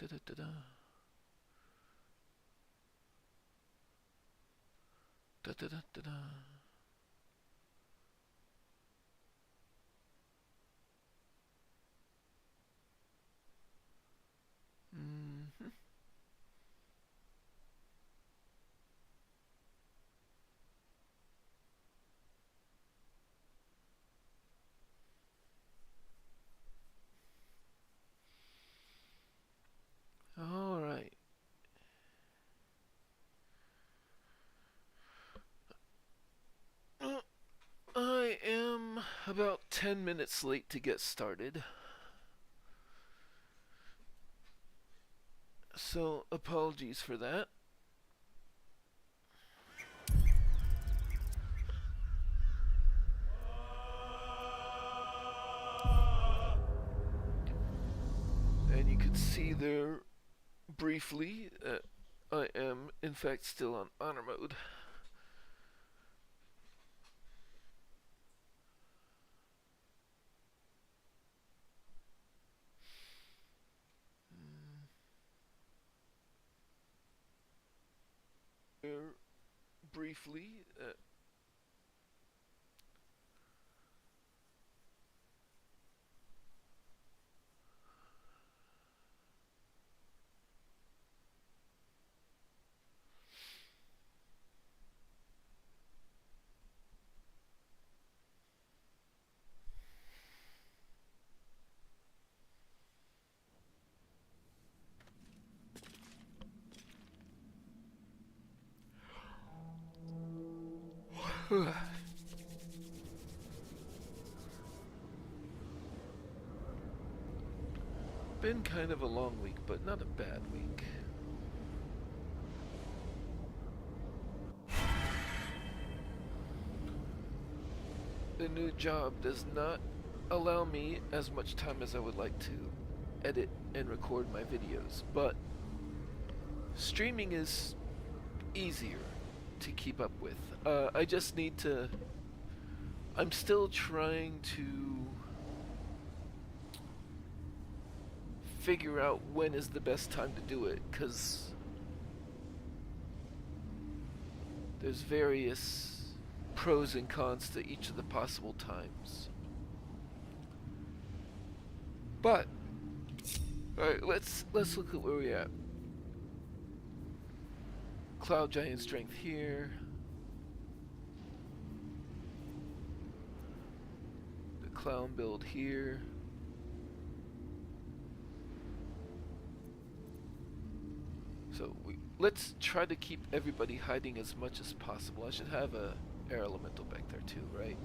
Da da da da. Da da da da da. Mm-hmm. All right. I am about 10 minutes late to get started. So, apologies for that. And you can see there briefly that I am, in fact, still on honor mode. There briefly, been kind of a long week, but not a bad week. The new job does not allow me as much time as I would like to edit and record my videos, but streaming is easier to keep up with. I just need to. I'm still trying to figure out when is the best time to do it, because there's various pros and cons to each of the possible times. But alright, let's look at where we're at. Cloud Giant strength here. The clown build here. So let's try to keep everybody hiding as much as possible. I should have a air elemental back there too, right?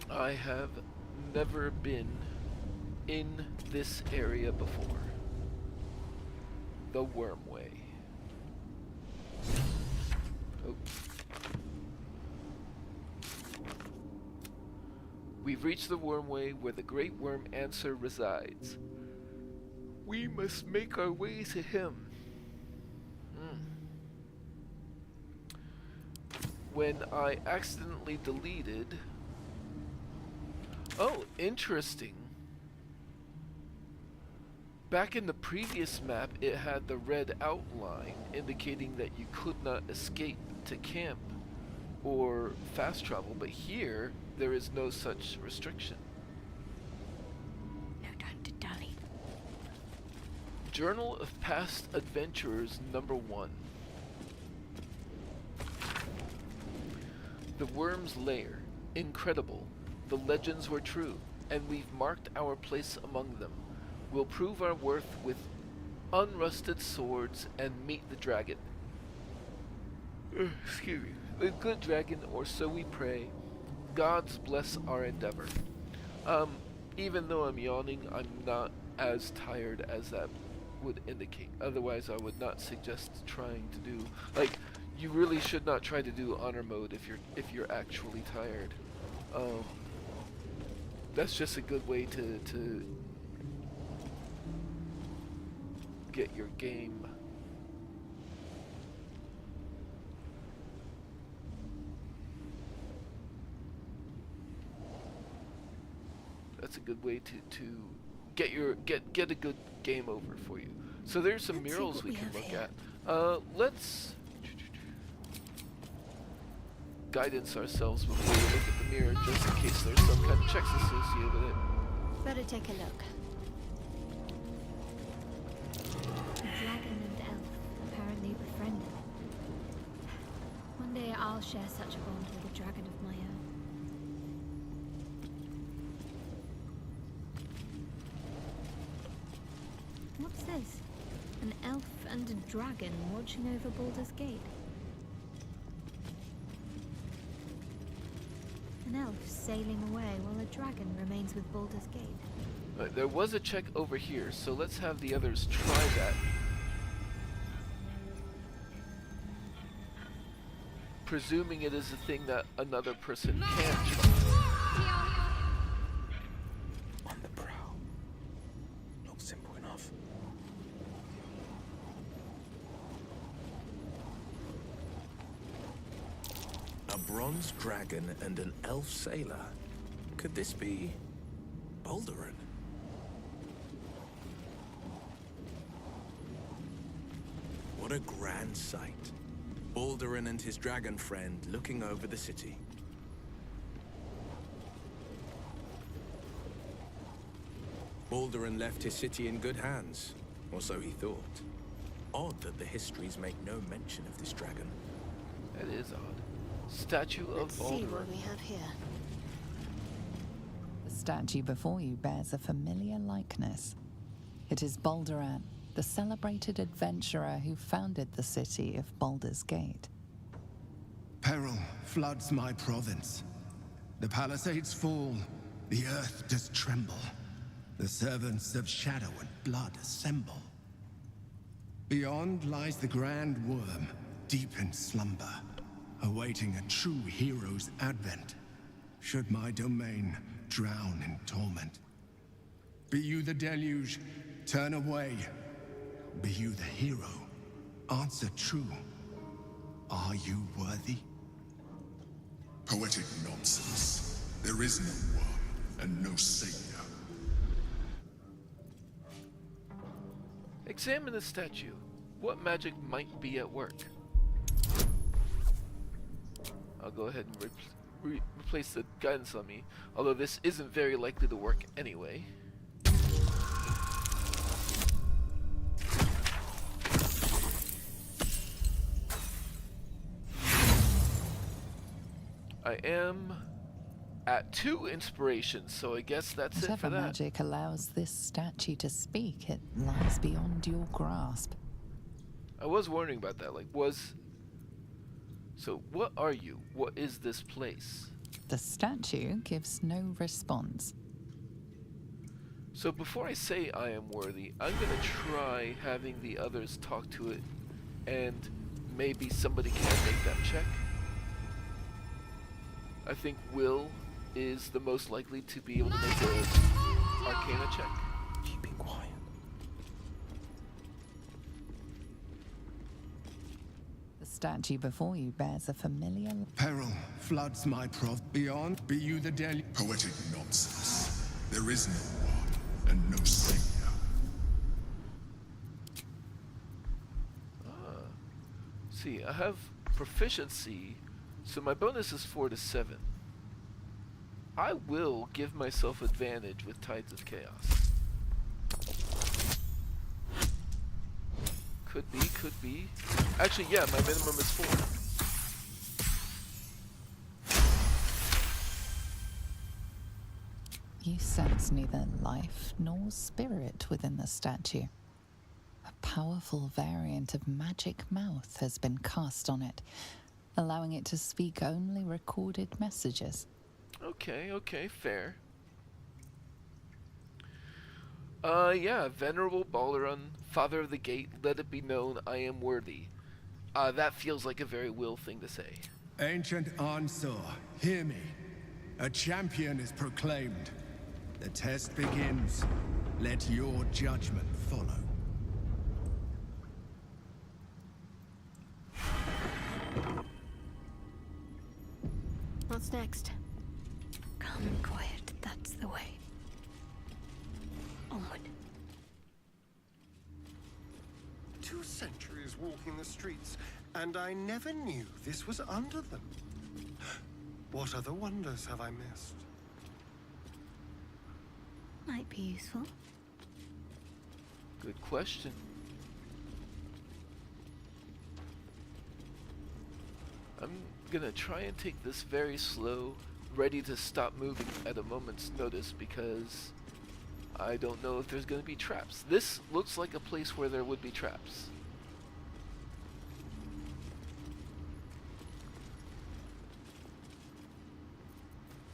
I have never been in this area before. The Wormway. Oh. We've reached the Wormway where the great worm Answer resides. We must make our way to him. When I accidentally deleted... Oh, interesting. Back in the previous map, it had the red outline indicating that you could not escape to camp or fast travel, but here there is no such restriction. No time to dally. Journal of Past Adventurers #1. The Worm's Lair. Incredible. The legends were true, and we've marked our place among them. We'll prove our worth with unrusted swords and meet the dragon. Excuse me. The good dragon, or so we pray. Gods bless our endeavor. Even though I'm yawning, I'm not as tired as that would indicate. Otherwise, I would not suggest trying to do, like, you really should not try to do honor mode if you're actually tired. That's just a good way to get your game. a good way to get a good game over for you. So there's some Let's see murals what we we can have look here. at. Let's guidance ourselves before we look at the mirror, just in case there's some kind of checks associated with it. Better take a look. A dragon and elf apparently befriended. One day I'll share such a bond with a dragon of my own. What's this? An elf and a dragon watching over Baldur's Gate. An elf sailing away while a dragon remains with Baldur's Gate. Right, there was a check over here, so let's have the others try that. Presuming it is a thing that another person can try. On the prowl. Not simple enough. A bronze dragon and an elf sailor. Could this be Balduran? What a grand sight. Balduran and his dragon friend looking over the city. Balduran left his city in good hands, or so he thought. Odd that the histories make no mention of this dragon. That is odd. Statue of Let's see Baldur. what we have here. The statue before you bears a familiar likeness. It is Balduran, the celebrated adventurer who founded the city of Baldur's Gate. Peril floods my province. The palisades fall, the earth does tremble. The servants of shadow and blood assemble. Beyond lies the grand worm, deep in slumber, awaiting a true hero's advent, should my domain drown in torment. Be you the deluge, turn away. Be you the hero, answer true. Are you worthy? Poetic nonsense. There is no worm and no savior. Examine the statue. What magic might be at work? I'll go ahead and replace the guidance on me, although this isn't very likely to work anyway. I am at 2 inspirations, so I guess that's it for Whatever that. magic allows this statue to speak, it lies beyond your grasp. I was wondering about that, so what are you? What is this place? The statue gives no response. So before I say I am worthy, I'm gonna try having the others talk to it, and maybe somebody can make that check. I think Will is the most likely to be able to make an Arcana check. Keeping quiet. The statue before you bears a familiar... Peril floods my beyond. Be you the deluge. Poetic nonsense. There is no worm and no savior. See, I have proficiency, so my bonus is 4 to 7. I will give myself advantage with Tides of Chaos. Could be, could be. Actually, yeah, my minimum is 4. You sense neither life nor spirit within the statue. A powerful variant of magic mouth has been cast on it, allowing it to speak only recorded messages. Okay, fair. Yeah, Venerable Balduran, Father of the Gate, let it be known I am worthy. That feels like a very Will thing to say. Ancient Ansor, hear me. A champion is proclaimed. The test begins. Let your judgment follow. What's next? Calm and quiet, that's the way. Onward. 2 centuries walking the streets, and I never knew this was under them. What other wonders have I missed? Might be useful. Good question. I'm gonna try and take this very slow, ready to stop moving at a moment's notice because I don't know if there's gonna be traps. This looks like a place where there would be traps.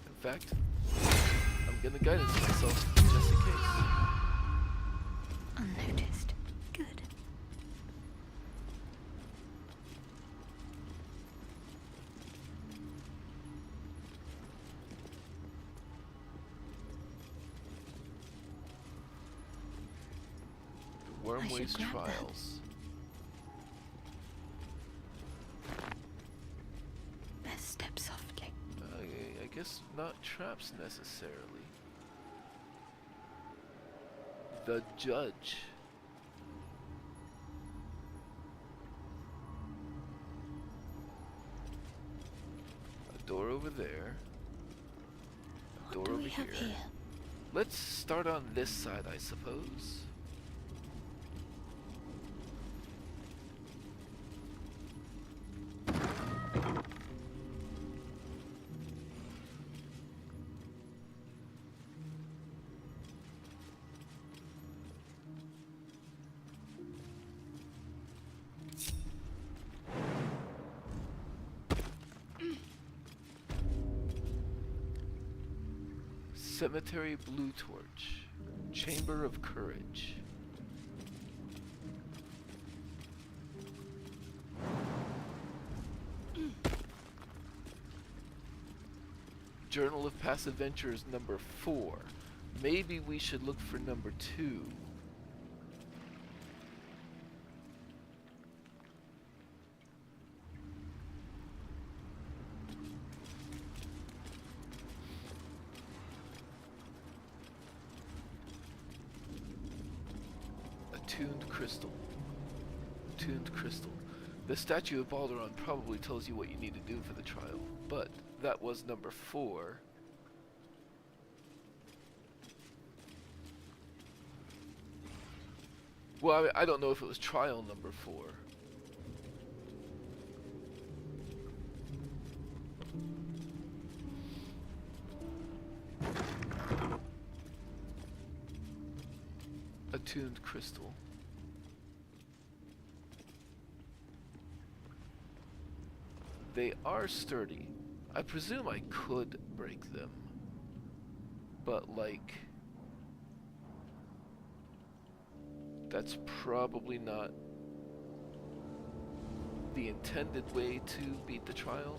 In fact, I'm gonna guidance myself just in case. Unnoticed. Good. The Wormways grab that. Trials. Best step softly. I guess not traps necessarily. The Judge. A door over there. A What door do we over have here? Let's start on this side, I suppose. Cemetery Blue Torch. Chamber of Courage. Journal of Past Adventures number 4. Maybe we should look for number 2. Tuned crystal. Tuned crystal. The statue of Balderon probably tells you what you need to do for the trial, but that was number 4. Well, I don't know if it was trial number 4. Attuned crystal. They are sturdy. I presume I could break them. But like, that's probably not the intended way to beat the trial,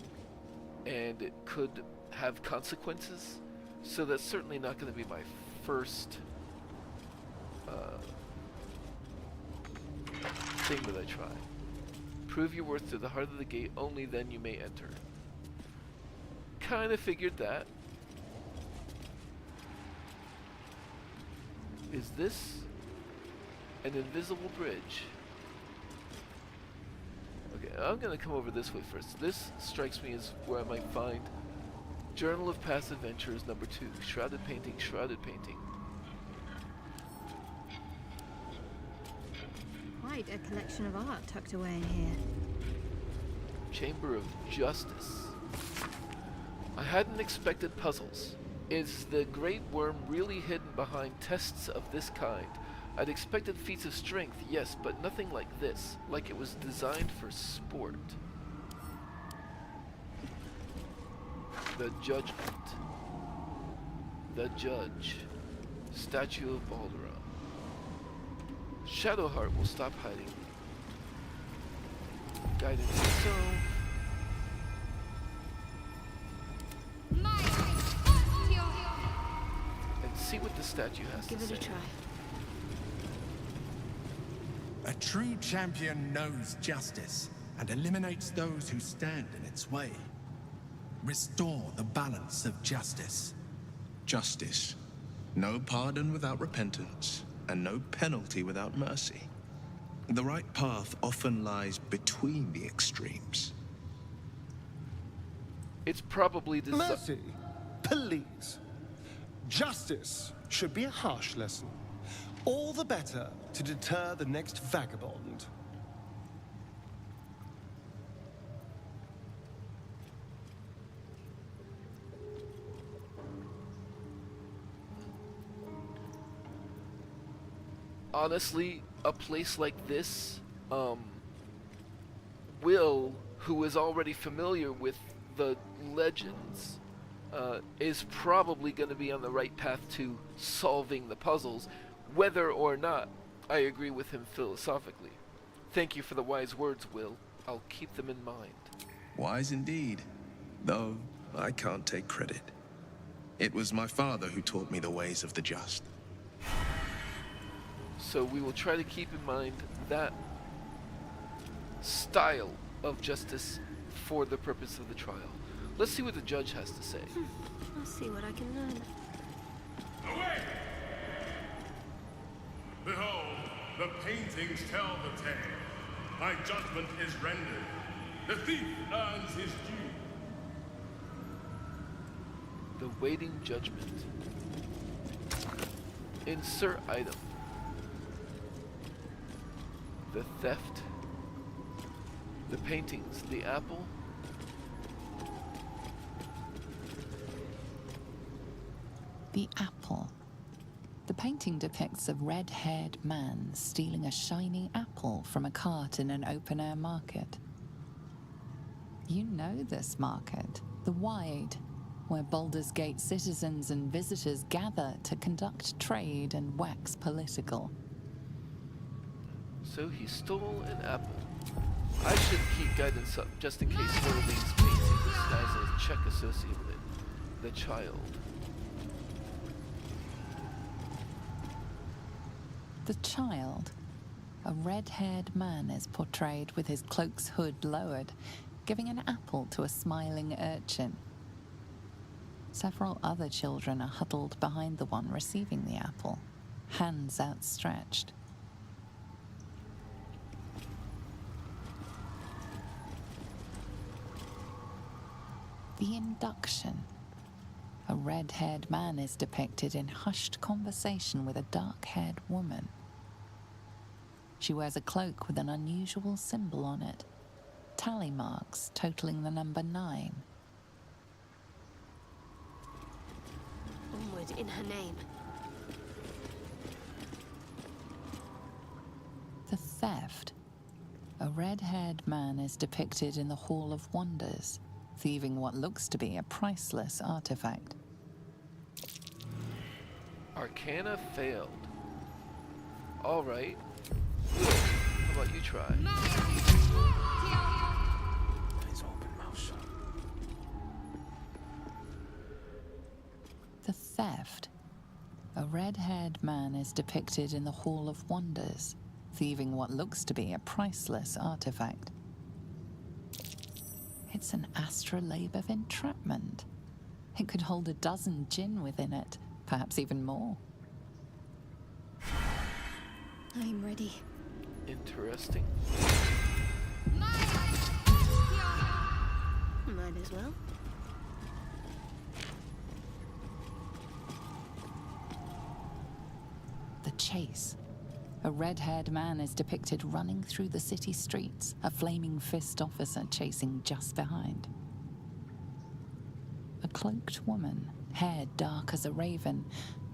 and it could have consequences. So that's certainly not going to be my first thing that I try. Prove your worth to the heart of the gate, only then you may enter. Kinda figured that. Is this an invisible bridge? Okay, I'm gonna come over this way first. This strikes me as where I might find Journal of Past Adventures number 2. Shrouded painting, shrouded painting. Quite a collection of art tucked away in here. Chamber of Justice. I hadn't expected puzzles. Is the Great Worm really hidden behind tests of this kind? I'd expected feats of strength, yes, but nothing like this. Like it was designed for sport. The Judgment. The Judge. Statue of Balderon. Shadowheart will stop hiding. Guidance so. And see what the statue has Give to it say. a try. A true champion knows justice and eliminates those who stand in its way. Restore the balance of justice. Justice. No pardon without repentance, and no penalty without mercy. The right path often lies between the extremes. It's probably Mercy, please. Justice should be a harsh lesson. All the better to deter the next vagabond. honestly, a place like this, Will, who is already familiar with the legends, is probably going to be on the right path to solving the puzzles, whether or not I agree with him philosophically. Thank you for the wise words, Will. I'll keep them in mind. Wise indeed, though I can't take credit. It was my father who taught me the ways of the just. So we will try to keep in mind that style of justice for the purpose of the trial. Let's see what the judge has to say. I'll see what I can learn. Away! Behold, the paintings tell the tale. My judgment is rendered. The thief earns his due. The waiting judgment. Insert item. The theft. The paintings. The apple. The apple. The painting depicts a red-haired man stealing a shiny apple from a cart in an open-air market. You know this market, the Wide, where Baldur's Gate citizens and visitors gather to conduct trade and wax political. So he stole an apple. I should keep guidance up just in case one of these paintings has a check associated with it. The child. The child, a red-haired man, is portrayed with his cloak's hood lowered, giving an apple to a smiling urchin. Several other children are huddled behind the one receiving the apple, hands outstretched. The induction. A red-haired man is depicted in hushed conversation with a dark-haired woman. She wears a cloak with an unusual symbol on it, tally marks totaling the number 9. Onward in her name. The theft. A red-haired man is depicted in the Hall of Wonders, thieving what looks to be a priceless artifact. Arcana failed. Alright. How about you try? His open mouth shut. The theft. A red-haired man is depicted in the Hall of Wonders, thieving what looks to be a priceless artifact. It's an astrolabe of entrapment. It could hold a dozen djinn within it, perhaps even more. I'm ready. Interesting. Might as well. The chase. A red-haired man is depicted running through the city streets, a flaming fist officer chasing just behind. A cloaked woman, hair dark as a raven,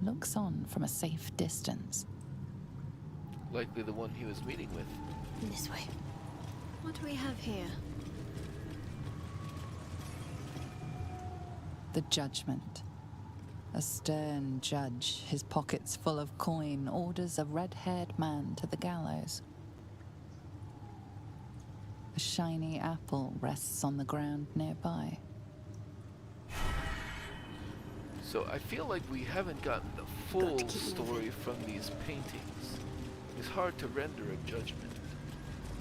looks on from a safe distance. Likely the one he was meeting with. This way. What do we have here? The judgment. A stern judge, his pockets full of coin, orders a red-haired man to the gallows. A shiny apple rests on the ground nearby. So I feel like we haven't gotten the full story from these paintings. It's hard to render a judgment.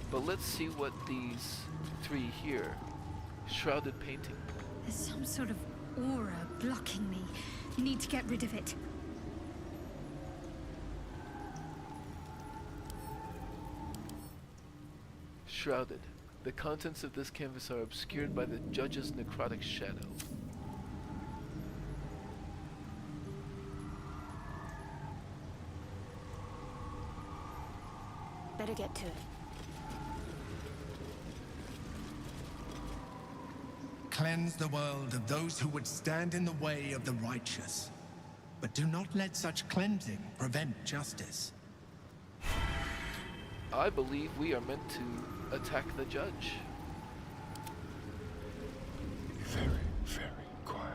But let's see what these 3 here. Shrouded painting. There's some sort of aura blocking me. Need to get rid of it. shrouded. The contents of this canvas are obscured by the judge's necrotic shadow. Better get to it. Cleanse the world of those who would stand in the way of the righteous. But do not let such cleansing prevent justice. I believe we are meant to attack the judge. Very, very quiet.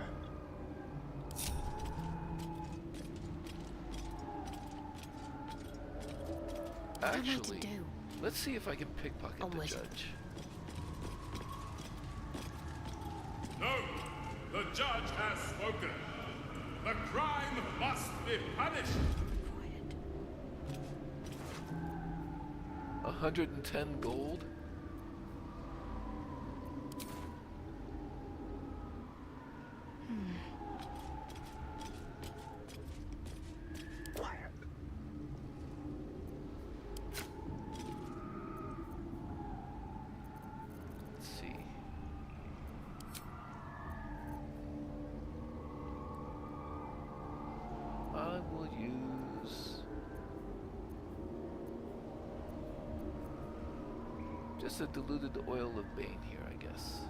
Actually, do? let's see if I can pickpocket the Onward. judge. No, the judge has spoken. The crime must be punished. 110 gold. Quiet. Let's see. I will use just a diluted oil of Bane here, I guess.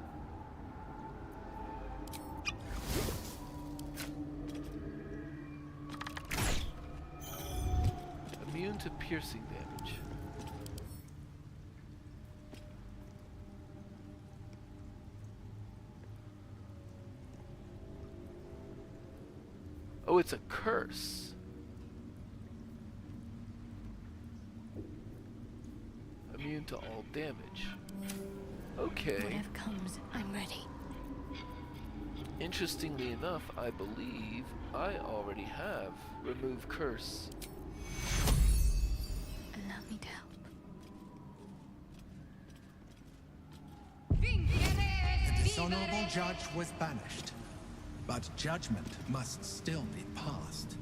Immune to piercing damage. Oh, it's a curse. Immune to all damage. Okay. Whatever comes, I'm ready. Interestingly enough, I believe I already have remove curse. Allow me to help. The dishonorable judge was banished. But judgment must still be passed.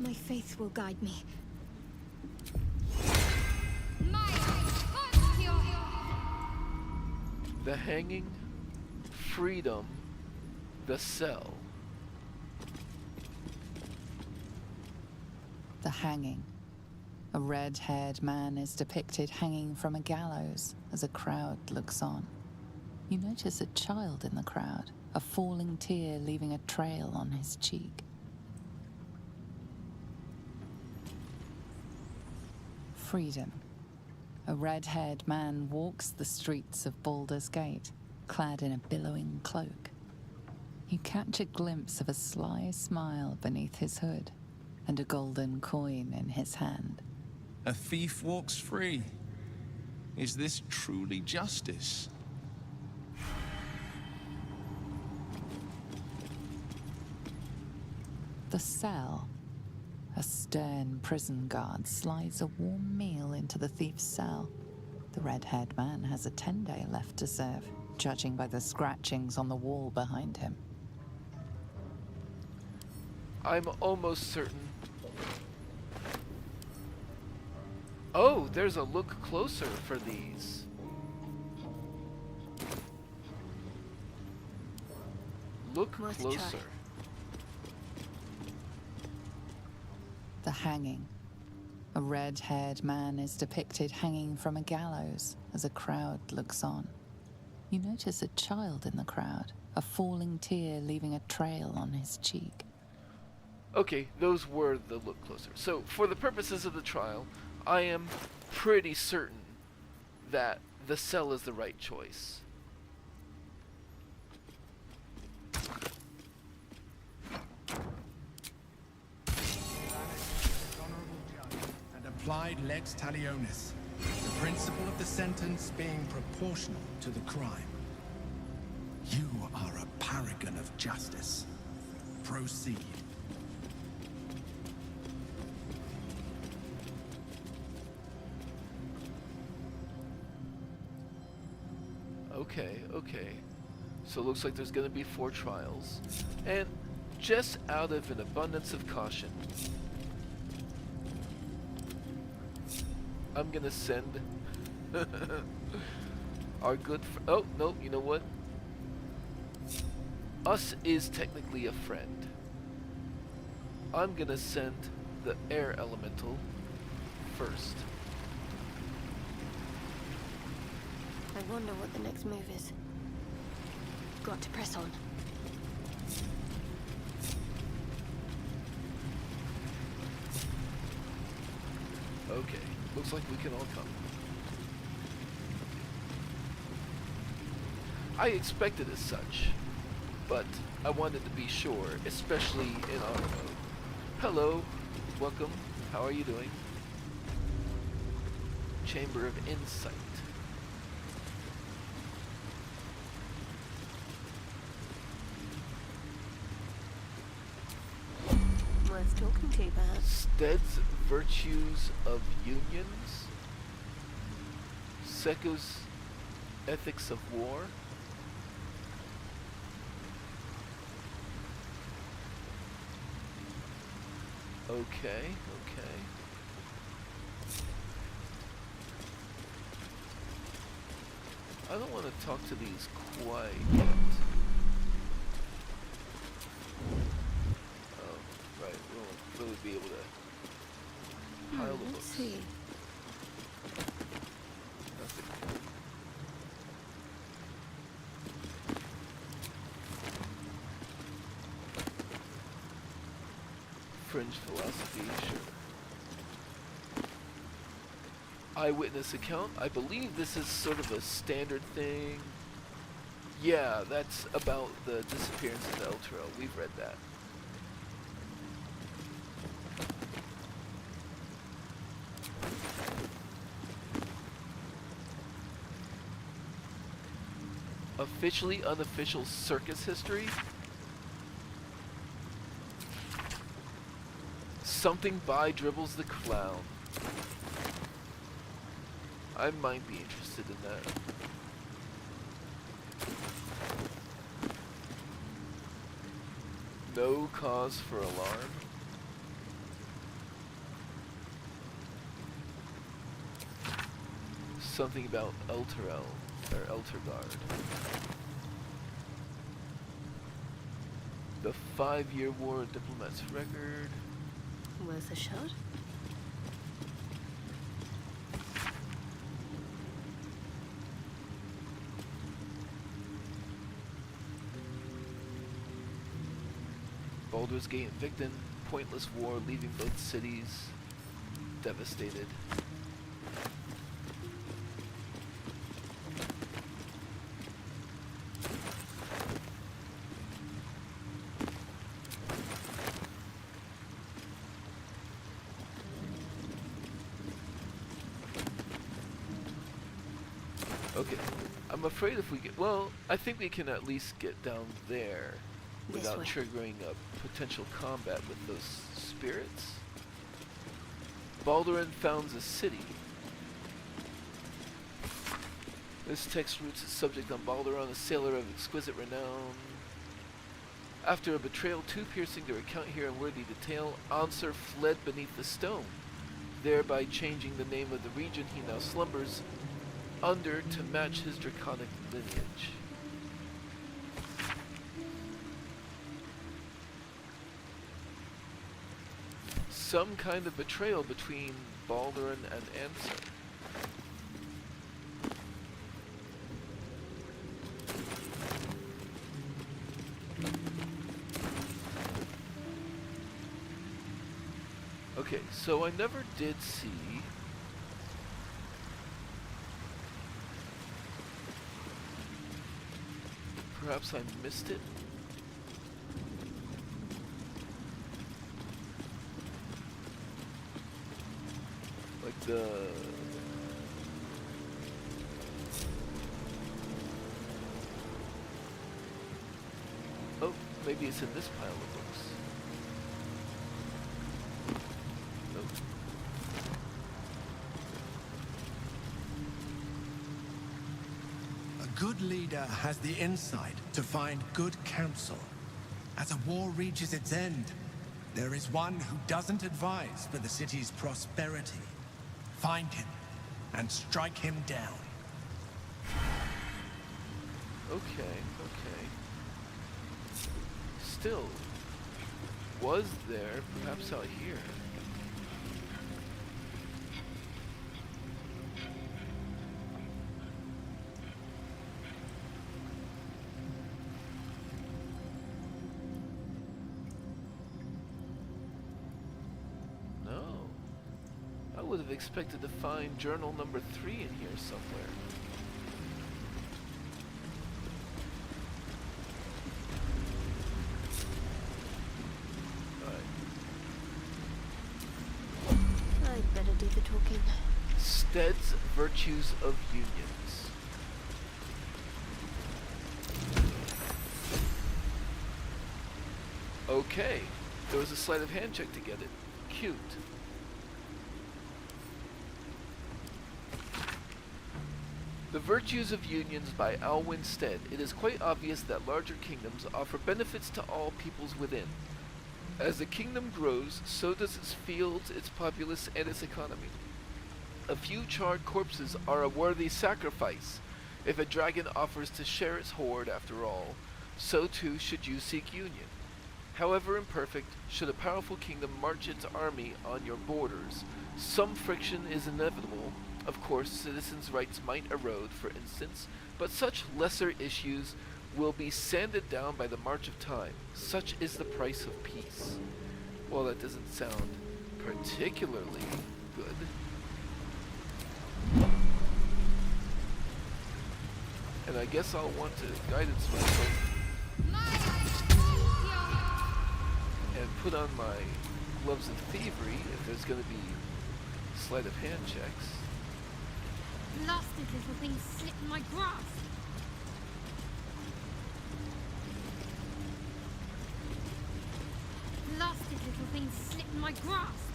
My faith will guide me. The hanging, freedom, the cell. The hanging. A red-haired man is depicted hanging from a gallows as a crowd looks on. You notice a child in the crowd, a falling tear leaving a trail on his cheek. Freedom. A red-haired man walks the streets of Baldur's Gate, clad in a billowing cloak. You catch a glimpse of a sly smile beneath his hood and a golden coin in his hand. A thief walks free. Is this truly justice? The cell. A stern prison guard slides a warm meal into the thief's cell. The red-haired man has a 10-day left to serve, judging by the scratchings on the wall behind him. I'm almost certain. Oh, there's a look closer for these. Look Worth a try. closer. The hanging. A red-haired man is depicted hanging from a gallows as a crowd looks on. You notice a child in the crowd, a falling tear leaving a trail on his cheek. Okay, those were the look closer. So, for the purposes of the trial, I am pretty certain that the cell is the right choice. And applied lex talionis, the principle of the sentence being proportional to the crime. You are a paragon of justice. Proceed. Okay. So it looks like there's going to be 4 trials. And just out of an abundance of caution, I'm going to send Our good oh, no, you know what? Us is technically a friend. I'm gonna send the air elemental first. I wonder what the next move is. Got to press on. Okay, looks like we can all come. I expected as such, but I wanted to be sure, especially in auto mode. Hello, welcome, how are you doing? Chamber of Insight. Worth talking to, perhaps. Stead's Virtues of Unions. Seko's Ethics of War. Okay, okay. I don't want to talk to these quite yet. Oh, right, we won't really be able to pile the Let's books. see. Nothing. Fringe philosophy, sure. Eyewitness account. I believe this is sort of a standard thing. Yeah, that's about the disappearance of El Toro. We've read that. Officially unofficial circus history. Something by Dribbles the Clown. I might be interested in that. No cause for alarm. Something about Elturel, or Elturgard. The 5-year war diplomat's record. Worth a shot? Baldur's Gate Invictus, pointless war leaving both cities devastated. Okay, I'm afraid if we get, well, I think we can at least get down there without way. triggering a potential combat with those spirits. Baldurin founds a city. This text roots its subject on Baldurin, a sailor of exquisite renown. After a betrayal too piercing to recount here in worthy detail, Ansar fled beneath the stone, thereby changing the name of the region he now slumbers under to match his draconic lineage. Some kind of betrayal between Baldurin and Ansar. Okay, so I never did see perhaps I missed it. Like the oh, maybe it's in this pile of books. Nope. A good leader has the insight to find good counsel. As a war reaches its end, there is one who doesn't advise for the city's prosperity. Find him and strike him down. Okay, okay. Still, was there, perhaps out here? No. I would have expected to find journal number 3 in here somewhere. I'd better do the talking. Stead's Virtues of Unions. Okay, there was a sleight of hand check to get it. Cute. The Virtues of Unions by Alwyn Stead. It is quite obvious that larger kingdoms offer benefits to all peoples within. As the kingdom grows, so does its fields, its populace, and its economy. A few charred corpses are a worthy sacrifice. If a dragon offers to share its hoard, after all, so too should you seek union. However imperfect, should a powerful kingdom march its army on your borders, some friction is inevitable. Of course, citizens' rights might erode, for instance, but such lesser issues will be sanded down by the march of time. Such is the price of peace. Well, that doesn't sound particularly good. And I guess I'll want to guidance myself and put on my gloves of thievery if there's going to be sleight of hand checks. Blasted little thing slipped my grasp. Blasted little thing slipped my grasp.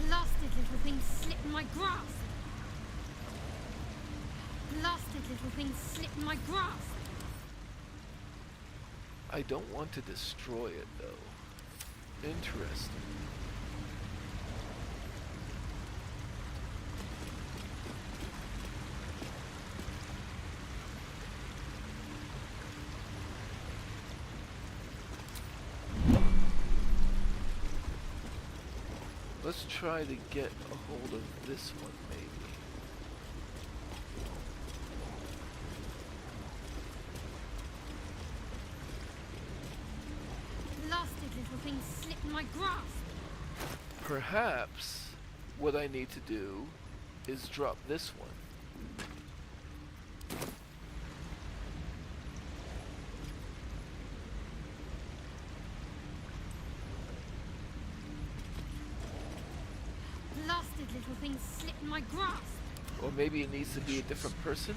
Blasted little thing slipped my grasp. Blasted little thing slipped my grasp. I don't want to destroy it, though. Interesting. Let's try to get a hold of this one, maybe. Blasted little thing slipped my grasp. Perhaps what I need to do is drop this one. Blasted little thing slipped my grasp. Or maybe it needs to be a different person?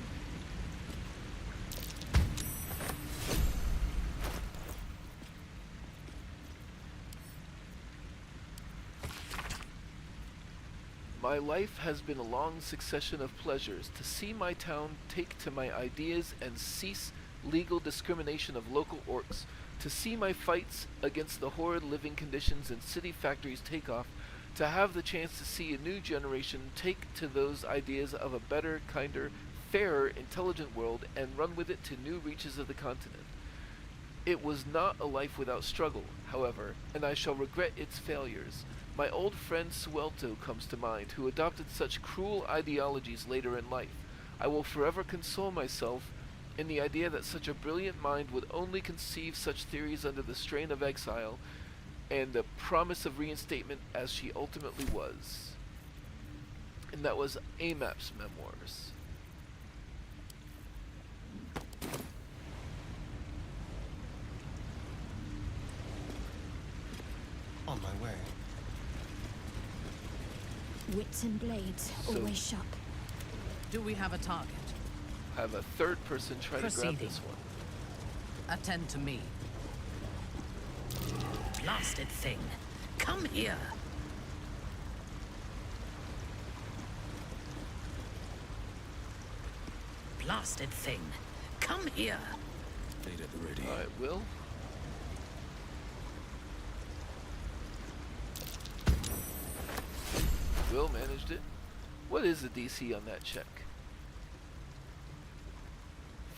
My life has been a long succession of pleasures. To see my town take to my ideas and cease legal discrimination of local orcs. To see my fights against the horrid living conditions in city factories take off. To have the chance to see a new generation take to those ideas of a better, kinder, fairer, intelligent world and run with it to new reaches of the continent. It was not a life without struggle, however, and I shall regret its failures. My old friend Suelto comes to mind, who adopted such cruel ideologies later in life. I will forever console myself in the idea that such a brilliant mind would only conceive such theories under the strain of exile and the promise of reinstatement as she ultimately was. And that was Amap's memoirs. On my way. Wits and blades, So- always sharp. Do we have a target? Have a third person try to grab Proceeding. this one. Attend to me. Blasted thing. Come here. Blasted thing. Come here. Blade at the ready. Alright, Will. Will managed it. What is the DC on that check?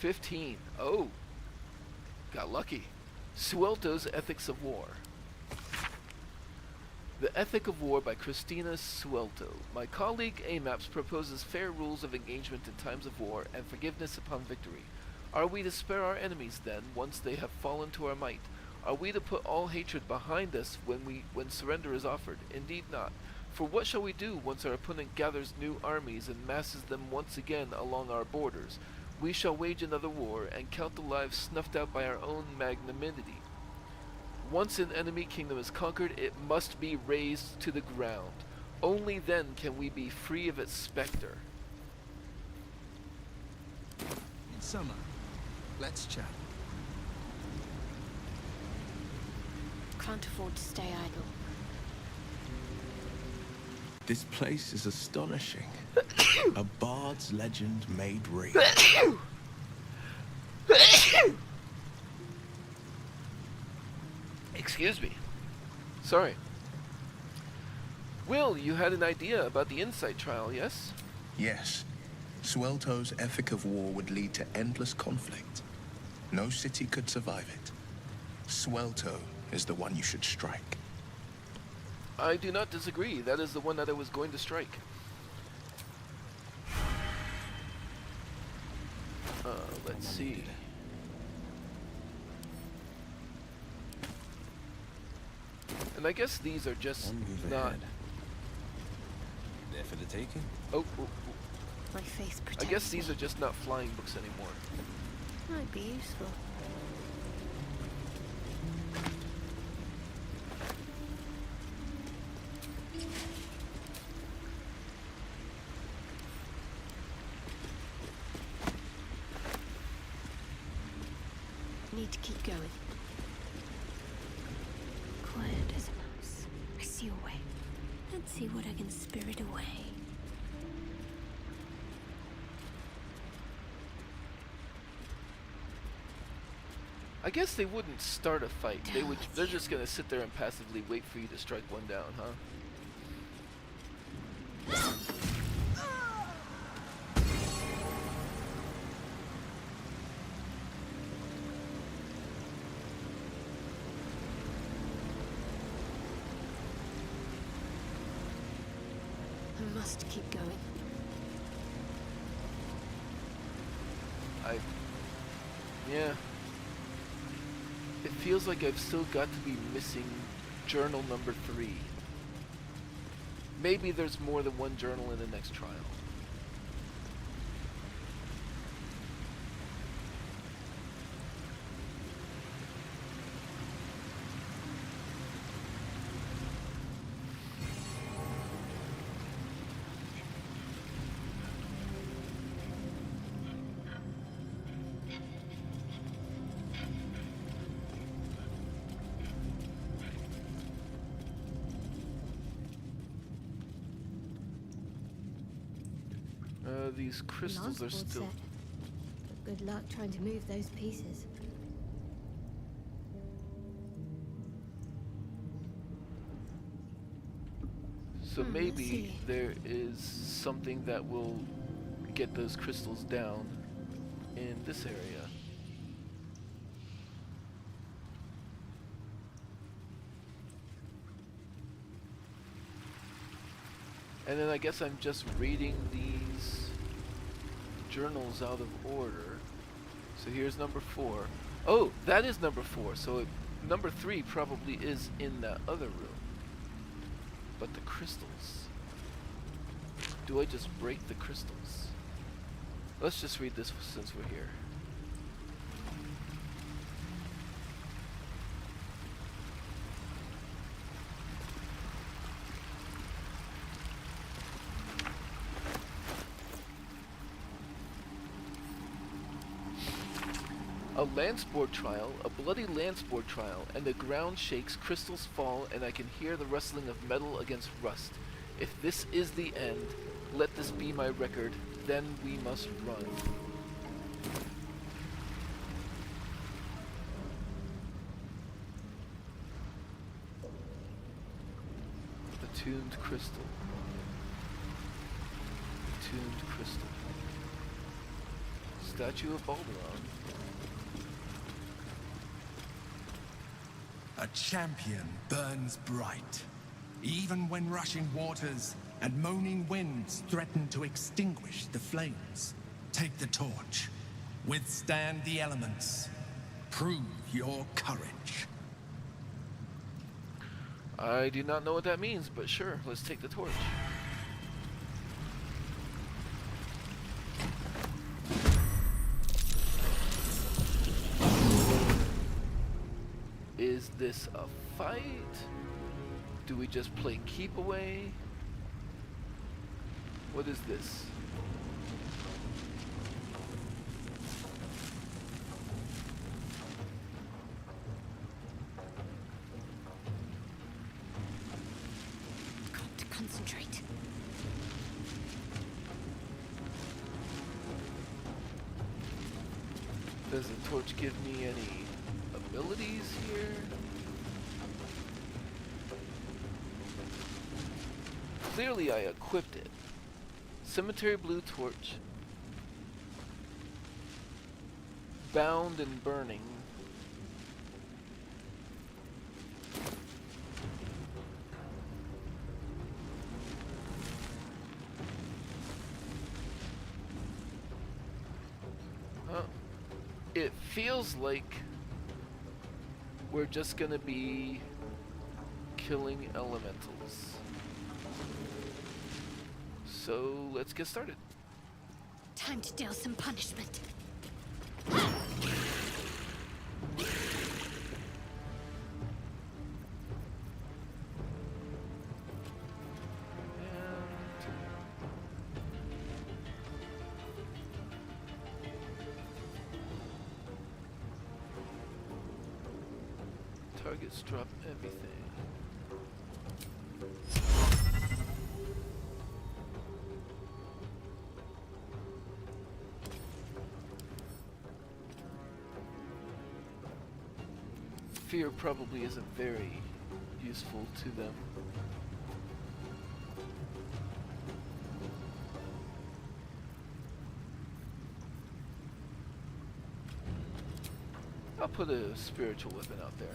15. Oh, got lucky. Suelto's Ethics of War. The Ethic of War by Christina Suelto. My colleague Amaps proposes fair rules of engagement in times of war and forgiveness upon victory. Are we to spare our enemies then, once they have fallen to our might? Are we to put all hatred behind us when surrender is offered? Indeed not. For what shall we do once our opponent gathers new armies and masses them once again along our borders? We shall wage another war and count the lives snuffed out by our own magnanimity. Once an enemy kingdom is conquered, it must be razed to the ground. Only then can we be free of its specter. It's summer. Let's chat. Can't afford to stay idle. This place is astonishing. A bard's legend made real. Excuse me. Sorry. Will, you had an idea about the Insight trial, yes? Yes. Suelto's ethic of war would lead to endless conflict. No city could survive it. Suelto is the one you should strike. I do not disagree. That is the one that I was going to strike. Let's see. And I guess these are just not... There for the taking? Oh, My faith protects I guess these me. are just not flying books anymore. Might be useful. Need to keep going. Quiet as a mouse. I see a way. Let's see what I can spirit away. I guess they wouldn't start a fight. They're just gonna sit there and passively wait for you to strike one down, huh? I must keep going. Yeah. It feels like I've still got to be missing journal number 3. Maybe there's more than one journal in the next trial. These crystals are Last board still... set. But good luck trying to move those pieces. So let's maybe see. there is something that will get those crystals down in this area. And then I guess I'm just reading these journals out of order. So here's number 4. Oh, that is number 4. So number 3 probably is in that other room. But the crystals. Do I just break the crystals? Let's just read this since we're here. A lance-board trial, a bloody lance-board trial, and the ground shakes, crystals fall, and I can hear the rustling of metal against rust. If this is the end, let this be my record, then we must run. Attuned crystal. Attuned crystal. statue of Balderon. A champion burns bright, even when rushing waters and moaning winds threaten to extinguish the flames. Take the torch, withstand the elements, prove your courage. I do not know what that means, but sure, let's take the torch. Is this a fight? Do we just play keep away? What is this? Got to concentrate. Does the torch give me any abilities here? Clearly I equipped it. Cemetery blue torch. Bound and burning. It feels like we're just gonna be killing elementals. So let's get started. Time to deal some punishment. Targets drop everything. Fear probably isn't very useful to them. I'll put a spiritual weapon out there.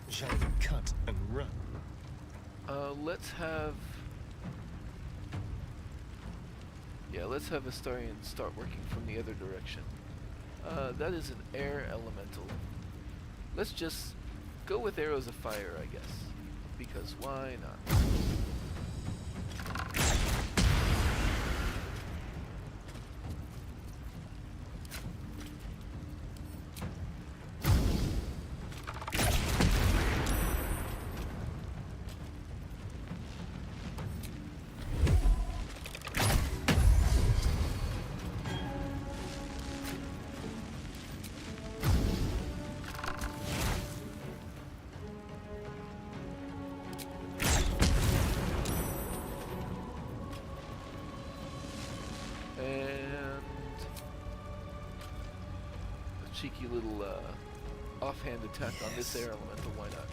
Shall we cut and run? Let's have... Yeah, let's have Astarion start working from the other direction. That is an air elemental. Let's just go with arrows of fire, I guess. Because why not? Cheeky little offhand attack on this air elemental, why not?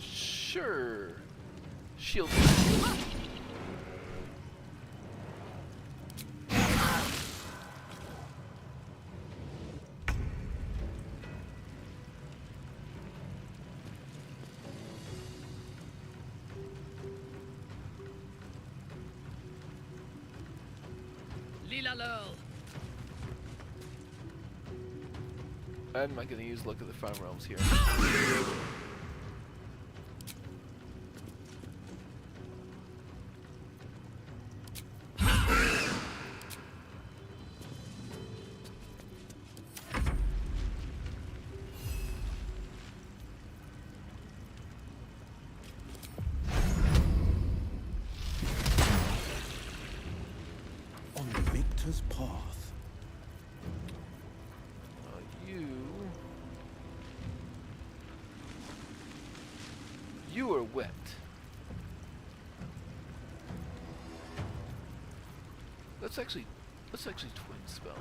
Sure. Shield. Lila Lurl. I'm not gonna use Luck of the Five Realms here. water's path. You are wet. Let's actually twin spell.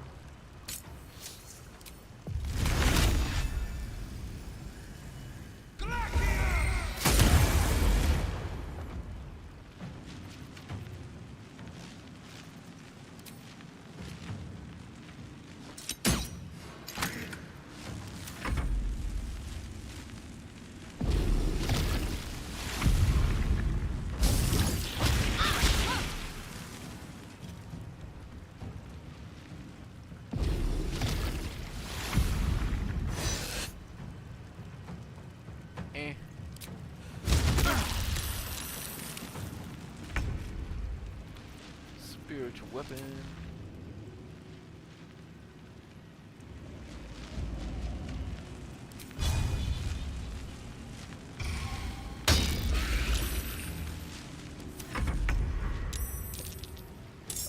Spiritual weapon.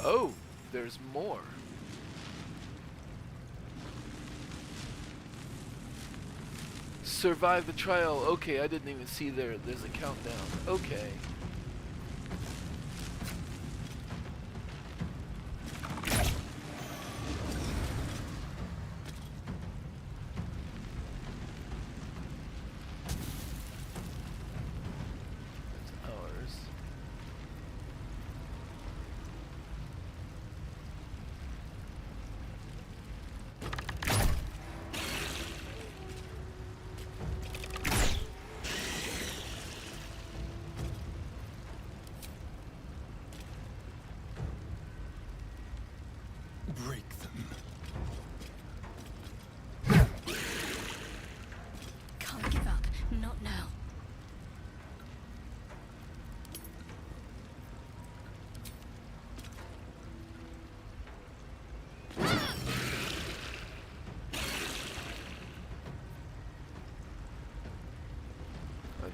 Oh, there's more. Survive the trial. Okay, I didn't even see there's a countdown. Okay. Break them. Can't give up. Not now.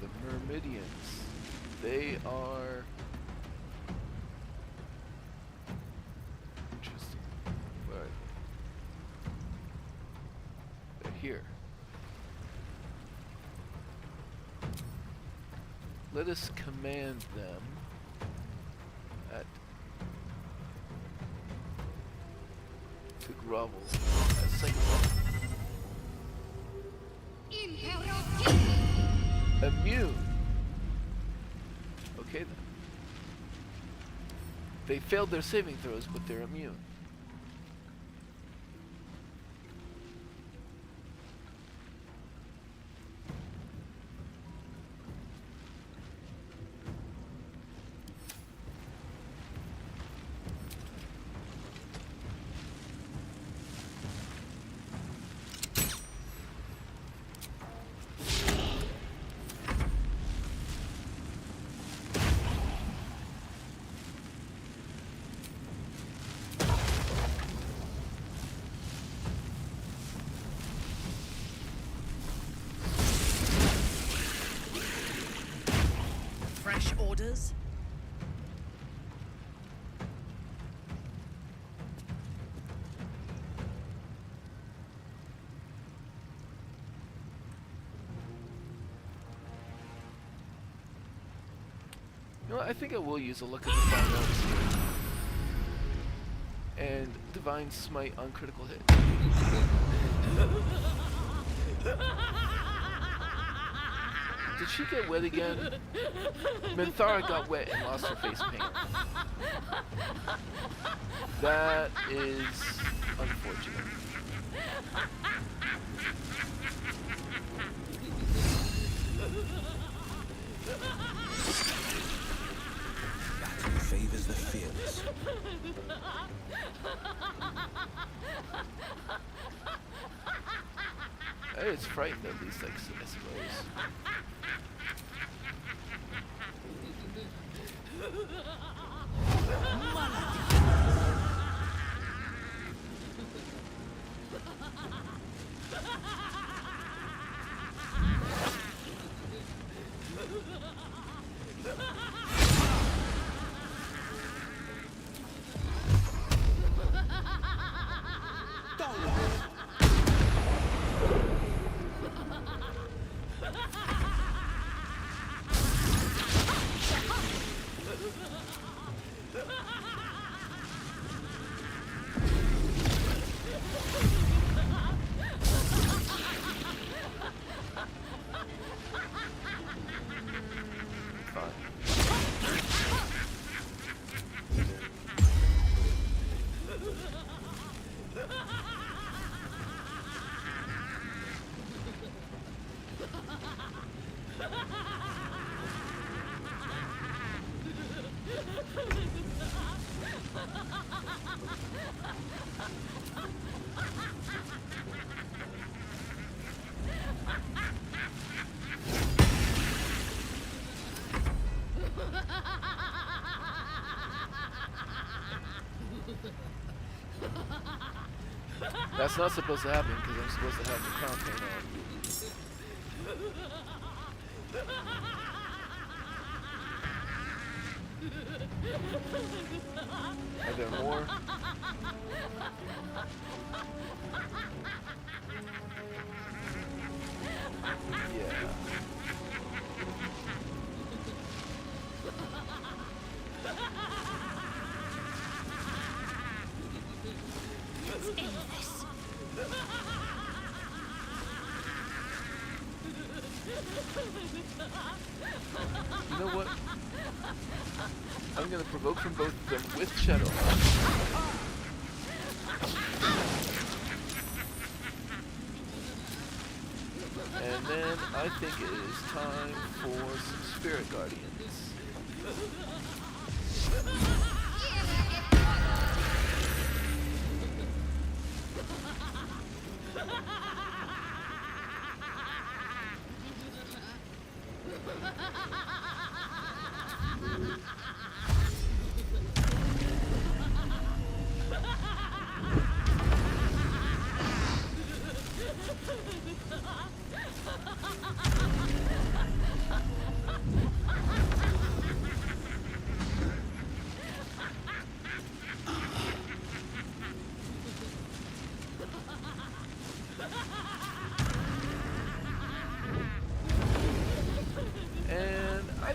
The Myrmidians. They are interesting. Where are they? They're here. Let us command them at to grovel. At second level. Immune. Okay then. They failed their saving throws, but they're immune. Fresh orders? You know what, I think I will use a look at the Divine Notes here. And Divine Smite on critical hit. Did she get wet again? Minthara got wet and lost her face paint. That is unfortunate. Battle favors the fearless. It's frightened at least, I suppose. That's not supposed to happen because I'm supposed to have the crown paint on. Are there more? Yeah. Let's end this. You know what? I'm gonna provoke from both of them with Shadowheart. And then I think it is time for some Spirit Guardians.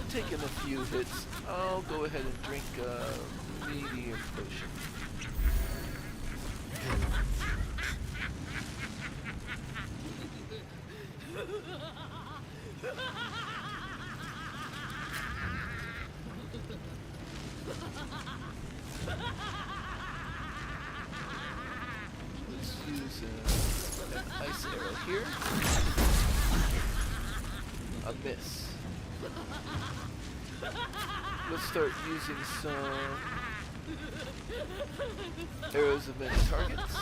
Taken a few hits. I'll go ahead and drink a medium potion. Let's use an ice arrow here. A miss. Let's start using some arrows of many targets.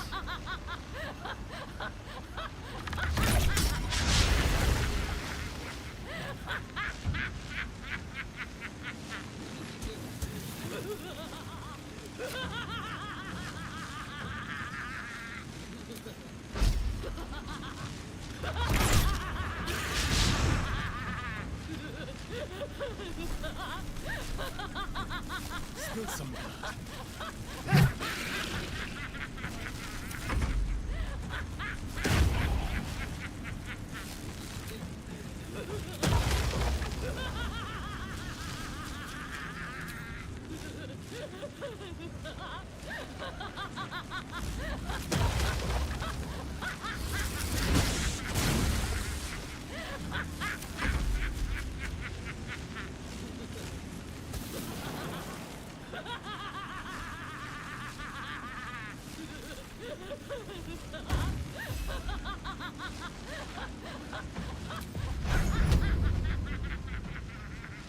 Spill some blood.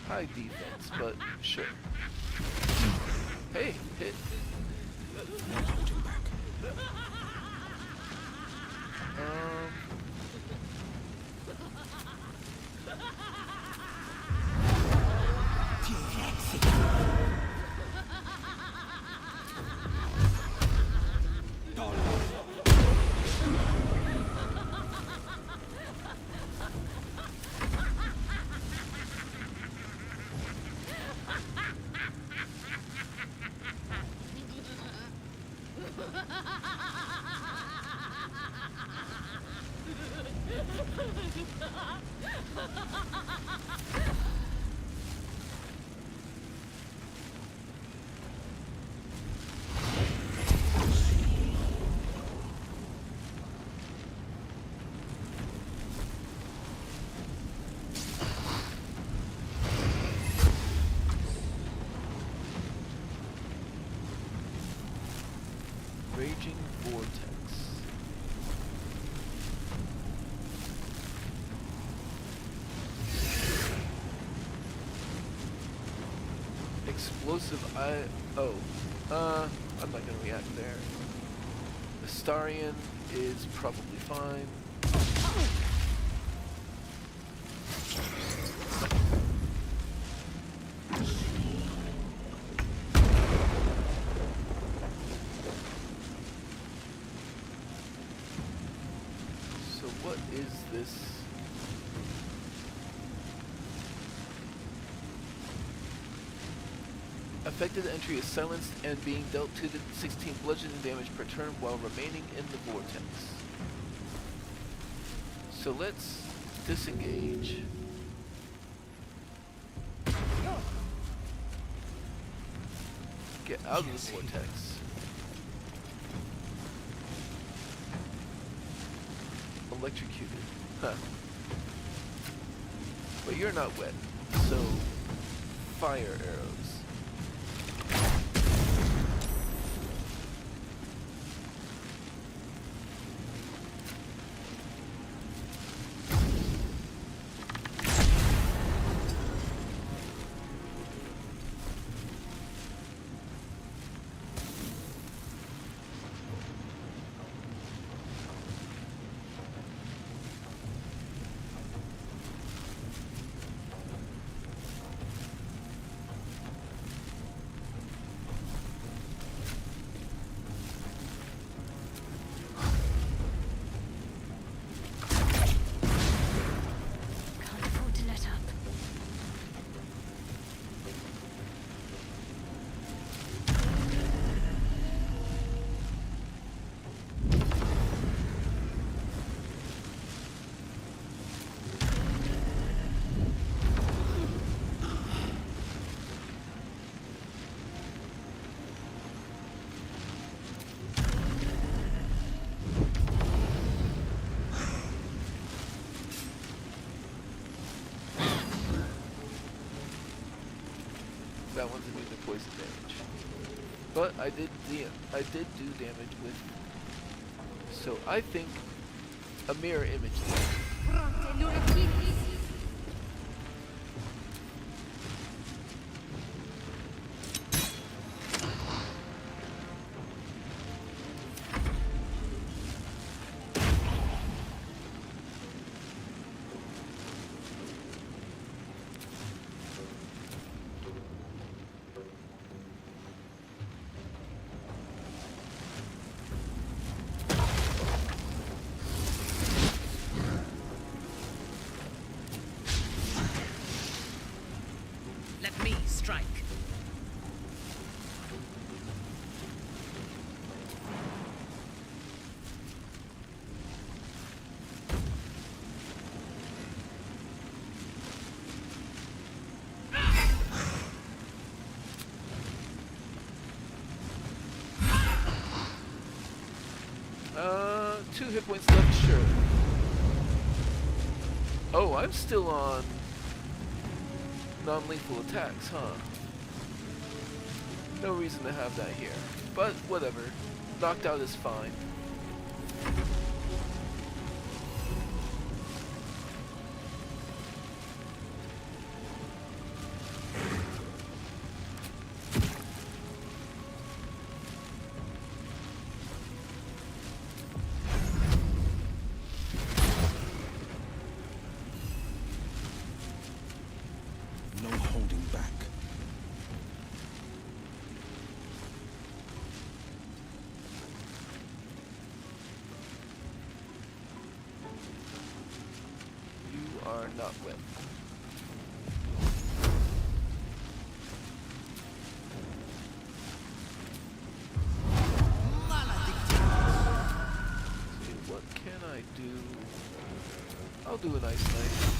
High defense, but sure. Hey, hit. No holding back. Raging Vortex. Explosive I'm not gonna react there. Astarion is probably fine. is this? Affected entry is silenced and being dealt 2d16 bludgeoning damage per turn while remaining in the vortex. So let's disengage. Get out of the vortex. Electrocuted. Huh. But you're not wet, so fire arrows. That one's immune to poison damage. But I did do damage with. So I think a mirror image there. Let me strike. Two hit points left, sure. Oh, I'm still on non-lethal attacks, huh? No reason to have that here. But whatever. Knocked out is fine. No holding back. You are not wet. See, what can I do? I'll do an ice knife.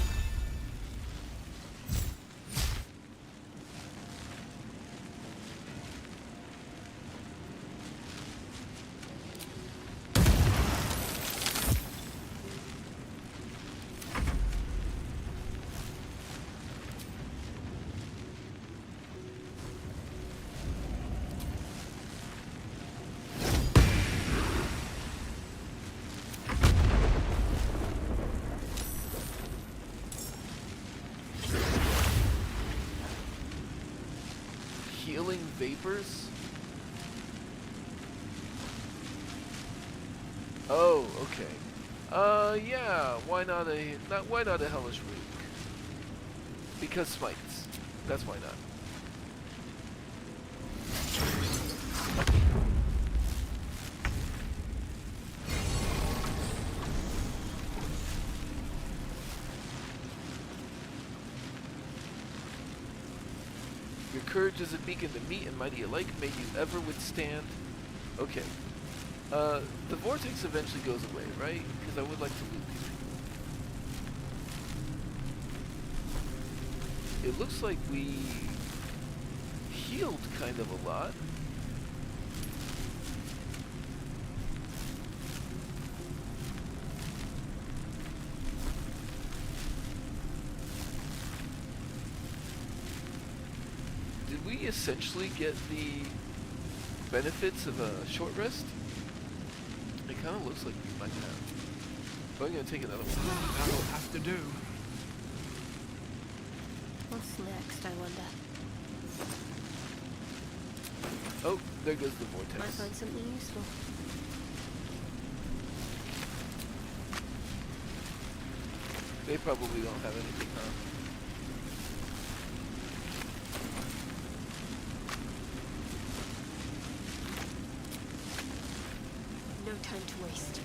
Healing vapors? Oh, okay. Yeah, why not a hellish reek? Because smites. That's why not. courage is a beacon to meet and mighty alike. May you ever withstand. Okay. The vortex eventually goes away, right? Because I would like to loot these people. It looks like we healed kind of a lot. Did we essentially get the benefits of a short rest? It kind of looks like we might have. But I'm going to take another one. That'll have to do. What's next, I wonder? Oh, there goes the vortex. Might find something useful. They probably don't have anything, huh? No time to waste.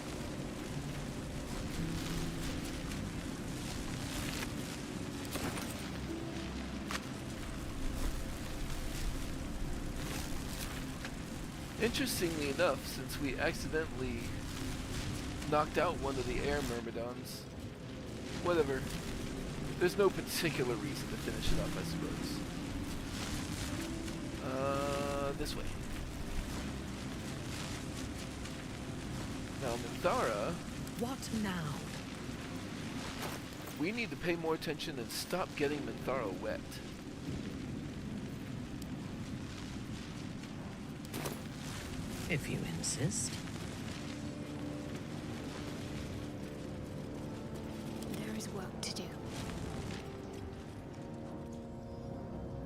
Interestingly enough, since we accidentally knocked out one of the air myrmidons, whatever, there's no particular reason to finish it up, I suppose. This way. Now, Minthara, What now? we need to pay more attention and stop getting Minthara wet. If you insist. There is work to do.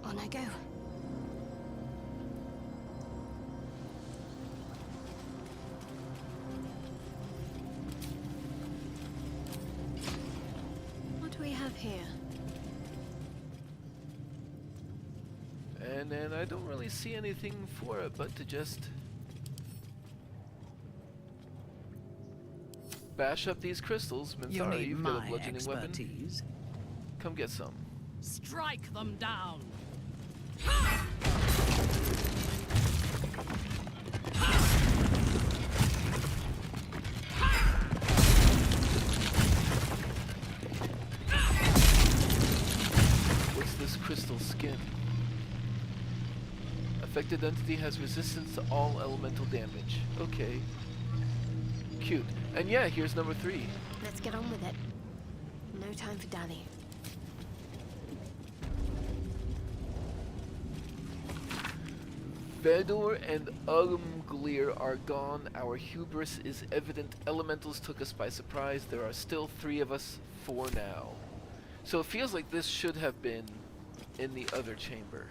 On I go. What do we have here? And then I don't really see anything for it but to just bash up these crystals. You Minthara, need you've got a my bludgeoning weapon. expertise. Come get some. Strike them down. What's this crystal skin? Affected entity has resistance to all elemental damage. Okay. Cute. And yeah, here's number 3. Let's get on with it. No time for dally. Vedor and Umglir are gone. Our hubris is evident. Elementals took us by surprise. There are still 3 of us for now. So it feels like this should have been in the other chamber.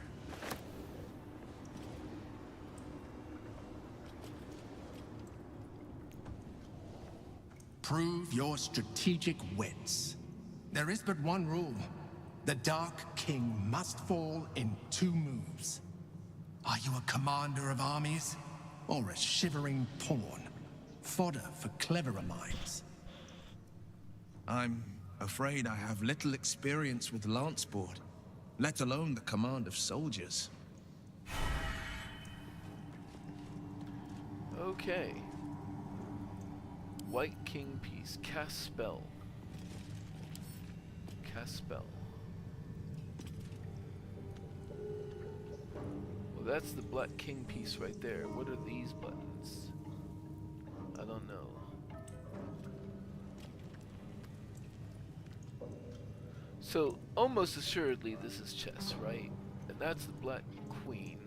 Prove your strategic wits. There is but one rule. The Dark King must fall in 2 moves. Are you a commander of armies? Or a shivering pawn? Fodder for cleverer minds. I'm afraid I have little experience with lance board, let alone the command of soldiers. Okay. White King piece. Cast spell. Cast spell. Well, that's the Black King piece right there. What are these buttons? I don't know. So, almost assuredly this is chess, right? And that's the Black Queen.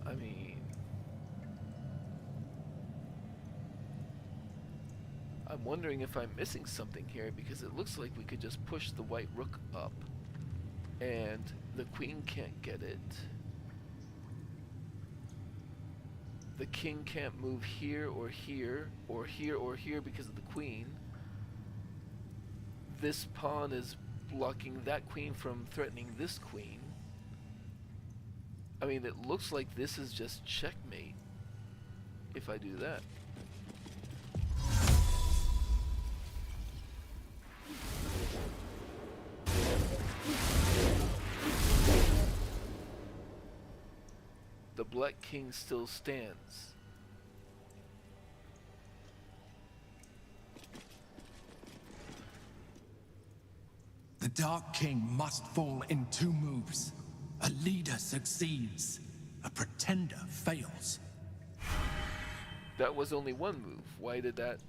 I mean, I'm wondering if I'm missing something here because it looks like we could just push the white rook up and the queen can't get it. The king can't move here or here or here or here because of the queen. This pawn is blocking that queen from threatening this queen. I mean, it looks like this is just checkmate if I do that. The Black King still stands. The Dark King must fall in 2 moves. A leader succeeds. A pretender fails. That was only 1 move. Why did that?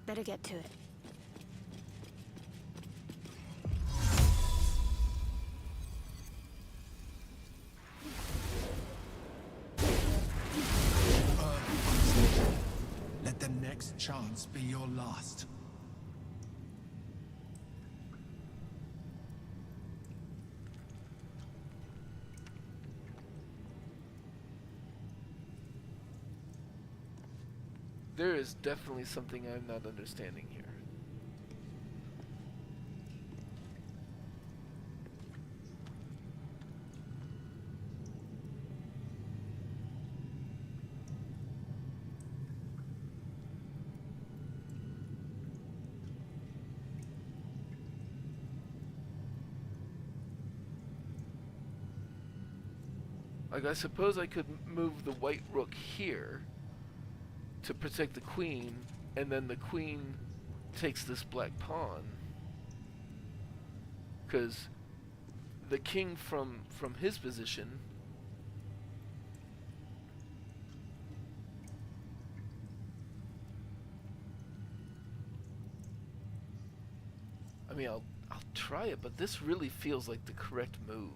Better get to it. Let the next chance be your last. There is definitely something I'm not understanding here. Like, I suppose I could move the white rook here to protect the queen, and then the queen takes this black pawn. Because the king from his position I mean, I'll try it, but this really feels like the correct move.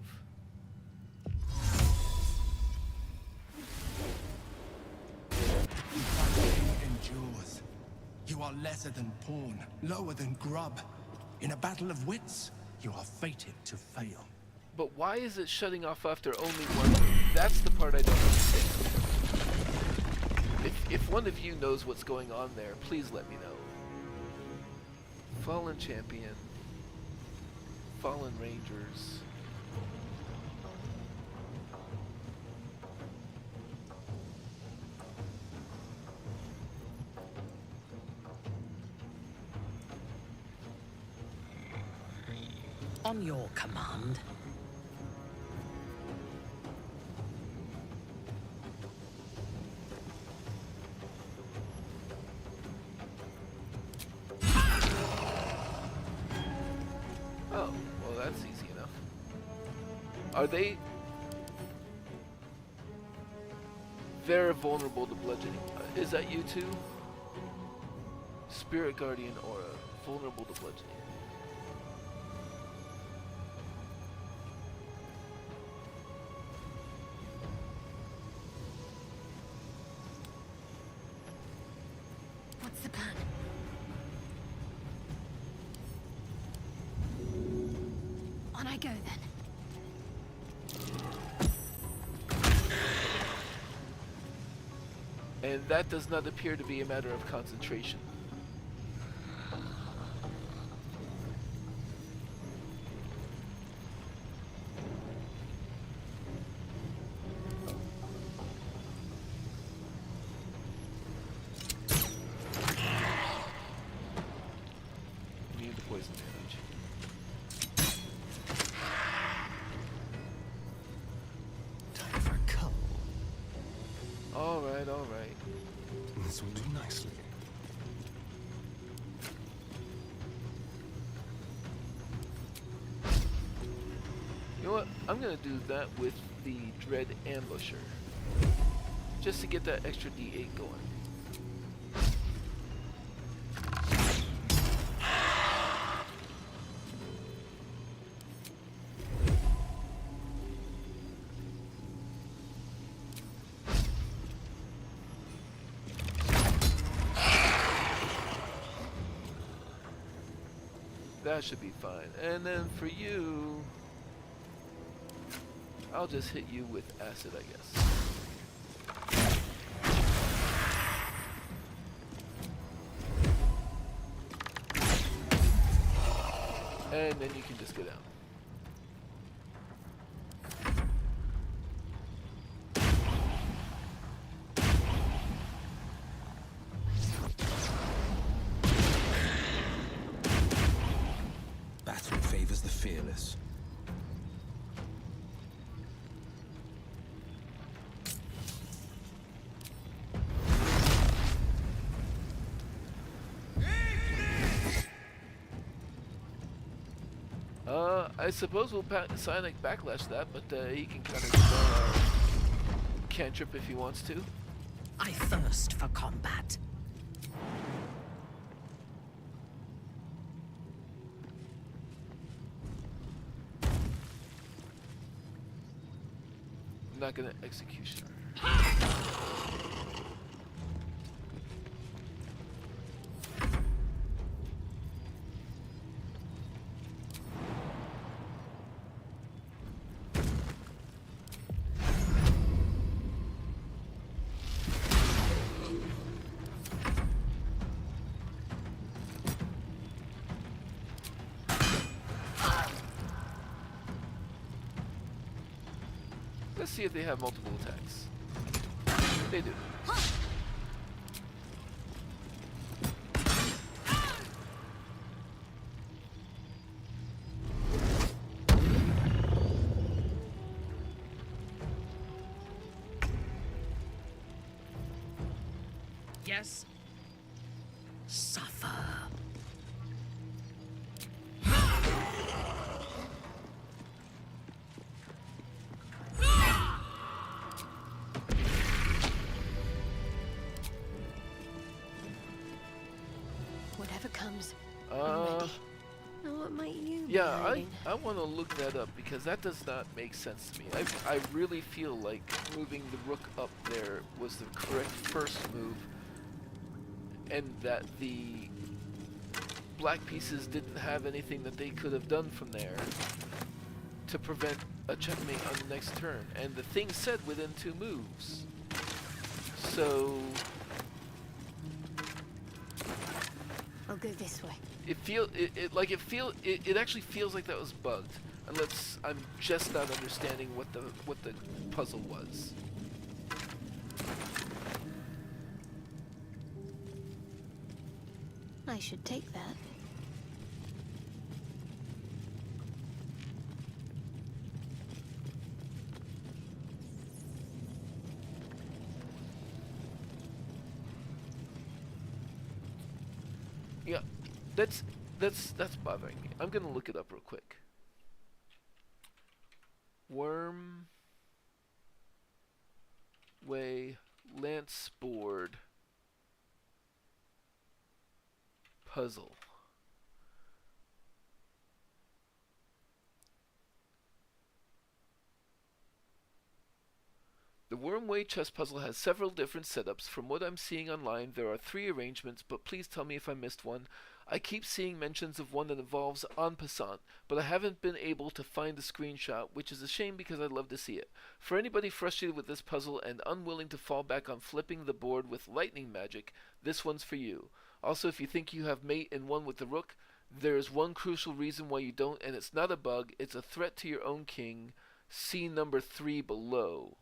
Endures. You are lesser than pawn, lower than grub. In a battle of wits, you are fated to fail. But why is it shutting off after only 1 move? That's the part I don't understand. If one of you knows what's going on there, please let me know. Fallen Champion. Fallen Rangers. On your command. Oh, well, that's easy enough. Are they? They're vulnerable to bludgeoning. Is that you two? Spirit Guardian Aura, vulnerable to bludgeoning. What's the plan? On I go then. And that does not appear to be a matter of concentration. Immune to poison damage. Time for a cuddle. Alright, alright. This will do nicely. You know what? I'm gonna do that with the Dread Ambusher. Just to get that extra D8 going. That should be fine. And then for you, I'll just hit you with acid, I guess. And then you can just go down. Battle favors the fearless. I suppose we'll Sonic backlash that, but he can kind of cantrip if he wants to. I thirst for combat. I'm not gonna executioner. Let's see if they have multiple attacks. They do. Yes. Suffer. Whatever comes, I'm ready. Now what might you be Yeah, hiding? I want to look that up because that does not make sense to me. I really feel like moving the rook up there was the correct first move, and that the black pieces didn't have anything that they could have done from there to prevent a checkmate on the next turn. And the thing said within 2 moves. So I'll go this way. it actually feels like that was bugged. Unless I'm just not understanding what the puzzle was. I should take that. Yeah, that's bothering me. I'm gonna look it up real quick. Worm Way Lance Board Puzzle. The Wormway chess puzzle has several different setups. From what I'm seeing online, there are 3 arrangements, but please tell me if I missed one. I keep seeing mentions of one that involves en passant, but I haven't been able to find a screenshot, which is a shame because I'd love to see it. For anybody frustrated with this puzzle and unwilling to fall back on flipping the board with lightning magic, this one's for you. Also, if you think you have mate in one with the rook, there is one crucial reason why you don't, and it's not a bug, it's a threat to your own king. See number 3 below.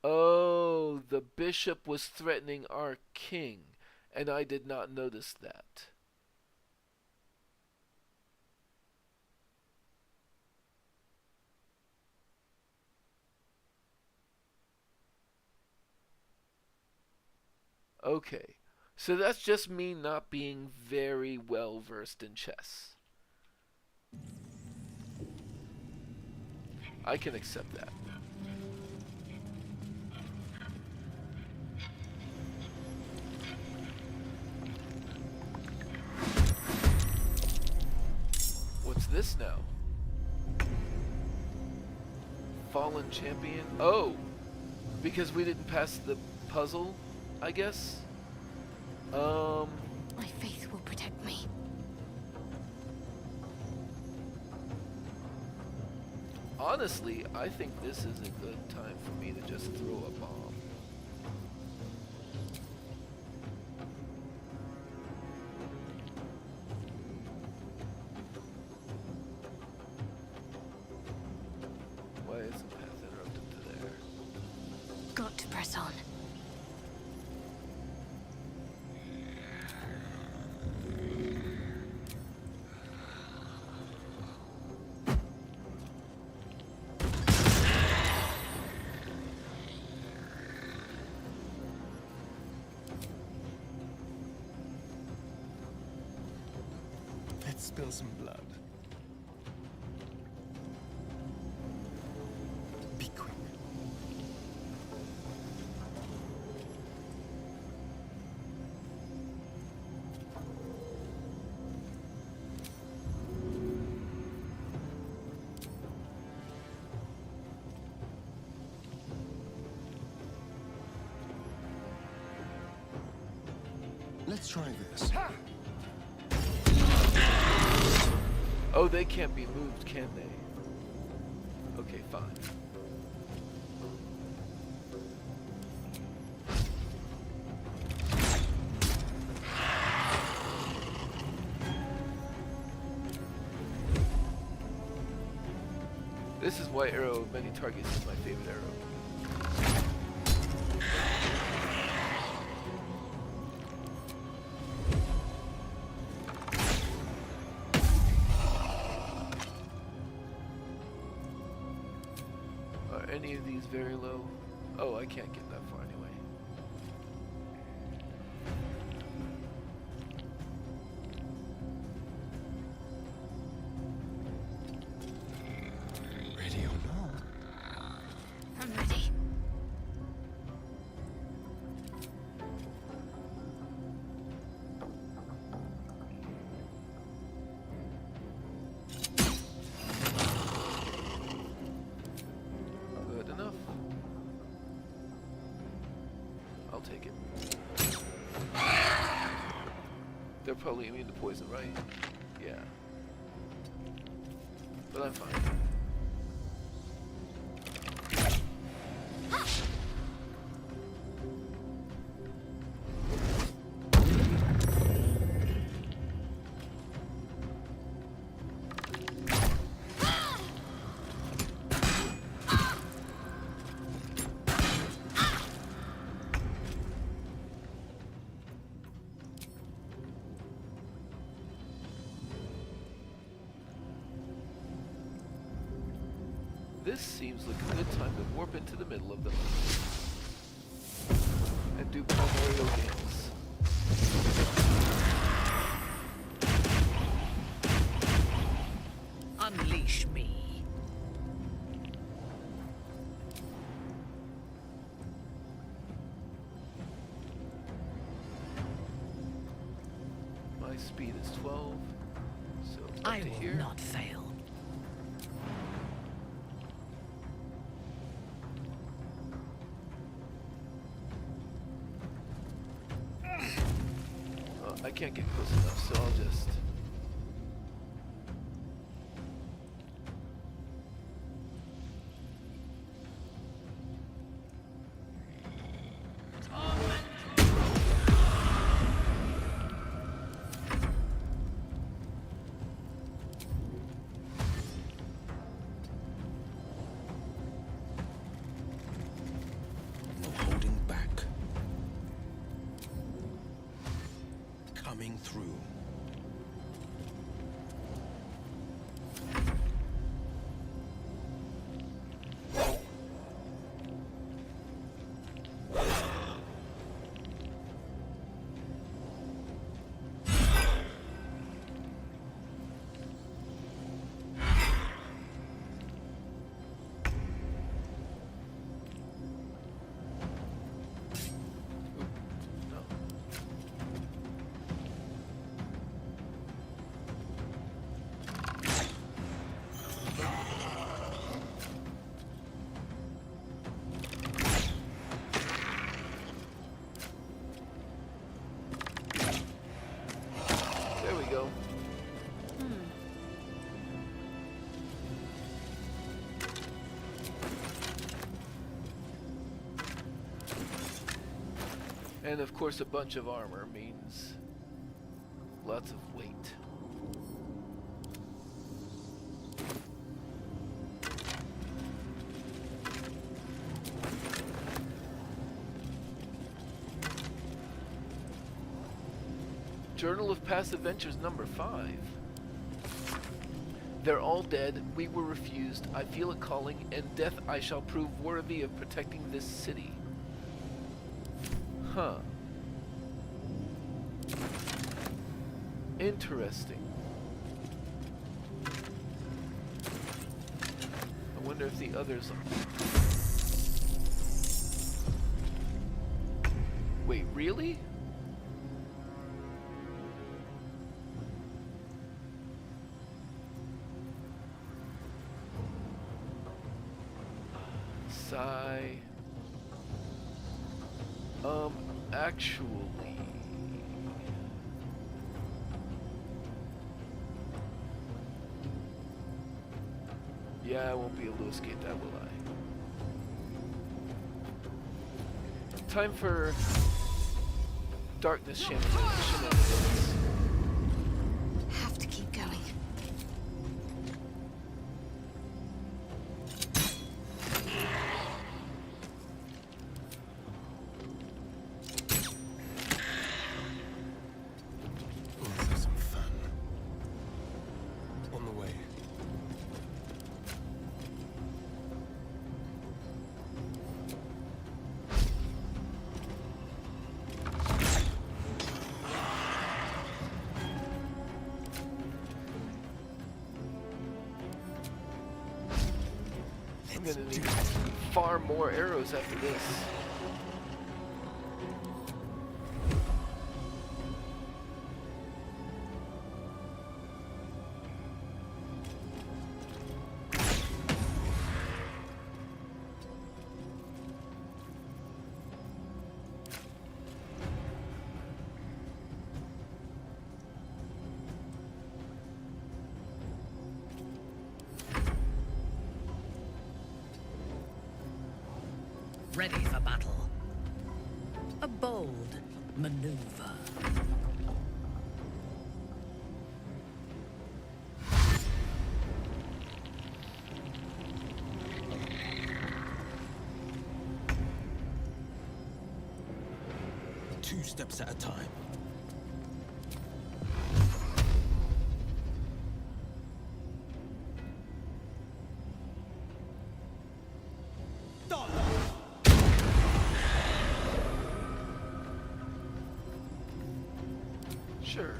Oh, the bishop was threatening our king, and I did not notice that. Okay, so that's just me not being very well versed in chess. I can accept that. What's this now? Fallen champion? Oh! Because we didn't pass the puzzle, I guess. My faith will protect me. Honestly, I think this is a good time for me to just throw a bomb. Why is the path interrupted to there? Got to press on. Let's spill some blood. Be quick. Let's try this. Oh, they can't be moved, can they? Okay, fine. This is why arrow of many targets is my favorite arrow. Any of these very low? Oh, I can't get that far anyway. Ready or not? I'm ready. Good enough. I'll take it. They're probably immune to poison, right? Yeah. But I'm fine. This seems like a good time to warp into the middle of them and do Palmario games. Unleash me. My speed is 12, so up I to will here. not fail. I can't get close enough, so I'll just... No holding back. Coming through. No. And of course, a bunch of armor means lots of weight. Journal of Past Adventures number 5. They're all dead, we were refused, I feel a calling, and death I shall prove worthy of protecting this city. Huh. Interesting. I wonder if the others are... Wait, really? Sigh. Actually... Yeah, I won't be able to escape that, will I? Time for darkness shenanigans. Have to keep going. Let's have some fun. On the way. I'm gonna need far more arrows after this. Ready for battle. A bold maneuver. Two steps at a time. Sure.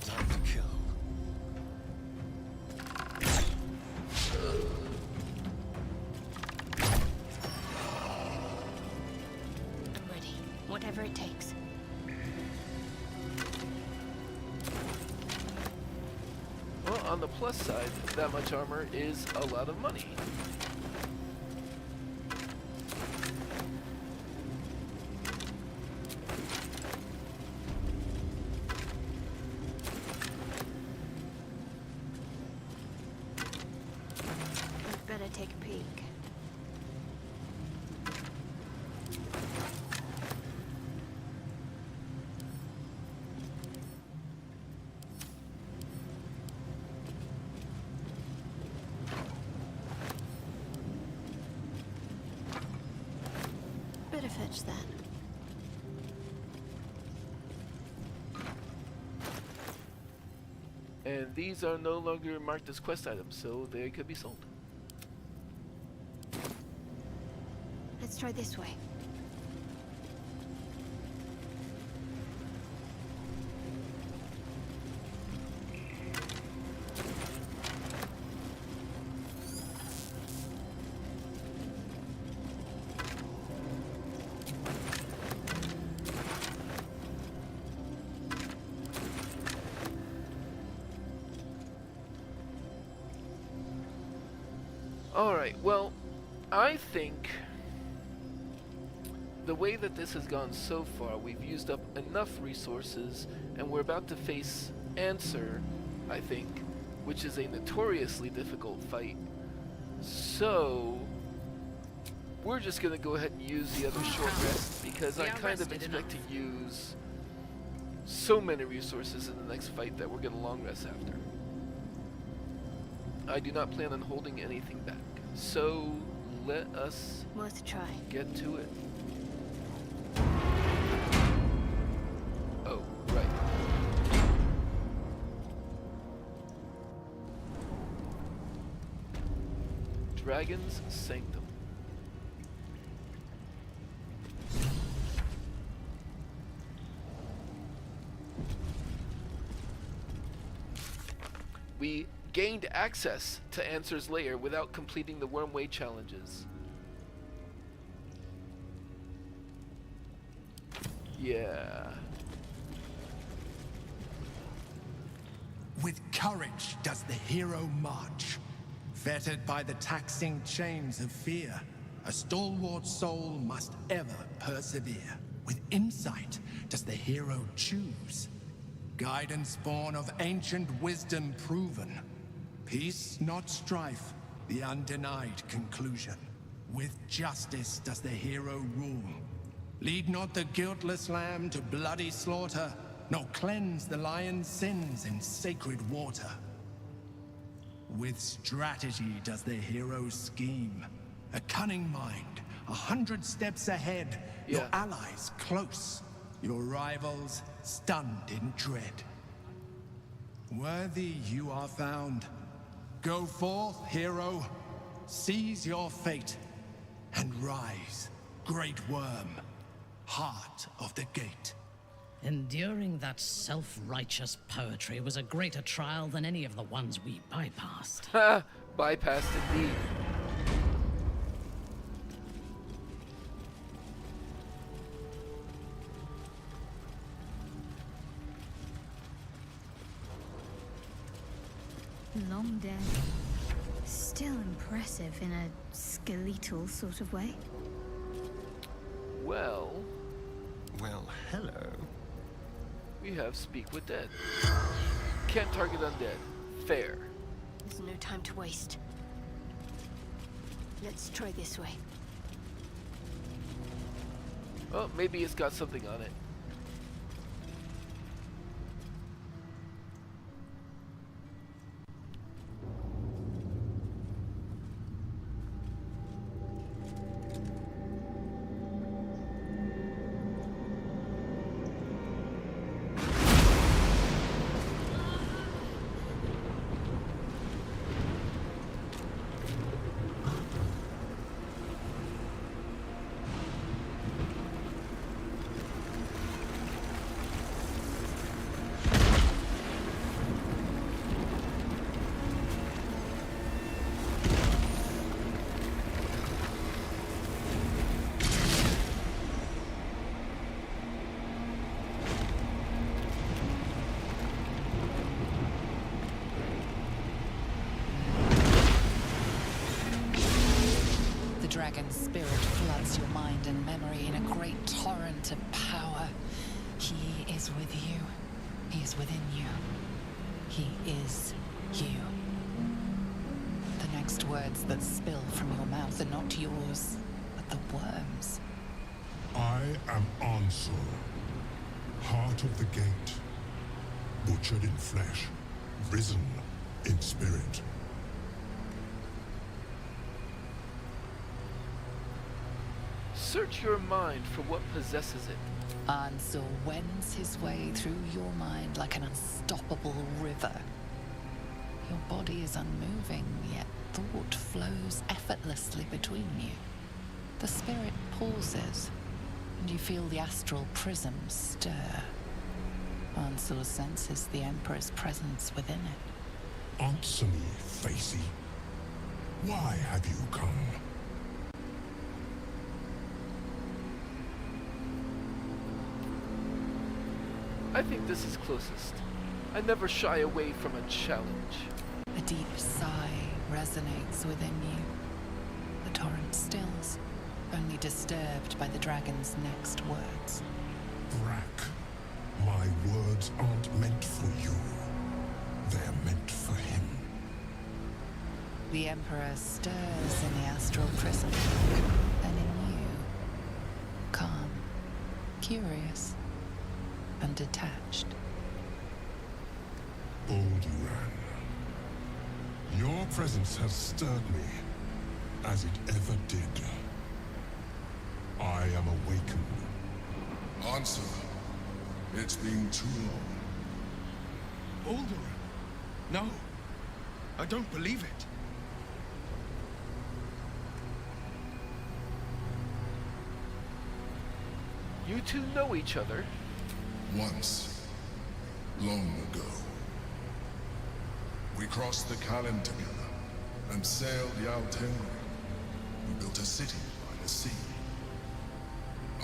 Time to kill. I'm ready. Whatever it takes. Well, on the plus side, that much armor is a lot of money. We'd better take a peek. fetch that. And these are no longer marked as quest items, so they could be sold. Let's try this way. Alright, well, I think the way that this has gone so far, we've used up enough resources, and we're about to face Answer, I think, which is a notoriously difficult fight. So, we're just going to go ahead and use the other short rest, because I kind of expect to use so many resources in the next fight that we're going to long rest after. I do not plan on holding anything back. So, let us Worth a try. get to it. Oh, right. Dragon's Sanctum. We gained access to Answer's lair without completing the Wormway challenges. Yeah. With courage does the hero march. Fettered by the taxing chains of fear, a stalwart soul must ever persevere. With insight does the hero choose. Guidance born of ancient wisdom proven. Peace, not strife, the undenied conclusion. With justice does the hero rule. Lead not the guiltless lamb to bloody slaughter, nor cleanse the lion's sins in sacred water. With strategy does the hero scheme. A cunning mind, 100 steps ahead. Yeah. Your allies close, your rivals stunned in dread. Worthy you are found. Go forth, hero. Seize your fate and rise, great worm, heart of the gate. Enduring that self-righteous poetry was a greater trial than any of the ones we bypassed. Ha! Bypassed indeed. Long dead. Still impressive in a skeletal sort of way. Well, hello. we have Speak with Dead. Can't target undead. Fair. There's no time to waste. Let's try this way. Oh, maybe it's got something on it. Dragon's spirit floods your mind and memory in a great torrent of power. He is with you. He is within you. He is you. The next words that spill from your mouth are not yours, but the worms. I am Answer, heart of the gate, butchered in flesh, risen in spirit. search your mind for what possesses it. Ansel wends his way through your mind like an unstoppable river. Your body is unmoving, yet thought flows effortlessly between you. The spirit pauses, and you feel the astral prism stir. Ansel senses the Emperor's presence within it. Answer me, Facey. Why have you come? I think this is closest. I never shy away from a challenge. A deep sigh resonates within you. The torrent stills, only disturbed by the dragon's next words. Brack, my words aren't meant for you. They're meant for him. The Emperor stirs in the astral prism, and in you, calm, curious, and detached. Alderaan, your presence has stirred me, as it ever did. I am awakened. Answer. It's been too long. Alderaan! No! I don't believe it! You two know each other. Once. Long ago. We crossed the Kalin together, and sailed the Altenri. We built a city by the sea.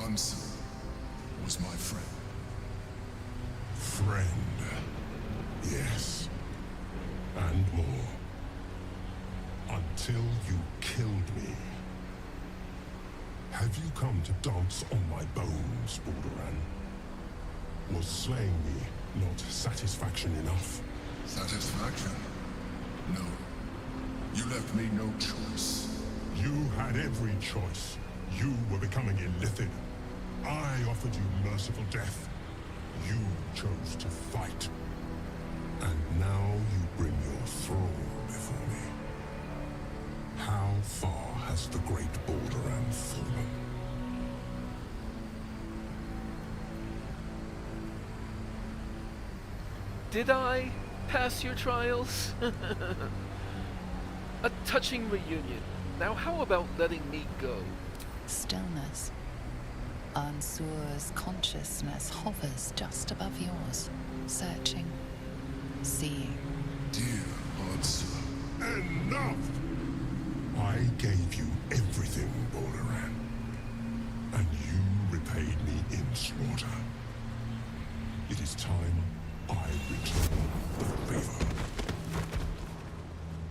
Ansel was my friend. Friend. Yes. And more. Until you killed me. Have you come to dance on my bones, Alderaan? Was slaying me not satisfaction enough? Satisfaction? No. You left me no choice. You had every choice. You were becoming illithid. I offered you merciful death. You chose to fight. And now you bring your throne before me. How far has the great Alderaan fallen? Did I pass your trials? A touching reunion. Now how about letting me go? Stillness. Ansur's consciousness hovers just above yours, searching, seeing. Dear Ansur, enough! I gave you everything, Alderaan, and you repaid me in slaughter. It is time I return the favor.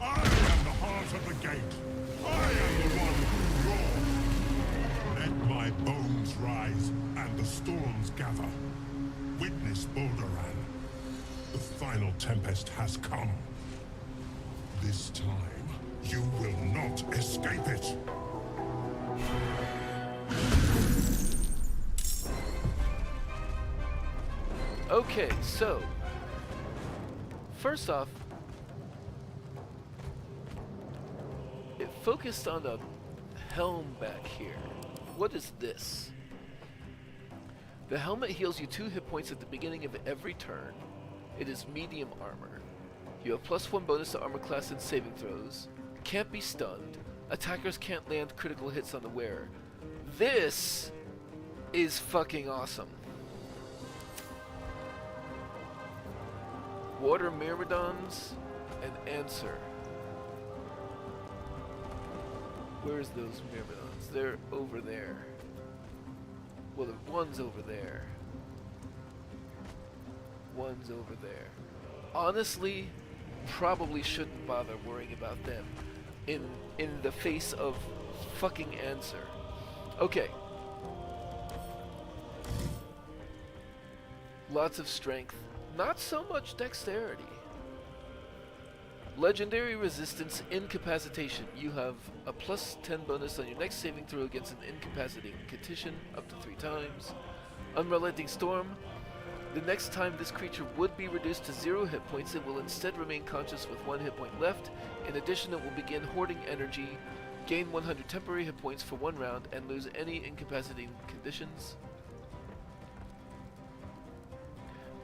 I am the heart of the gate. I am the one who roars. Let my bones rise and the storms gather. Witness, Alderaan. The final tempest has come. This time, you will not escape it. Okay, so first off, it focused on a helm back here. What is this? The helmet heals you 2 hit points at the beginning of every turn. It is medium armor. You have +1 bonus to armor class and saving throws. Can't be stunned. Attackers can't land critical hits on the wearer. This is fucking awesome. Water Myrmidons and Answer. Where's those Myrmidons? They're over there. Well, the one's over there. One's over there. Honestly, probably shouldn't bother worrying about them in the face of fucking Answer. Okay. Lots of strength. Not so much dexterity. Legendary resistance, incapacitation. You have a +10 bonus on your next saving throw against an incapacitating condition up to 3 times. Unrelenting storm. The next time this creature would be reduced to 0 hit points, it will instead remain conscious with 1 hit point left. In addition, it will begin hoarding energy Gain 100 temporary hit points for 1 round and lose any incapacitating conditions.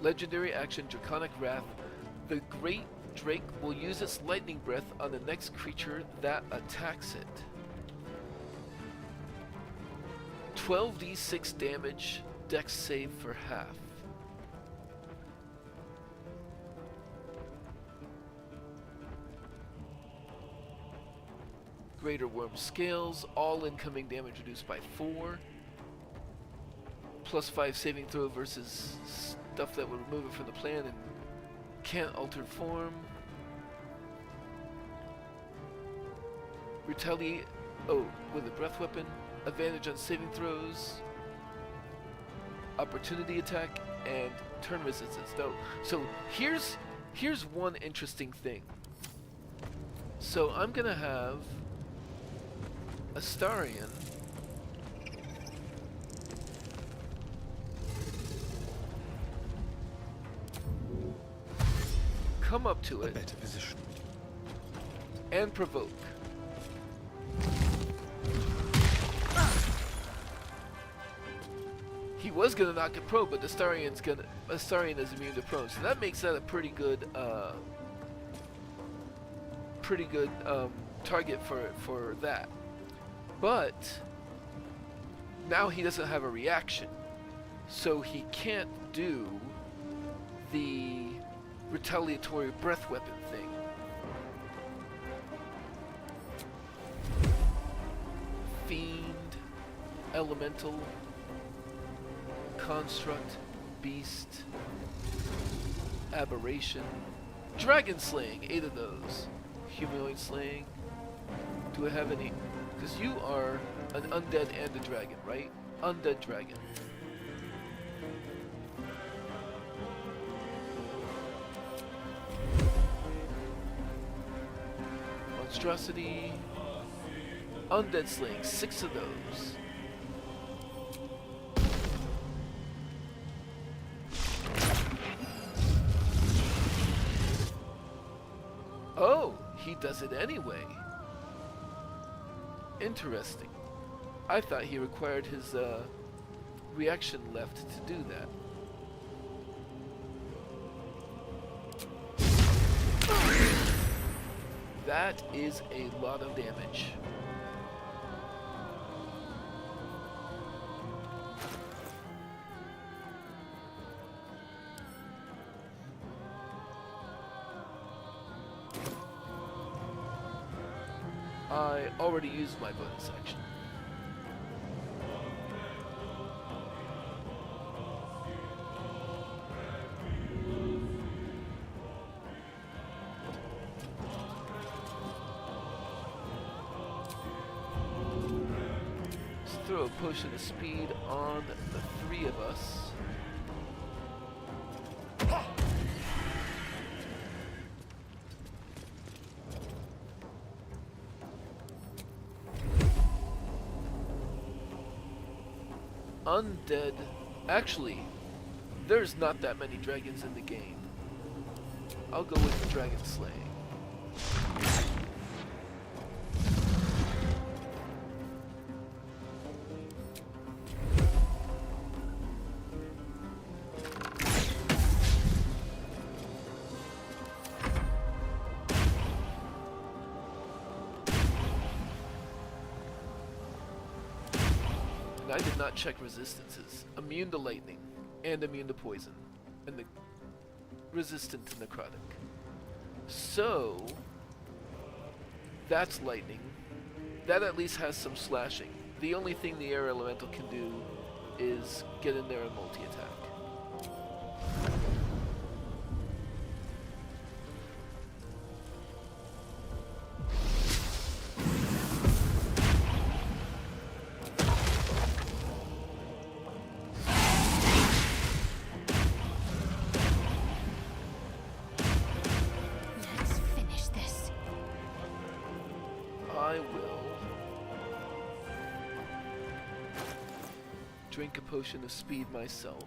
Legendary action Draconic Wrath. The Great Drake will use its lightning breath on the next creature that attacks it. 12d6 damage, dex save for half. Greater Worm Scales, all incoming damage reduced by 4. Plus 5 saving throw versus stuff that would remove it from the plan and can't alter form. Retaliate, with a breath weapon. Advantage on saving throws. Opportunity attack and turn resistance. So here's one interesting thing. So I'm gonna have Astarion come up to it Better position. and provoke. He was gonna knock it prone, but Astarion is immune to prone, so that makes that a pretty good target for that. But now he doesn't have a reaction, so he can't do the retaliatory breath weapon thing. Fiend, Elemental, Construct, Beast, Aberration, Dragon Slaying, 8 of those. Humanoid Slaying. Do I have any? Because you are an undead and a dragon, right? Undead dragon. Monstrosity. Undead Slaying, 6 of those. Oh, he does it anyway. Interesting. I thought he required his reaction left to do that. That is a lot of damage. I already used my bonus action. Let's throw a potion of speed on the 3 of us. Undead. Actually, there's not that many dragons in the game. I'll go with the dragon slaying. I did not check resistances. Immune to lightning, and immune to poison, and the resistant to necrotic. So, that's lightning. That at least has some slashing. The only thing the air elemental can do is get in there and multi-attack. I will drink a potion of speed myself.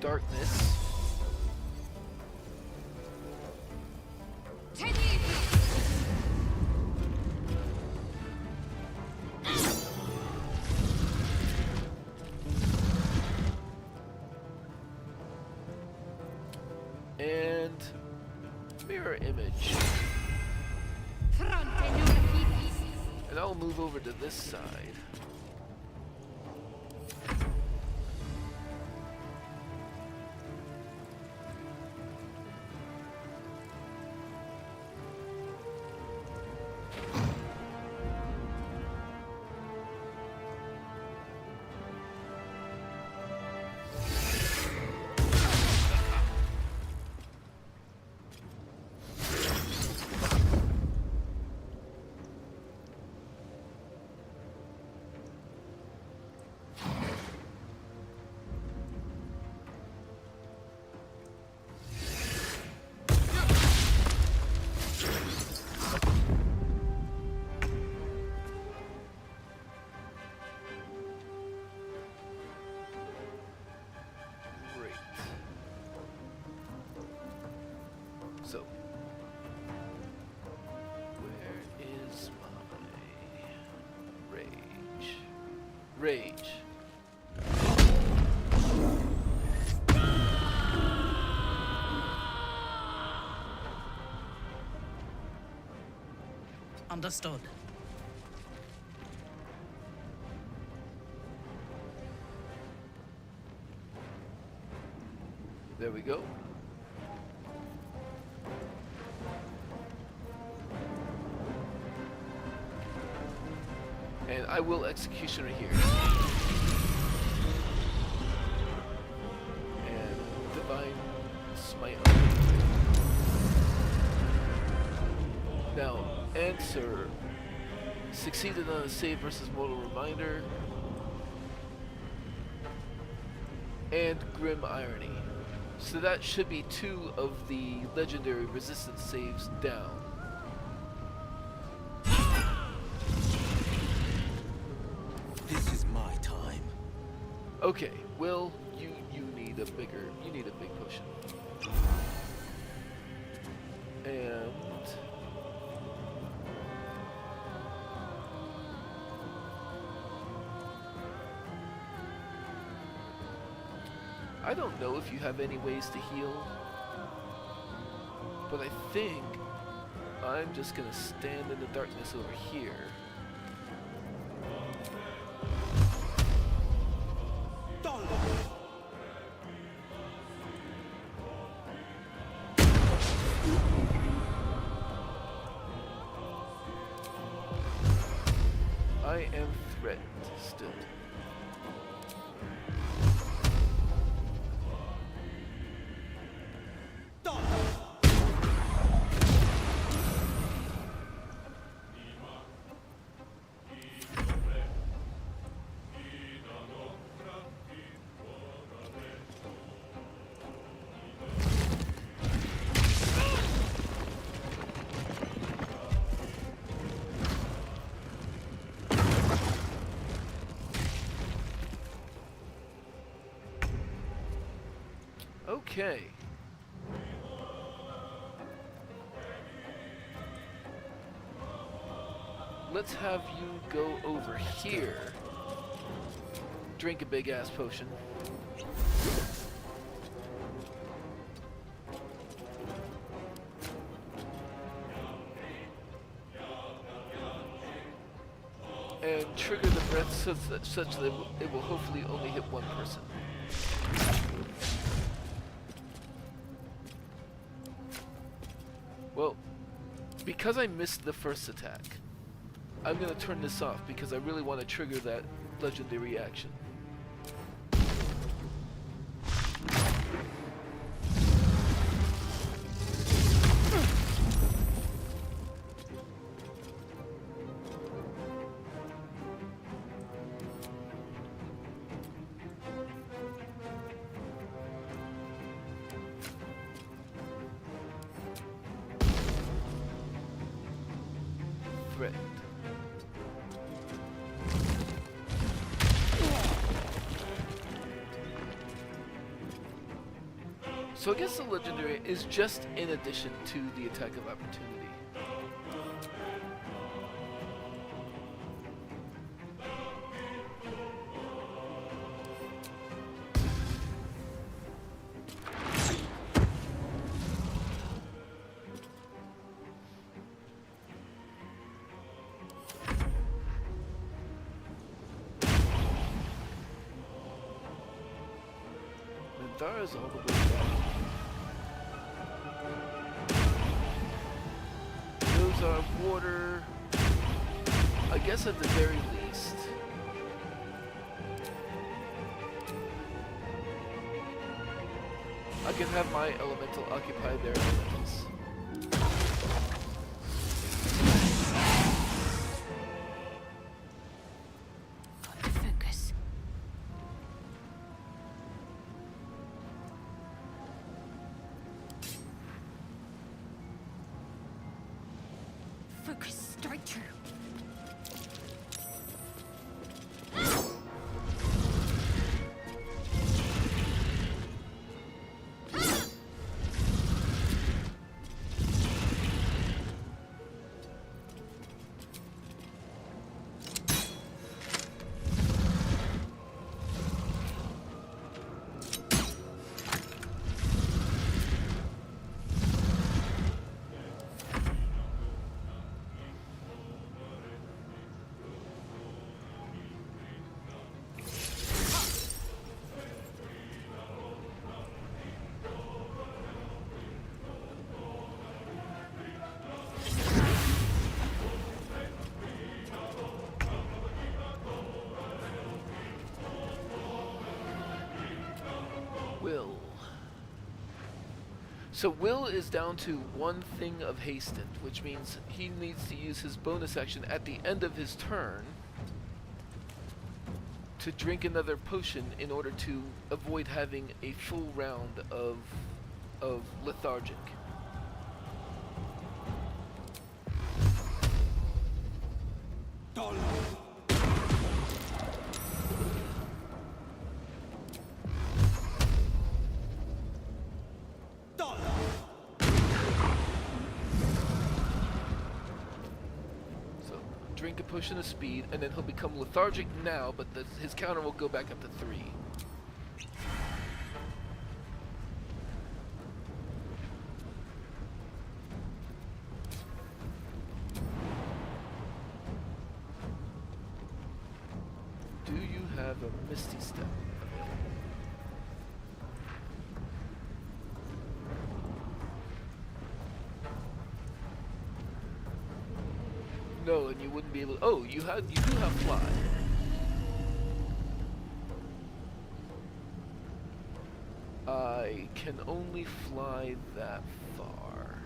Darkness. And mirror image. And I'll move over to this side. So, where is my rage? Rage. Understood. There we go. And I will executioner here. And divine smite. Now, answer. Succeeded on a save versus mortal reminder. And grim irony. So that should be 2 of the legendary resistance saves down. This is my time. Okay, Will, you need a big potion. And I don't know if you have any ways to heal, but I think I'm just gonna stand in the darkness over here. I am threatened still. Okay. Let's have you go over here. Drink a big ass potion. And trigger the breath such that it will hopefully only hit one person. Well, because I missed the first attack, I'm gonna turn this off because I really want to trigger that legendary action. Threatened. So I guess the legendary is just in addition to the attack of opportunity. stars all the way down. Those are water, I guess at the very least. I can have my elemental occupy their elementals. Got to focus. Focus, strike true. Will. So Will is down to one thing of hastened, which means he needs to use his bonus action at the end of his turn to drink another potion in order to avoid having a full round of lethargic. Drink a potion of speed, and then he'll become lethargic now, but his counter will go back up to 3. Do you have a Misty Step? No, and you wouldn't be able. Oh, you do have fly. I can only fly that far.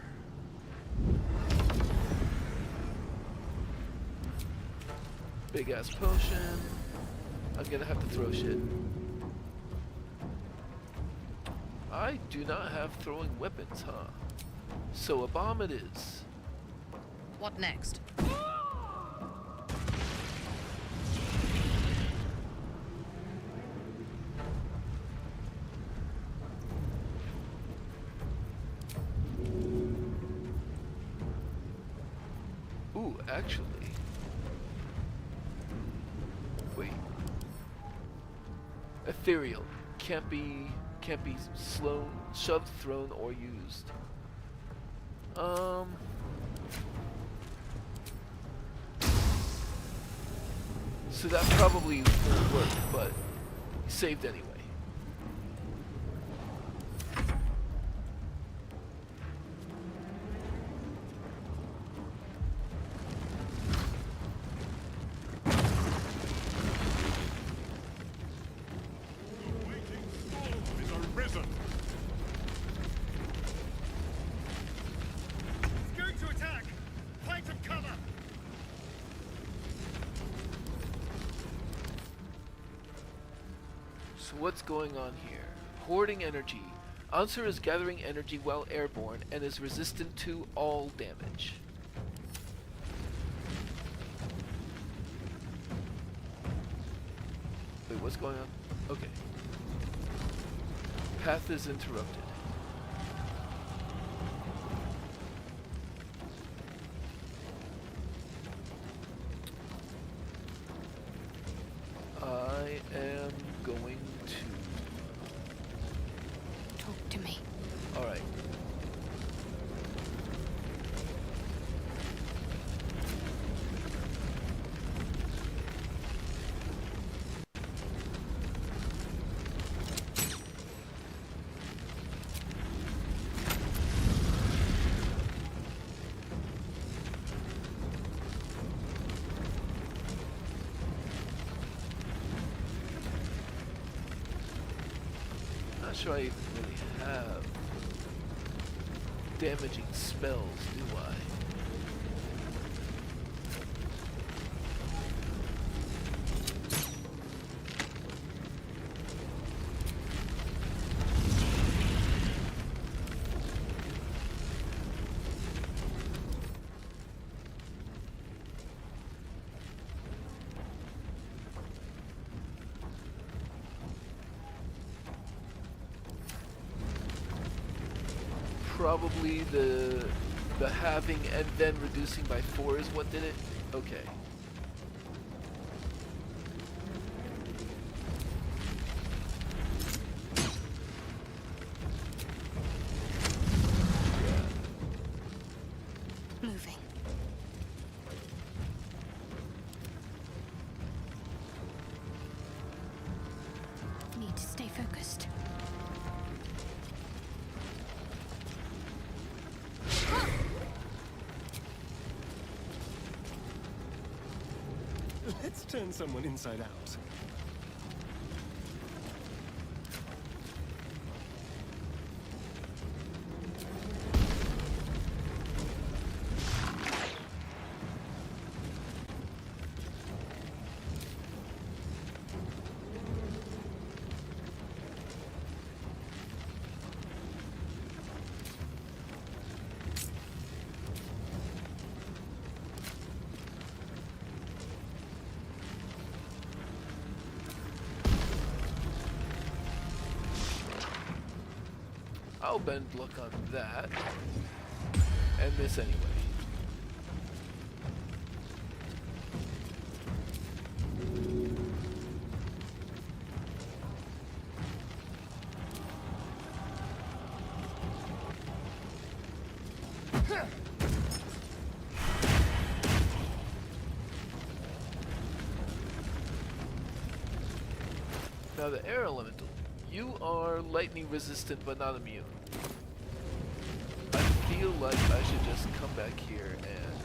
Big ass potion. I'm gonna have to throw shit. I do not have throwing weapons, huh? So a bomb it is. What next? Ooh, actually. Wait. Ethereal. Can't be slown, shoved, thrown, or used. So that probably won't work, but saved anyway. So what's going on here? Hoarding energy. Answer is gathering energy while airborne and is resistant to all damage. Wait, what's going on? Okay. Path is interrupted. I am going to... Talk to me. Alright. sure I even really have damaging spells, do I? Probably the halving and then reducing by 4 is what did it? Okay. Moving. Need to stay focused. Let's turn someone inside out. I'll bend luck on that. And this anyway. Now the air elemental. You are lightning resistant but not immune. I feel like I should just come back here and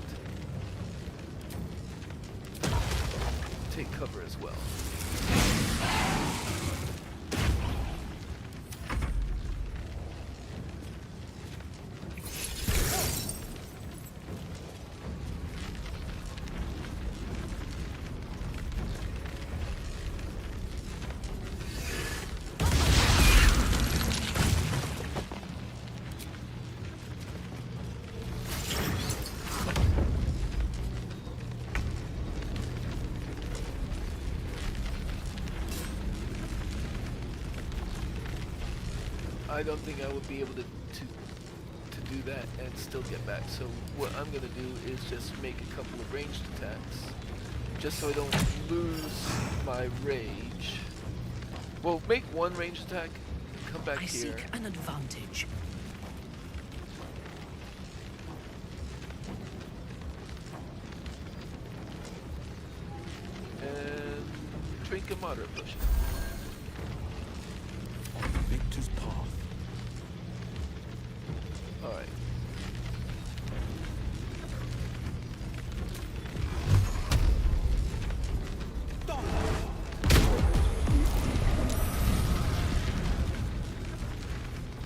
take cover as well. I don't think I would be able to do that and still get back. So what I'm gonna do is just make a couple of ranged attacks, just so I don't lose my rage. Well, make one ranged attack, come back I here. seek an advantage. And drink a moderate potion. Victor's path. Alright.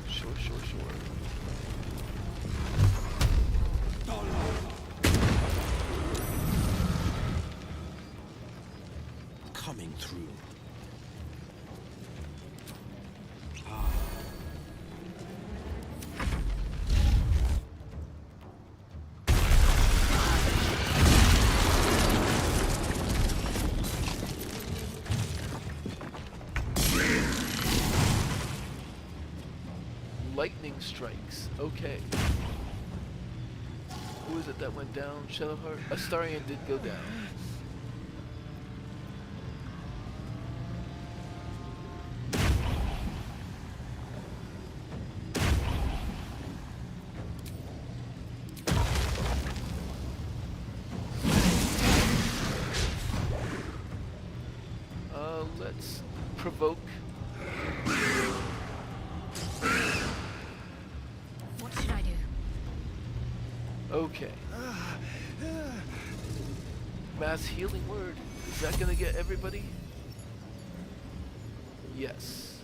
Sure. Coming through. Lightning strikes. Okay. Who is it that went down? Shadowheart? Astarion did go down. Let's provoke. What should I do? Okay. Mass healing word. Is that gonna get everybody? Yes.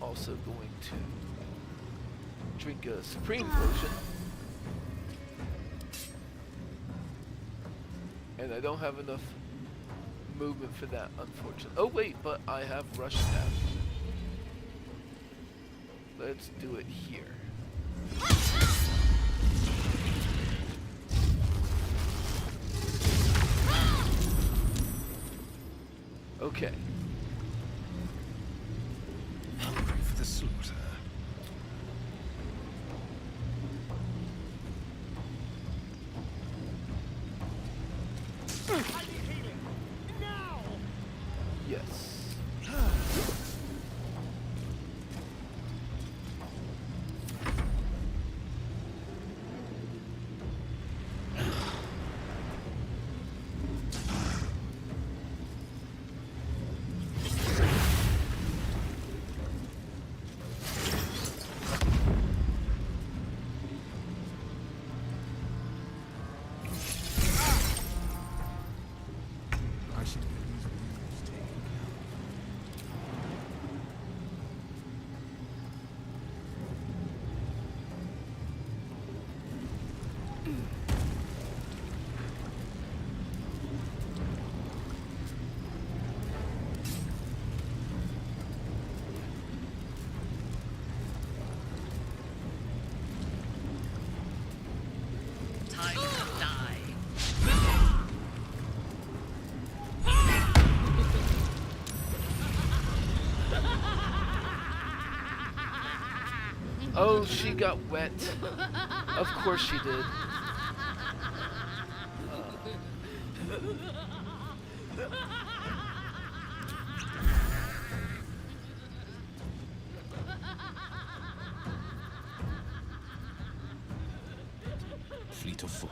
also going to drink a supreme potion. And I don't have enough movement for that, unfortunately. Oh wait, but I have rush attack. Let's do it here. Okay. Hungry for the slaughter. Yes. I should get these wounds taken care of. Time to die. Oh, she got wet. Of course she did. Fleet of foot.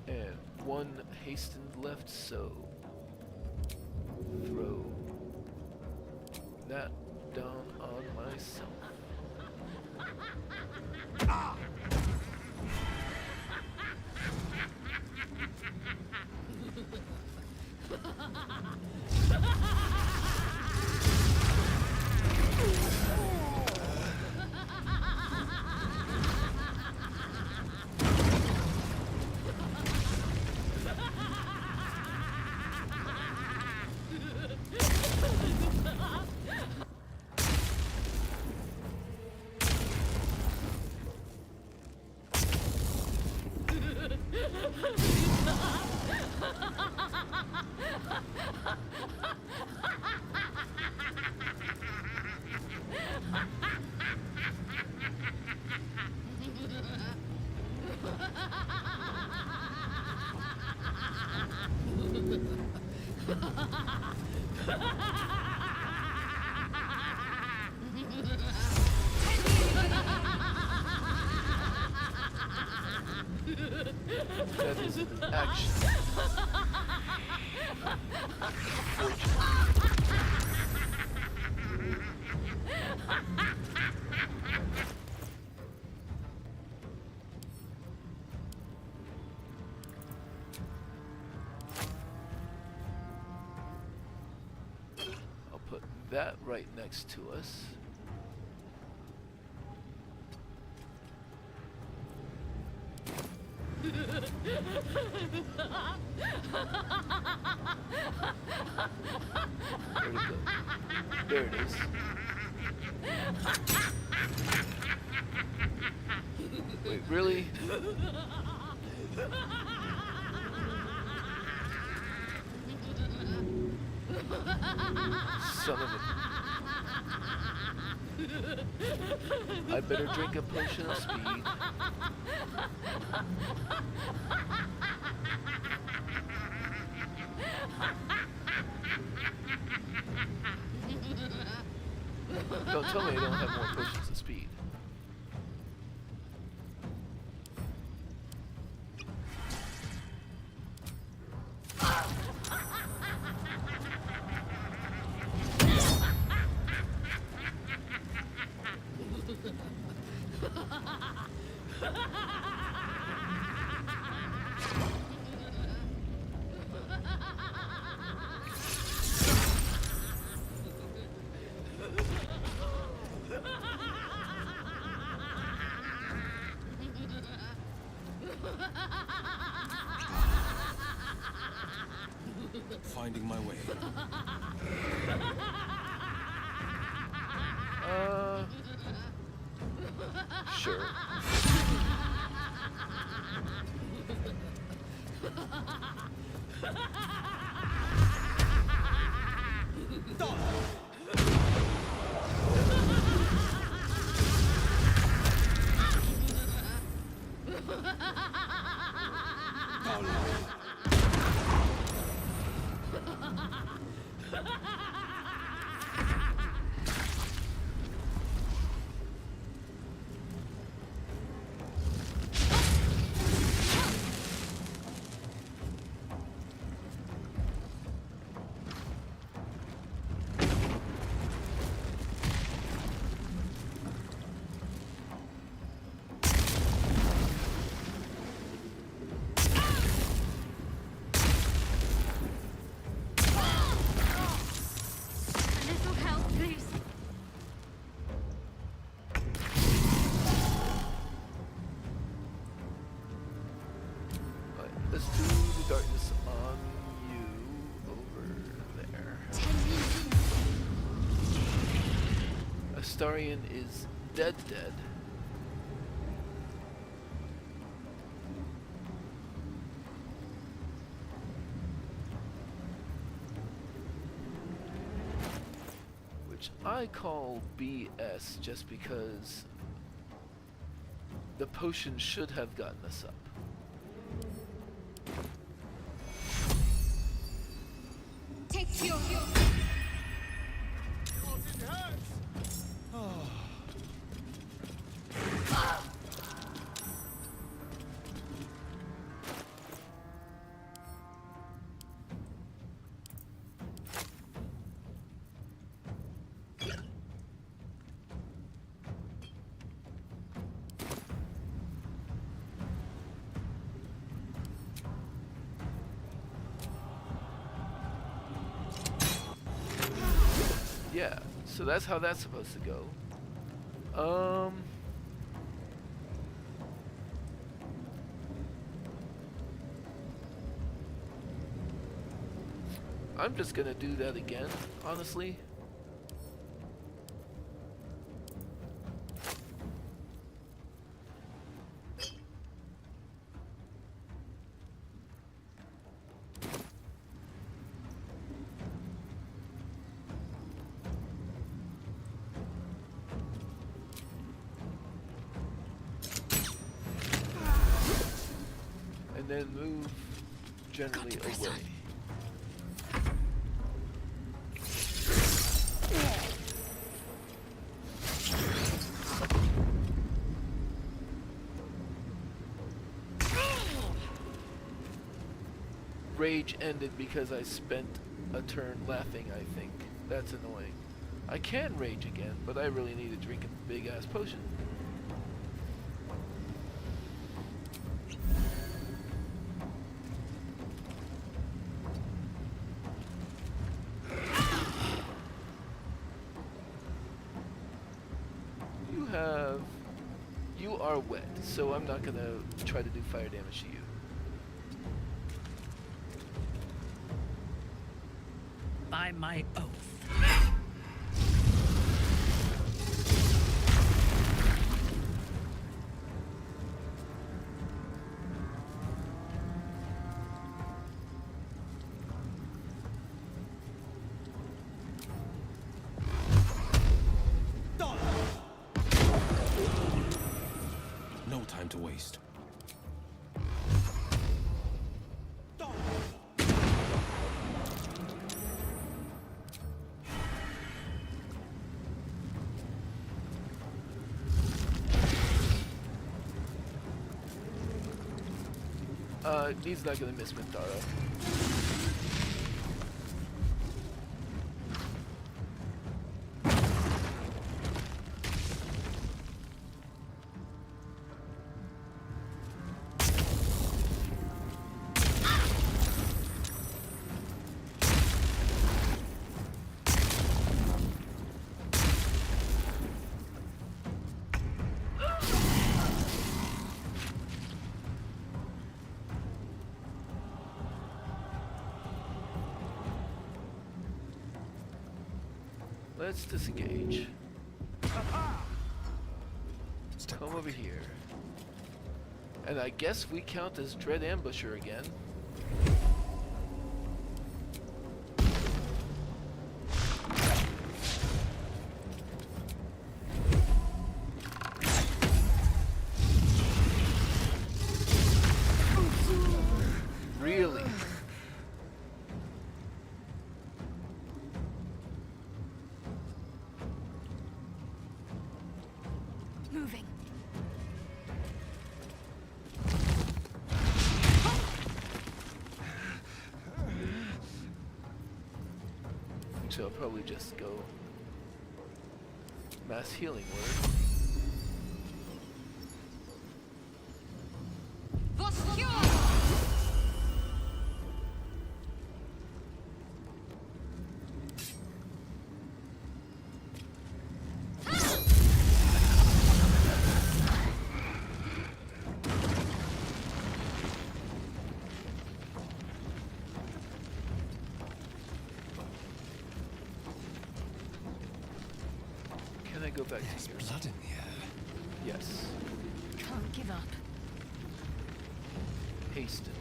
And one hastened left, so throw that down on myself. That is an action. I'll put that right next to us. Where'd it go? There it is. Wait, really? Son of a... I better drink a potion of speed. Don't tell me I don't have more potions of speed. finding my way. Sure. A little help, please. Alright, let's do the darkness on you over there. Astarion is dead. Which I call BS just because the potion should have gotten us up. Take your Yeah, so that's how that's supposed to go. I'm just gonna do that again, honestly. And then move generally away. Rage ended because I spent a turn laughing, I think. That's annoying. I can rage again, but I really need to drink a big ass potion. You are wet, so I'm not gonna try to do fire damage to you. By my oath. No time to waste. He's not gonna miss Mintaro. Let's disengage. Come over here. And I guess we count as Dread Ambusher again. Really? Moving. So I'll probably just go mass healing word. Can I go back to your blood in the air. Yes. Can't give up. Hasten.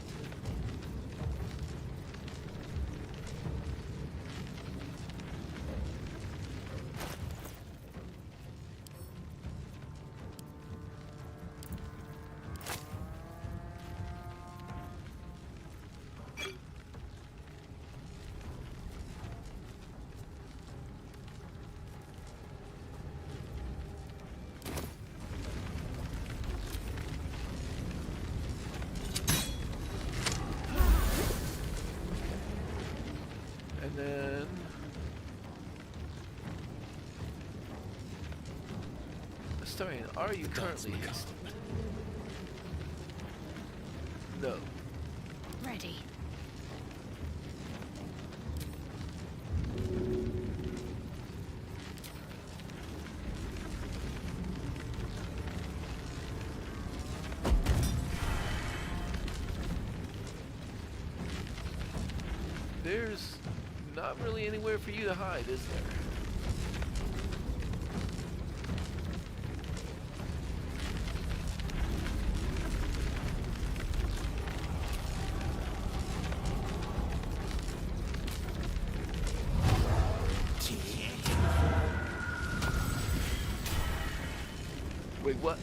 And then Astarion, are you currently hasted? No. Ready. There's not really anywhere for you to hide, is there? Wait, what?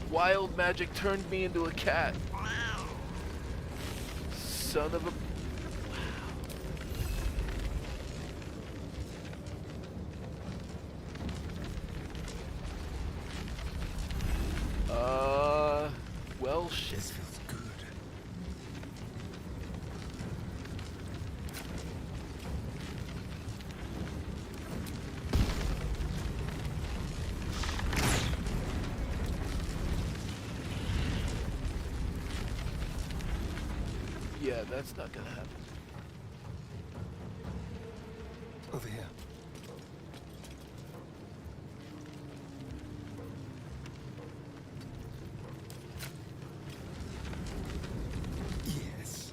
Wild magic turned me into a cat. Son of a... well, shit. This feels good. Yeah, that's not gonna happen. Over here. Yes.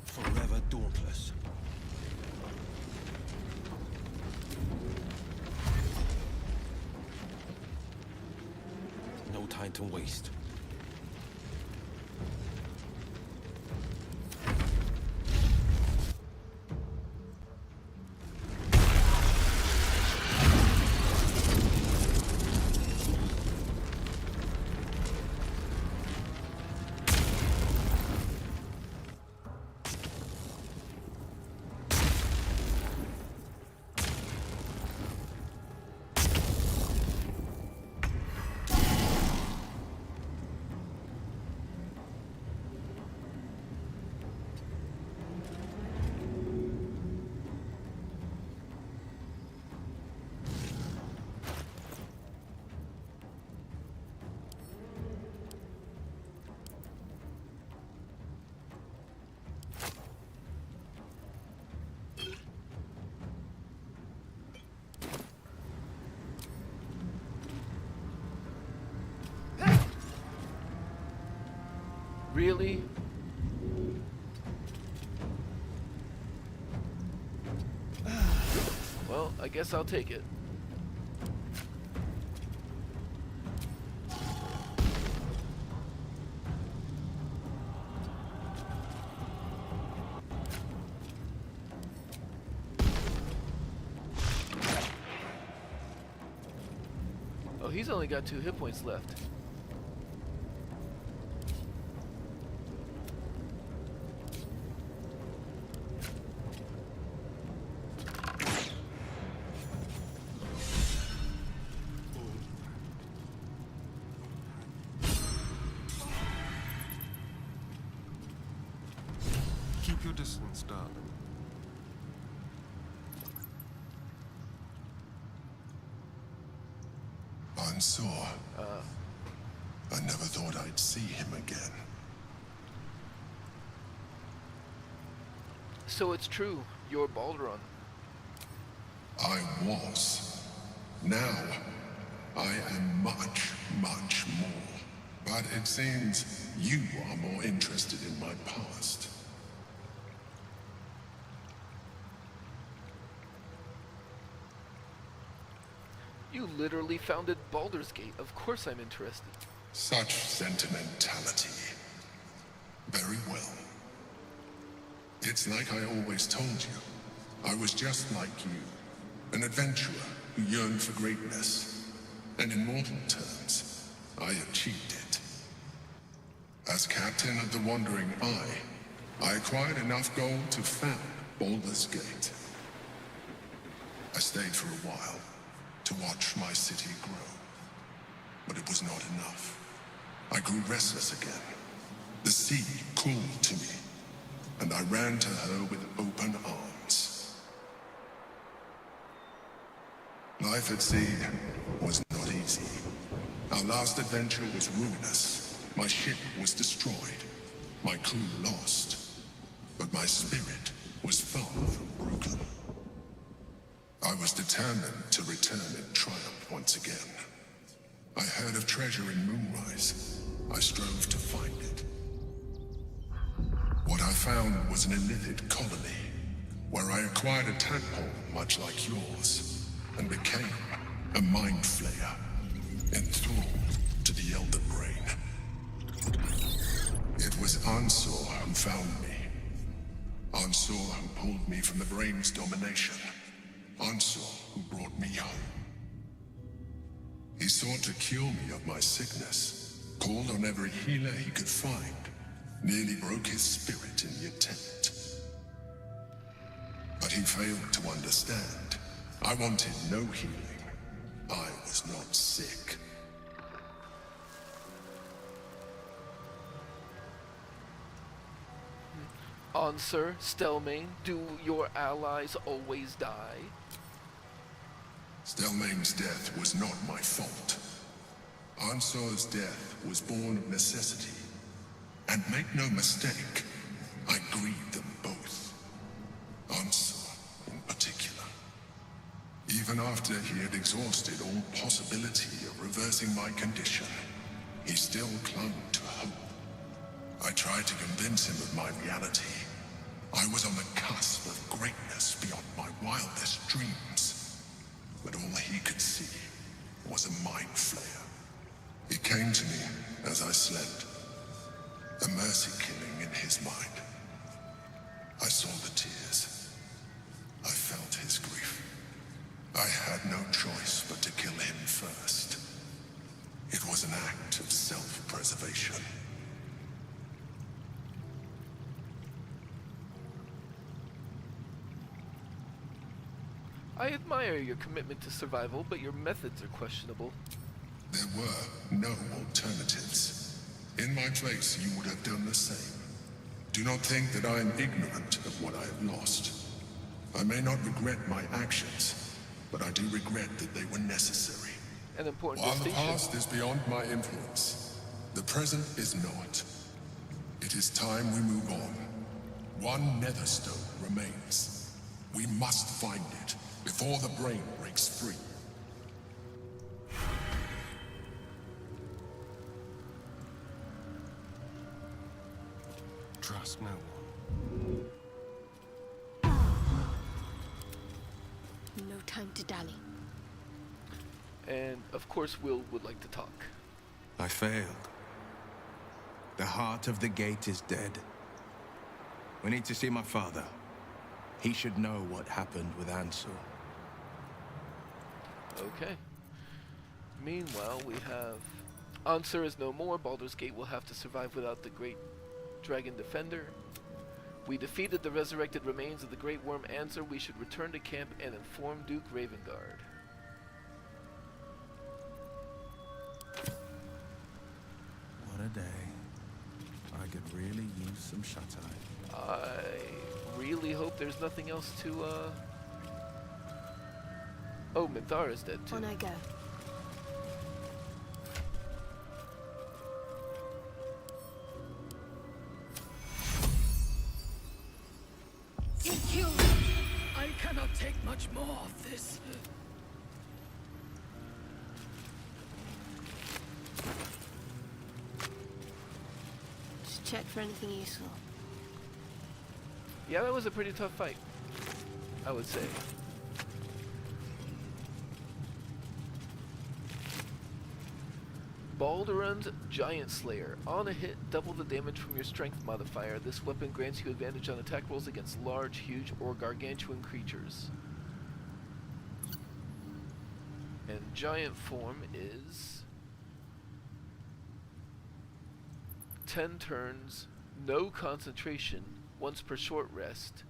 Forever dauntless. No time to waste. Really? Well, I guess I'll take it. Oh, he's only got 2 hit points left. Keep your distance, darling. I'm sore. I never thought I'd see him again. So it's true, you're Balduran. I was. Now, I am much, much more. But it seems you are more interested in my past. You literally founded Baldur's Gate. Of course I'm interested. Such sentimentality. Very well. It's like I always told you. I was just like you. An adventurer who yearned for greatness. And in mortal terms, I achieved it. As captain of the Wandering Eye, I acquired enough gold to found Baldur's Gate. I stayed for a while to watch my city grow. But it was not enough. I grew restless again. The sea called to me, and I ran to her with open arms. Life at sea was not easy. Our last adventure was ruinous. My ship was destroyed. My crew lost. But my spirit was far from broken. I was determined to return in triumph once again. I heard of treasure in Moonrise. I strove to find it. What I found was an illithid colony, where I acquired a tadpole much like yours, and became a mind flayer, enthralled to the Elder Brain. It was Ansor who found me. Ansor who pulled me from the Brain's domination. Ansor who brought me home. He sought to cure me of my sickness, called on every healer he could find, nearly broke his spirit in the attempt. But he failed to understand. I wanted no healing. I was not sick. Answer, Stelmane, do your allies always die? Stelmane's death was not my fault. Ansor's death was born of necessity. And make no mistake, I grieved them both. Ansor, in particular. Even after he had exhausted all possibility of reversing my condition, he still clung to hope. I tried to convince him of my reality. I was on the cusp of greatness beyond my wildest dreams. But all he could see was a mind flayer. He came to me as I slept. A mercy killing in his mind. I saw the tears. I felt his grief. I had no choice but to kill him first. It was an act of self-preservation. I admire your commitment to survival, but your methods are questionable. There were no alternatives. In my place, you would have done the same. Do not think that I am ignorant of what I have lost. I may not regret my actions, but I do regret that they were necessary. An important While the distinction. past is beyond my influence, the present is not. It is time we move on. One Netherstone remains. We must find it before the brain breaks free. no one. No time to dally. And of course Will would like to talk. I failed. The heart of the gate is dead. We need to see my father. He should know what happened with Ansel. Okay. Meanwhile, we have Ansur is no more. Baldur's Gate will have to survive without the great dragon defender. We defeated the resurrected remains of the great worm Ansur. We should return to camp and inform Duke Ravengard. What a day. I could really use some shut-eye. I really hope there's nothing else to, Oh, Minthara's dead too. On I go. I cannot take much more of this. Just check for anything useful. Yeah, that was a pretty tough fight, I would say. Balduran's Giant Slayer. On a hit, double the damage from your strength modifier. This weapon grants you advantage on attack rolls against large, huge, or gargantuan creatures. And giant form is 10 turns, no concentration, once per short rest.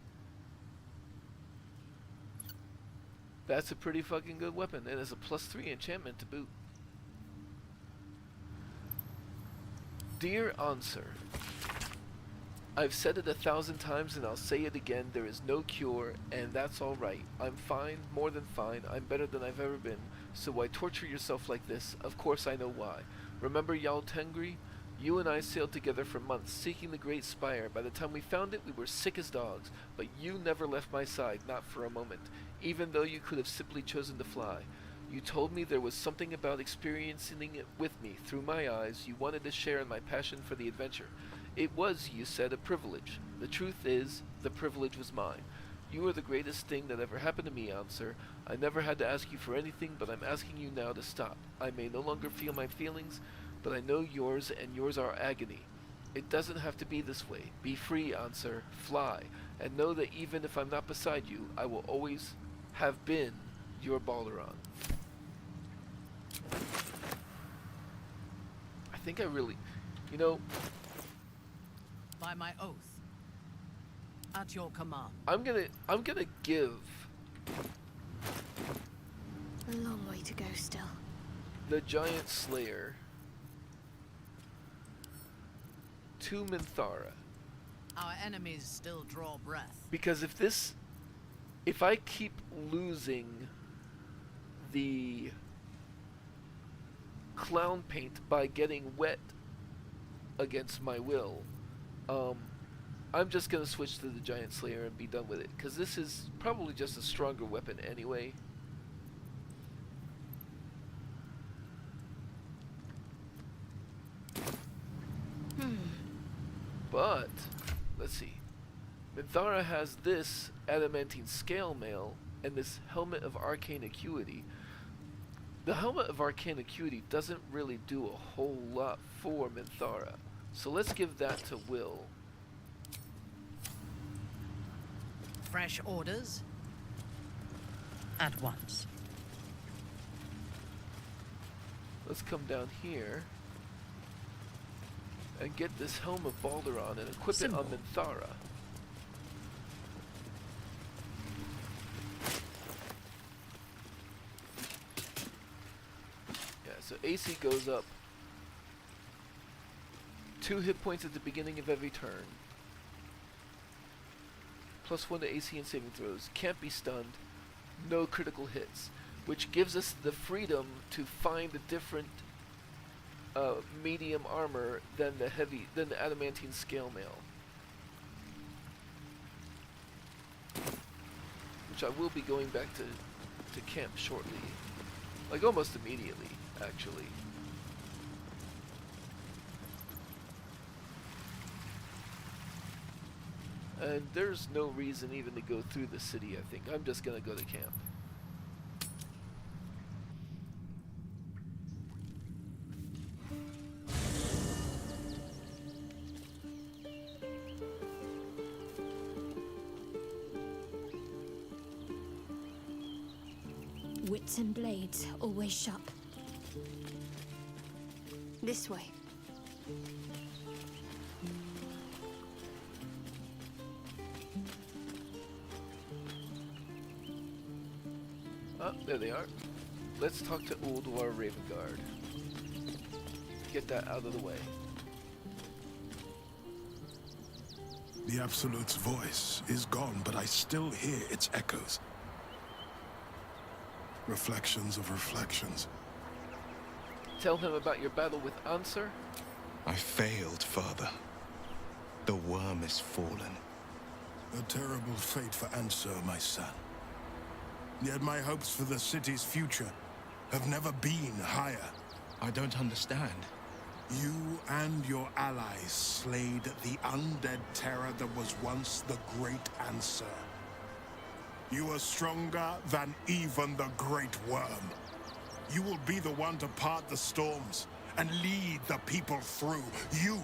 That's a pretty fucking good weapon, and it's a +3 enchantment to boot. Dear Ansur, I've said it 1,000 times and I'll say it again, there is no cure, and that's alright. I'm fine, more than fine, I'm better than I've ever been, so why torture yourself like this? Of course I know why. Remember Yal Tengri? You and I sailed together for months, seeking the Great Spire. By the time we found it, we were sick as dogs, but you never left my side, not for a moment, even though you could have simply chosen to fly. You told me there was something about experiencing it with me through my eyes. You wanted to share in my passion for the adventure. It was, you said, a privilege. The truth is, the privilege was mine. You are the greatest thing that ever happened to me, Ansur. I never had to ask you for anything, but I'm asking you now to stop. I may no longer feel my feelings, but I know yours, and yours are agony. It doesn't have to be this way. Be free, Ansur. Fly. And know that even if I'm not beside you, I will always have been your Balduran. I think I really, you know, By my oath. At your command. I'm gonna give A long way to go still. the Giant Slayer to Minthara, Our enemies still draw breath. because if I keep losing the clown paint by getting wet against my will, I'm just gonna switch to the Giant Slayer and be done with it, because this is probably just a stronger weapon anyway. But let's see, Minthara has this adamantine scale mail and this helmet of arcane acuity. The helmet of arcane acuity doesn't really do a whole lot for Minthara, so let's give that to Will. Fresh orders? At once. Let's come down here and get this Helm of Balduran and equip it on Minthara. Yeah, so AC goes up 2 hit points at the beginning of every turn. +1 to AC and saving throws. Can't be stunned. No critical hits. Which gives us the freedom to find a different medium armor than the adamantine scale mail. Which I will be going back to camp shortly. Like almost immediately, actually. And there's no reason even to go through the city, I think. I'm just gonna go to camp. Wits and blades, always sharp. This way. Oh, there they are. Let's talk to Duke Ravengard. Get that out of the way. The Absolute's voice is gone, but I still hear its echoes. Reflections of reflections. Tell him about your battle with Ansur. I failed, Father. The worm is fallen. A terrible fate for Ansur, my son. Yet my hopes for the city's future have never been higher. I don't understand. You and your allies slayed the undead terror that was once the Great Ansur. You are stronger than even the Great Worm. You will be the one to part the storms and lead the people through. You,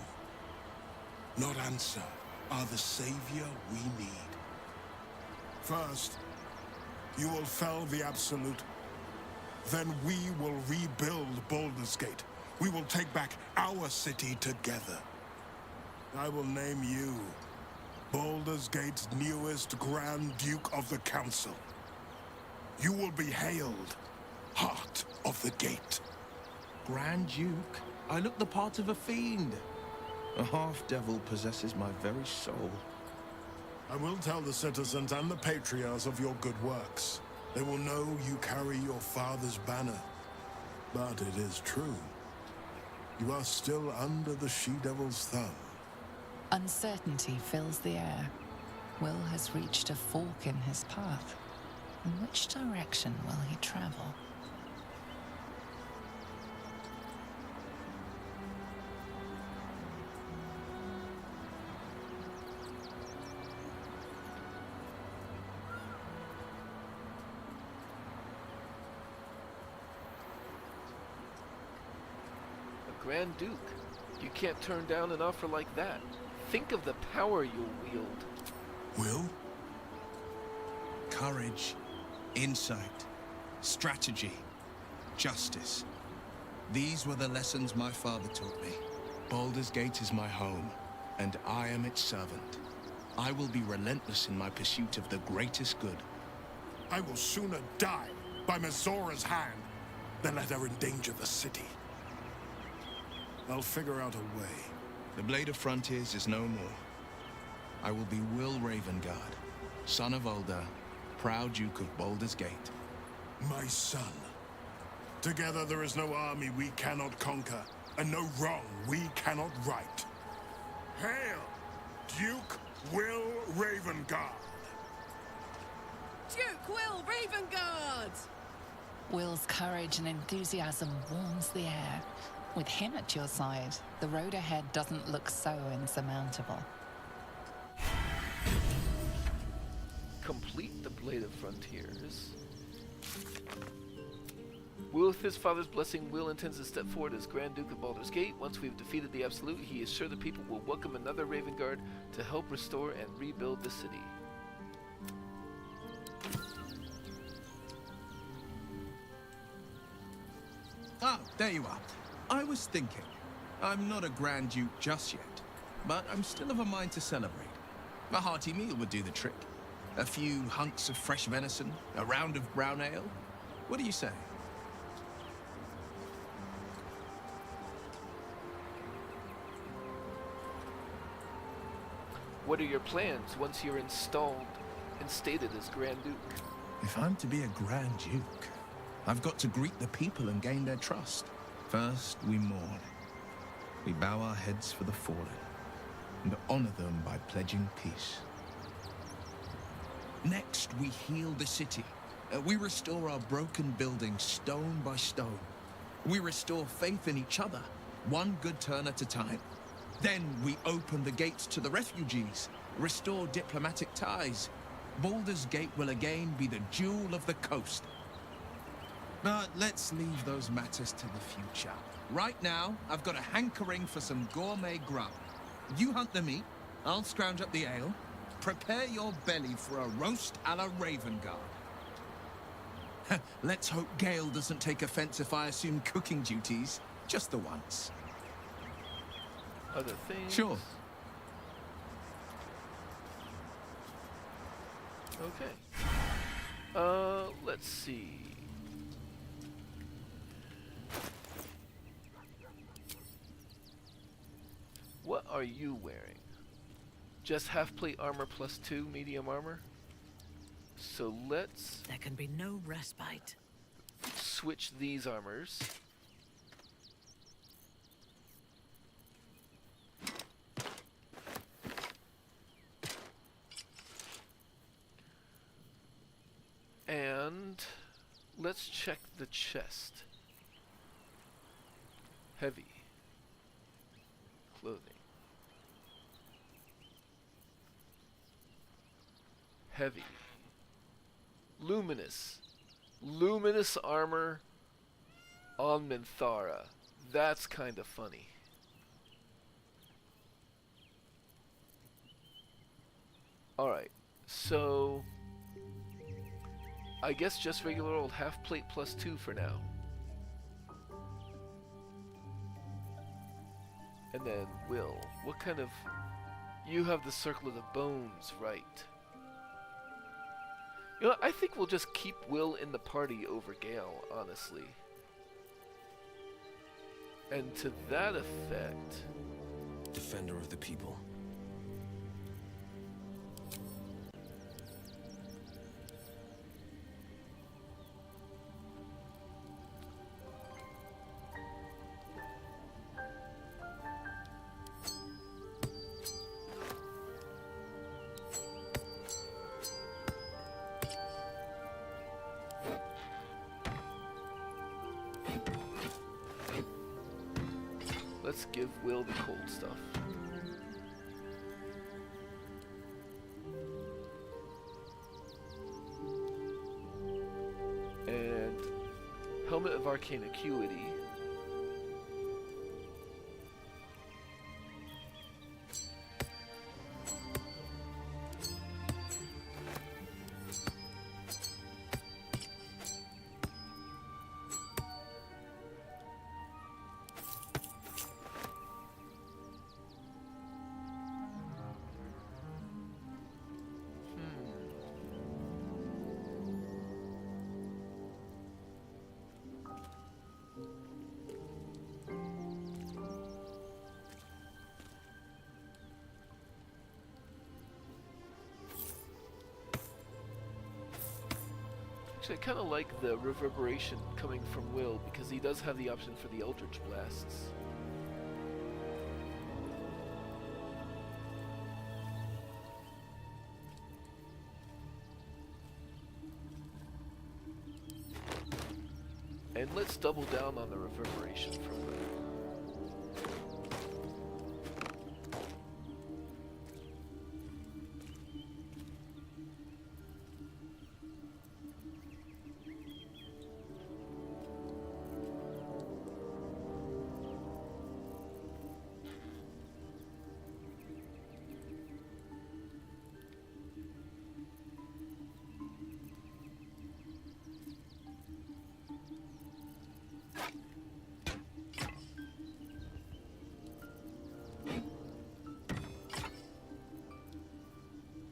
not Ansur, are the savior we need. First, you will fell the Absolute. Then we will rebuild Baldur's Gate. We will take back our city together. I will name you Baldur's Gate's newest Grand Duke of the Council. You will be hailed Heart of the Gate. Grand Duke? I look the part of a fiend. A half-devil possesses my very soul. I will tell the citizens and the patriarchs of your good works. They will know you carry your father's banner. But it is true. You are still under the she-devil's thumb. Uncertainty fills the air. Will has reached a fork in his path. In which direction will he travel? Grand Duke, you can't turn down an offer like that. Think of the power you'll wield. Will? Courage, insight, strategy, justice. These were the lessons my father taught me. Baldur's Gate is my home, and I am its servant. I will be relentless in my pursuit of the greatest good. I will sooner die by Mazora's hand than let her endanger the city. I'll figure out a way. The Blade of Frontiers is no more. I will be Will Ravengard, son of Ulder, proud Duke of Baldur's Gate. My son. Together there is no army we cannot conquer, and no wrong we cannot right. Hail, Duke Will Ravengard! Duke Will Ravengard! Will's courage and enthusiasm warms the air. With him at your side, the road ahead doesn't look so insurmountable. Complete the Blade of Frontiers. With his father's blessing, Will intends to step forward as Grand Duke of Baldur's Gate. Once we've defeated the Absolute, he is sure the people will welcome another Ravengard to help restore and rebuild the city. Ah, there you are. I was thinking. I'm not a Grand Duke just yet, but I'm still of a mind to celebrate. A hearty meal would do the trick. A few hunks of fresh venison, a round of brown ale. What do you say? What are your plans once you're instated as Grand Duke? If I'm to be a Grand Duke, I've got to greet the people and gain their trust. First, we mourn. We bow our heads for the fallen, and honor them by pledging peace. Next, we heal the city. We restore our broken buildings stone by stone. We restore faith in each other, one good turn at a time. Then we open the gates to the refugees, restore diplomatic ties. Baldur's Gate will again be the jewel of the coast. But let's leave those matters to the future. Right now, I've got a hankering for some gourmet grub. You hunt the meat, I'll scrounge up the ale. Prepare your belly for a roast a la Ravengard. Let's hope Gale doesn't take offense if I assume cooking duties, just the once. Other things? Sure. Okay. Let's see. What are you wearing? Just half plate armor plus 2 medium armor? So let's There can be no respite. switch these armors. And let's check the chest. Heavy clothing. Heavy. Luminous. Luminous armor on Minthara. That's kind of funny. Alright, so I guess just regular old half plate plus 2 for now. And then Will, what kind of... You have the Circle of the Bones, right? You know, I think we'll just keep Will in the party over Gale, honestly. And to that effect... Defender of the people. Let's give Will the cold stuff. And Helmet of Arcane Acuity. Actually, I kind of like the reverberation coming from Will because he does have the option for the Eldritch Blasts. And let's double down on the reverberation from Will.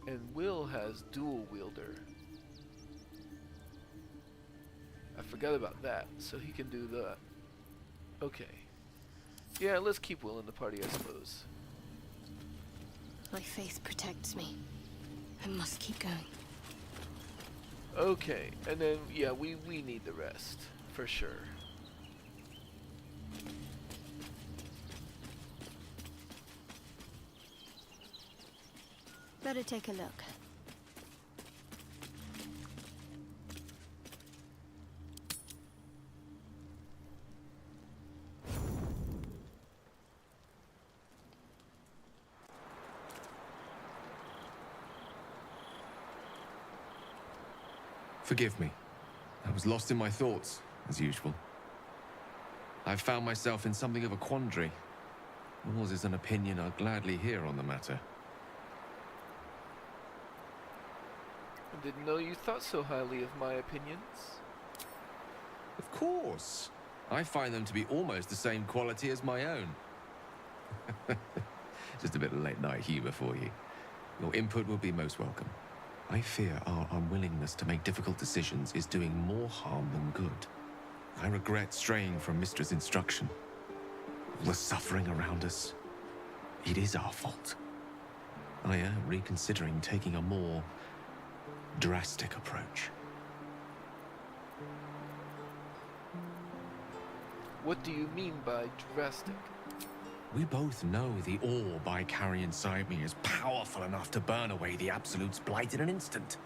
And Will has dual wielder. I forgot about that, so he can do that. Okay. Yeah, let's keep Will in the party, I suppose. My faith protects me. I must keep going. Okay, and then, yeah, we need the rest, for sure. Better take a look. Forgive me. I was lost in my thoughts, as usual. I've found myself in something of a quandary. Yours is an opinion I'll gladly hear on the matter. I didn't know you thought so highly of my opinions. Of course. I find them to be almost the same quality as my own. Just a bit of late-night humor for you. Your input will be most welcome. I fear our unwillingness to make difficult decisions is doing more harm than good. I regret straying from Mistra's instruction. All the suffering around us, it is our fault. I am reconsidering taking a more drastic approach. What do you mean by drastic? We both know the orb I carry inside me is powerful enough to burn away the Absolute's blight in an instant.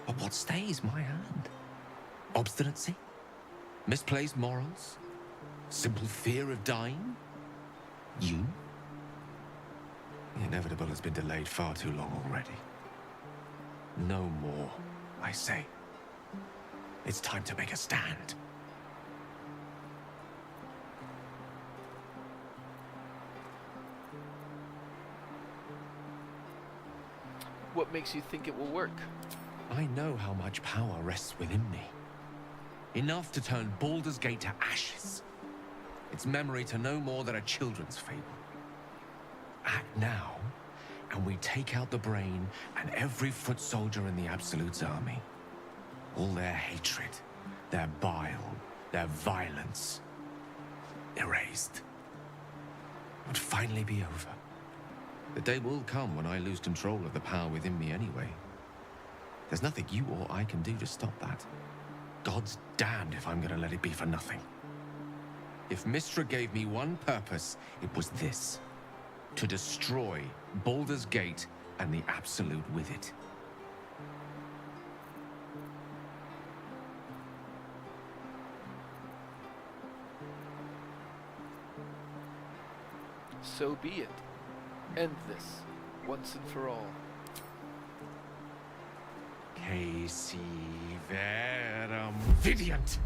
But what stays my hand? Obstinacy? Misplaced morals? Simple fear of dying? You? The inevitable has been delayed far too long already. No more, I say. It's time to make a stand. What makes you think it will work? I know how much power rests within me. Enough to turn Baldur's Gate to ashes. Its memory to no more than a children's fable. Act now, and we take out the brain and every foot soldier in the Absolute's army. All their hatred, their bile, their violence, erased. It would finally be over. The day will come when I lose control of the power within me anyway. There's nothing you or I can do to stop that. God's damned if I'm gonna let it be for nothing. If Mystra gave me one purpose, it was this. To destroy Baldur's Gate and the Absolute with it. So be it. End this, once and for all. Casey Verum Vidiant!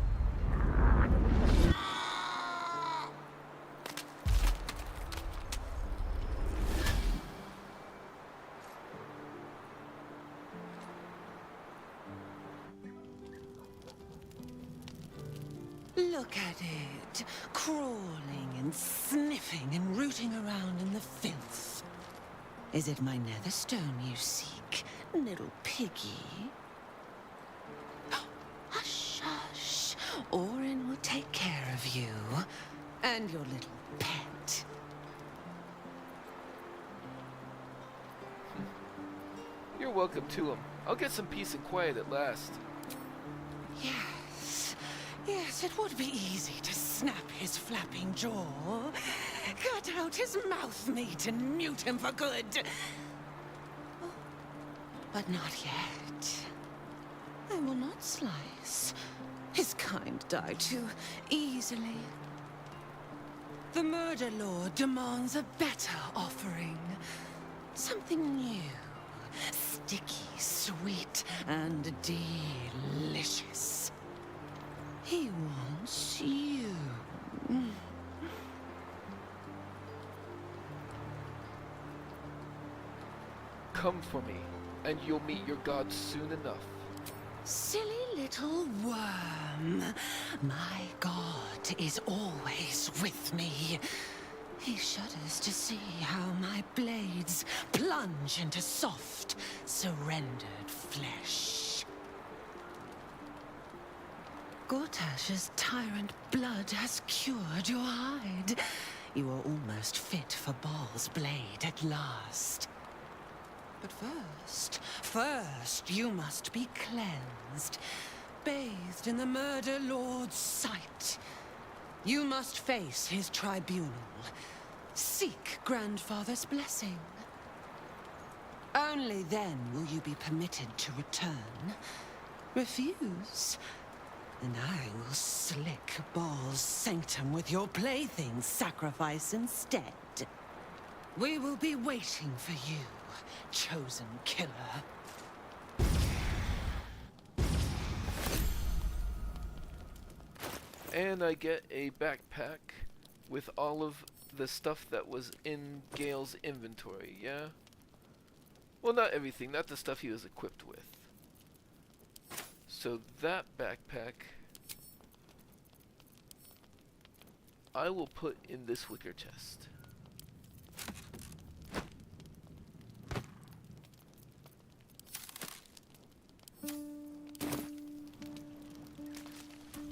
Look at it, crawling and sniffing and rooting around in the filth. Is it my netherstone you seek, little piggy? Hush, hush. Orin will take care of you and your little pet. You're welcome to him. I'll get some peace and quiet at last. Yes, it would be easy to snap his flapping jaw, cut out his mouth meat and mute him for good. Oh, but not yet. I will not slice. His kind die too easily. The Murder Lord demands a better offering. Something new, sticky, sweet, and delicious. He wants you. Come for me, and you'll meet your god soon enough. Silly little worm. My god is always with me. He shudders to see how my blades plunge into soft, surrendered flesh. Gortash's tyrant blood has cured your hide. You are almost fit for Baal's blade at last. But first you must be cleansed, bathed in the Murder Lord's sight. You must face his tribunal, seek Grandfather's blessing. Only then will you be permitted to return. Refuse, and I will slick Baal's sanctum with your plaything's sacrifice instead. We will be waiting for you, chosen killer. And I get a backpack with all of the stuff that was in Gale's inventory, yeah? Well, not everything, not the stuff he was equipped with. So that backpack I will put in this wicker chest.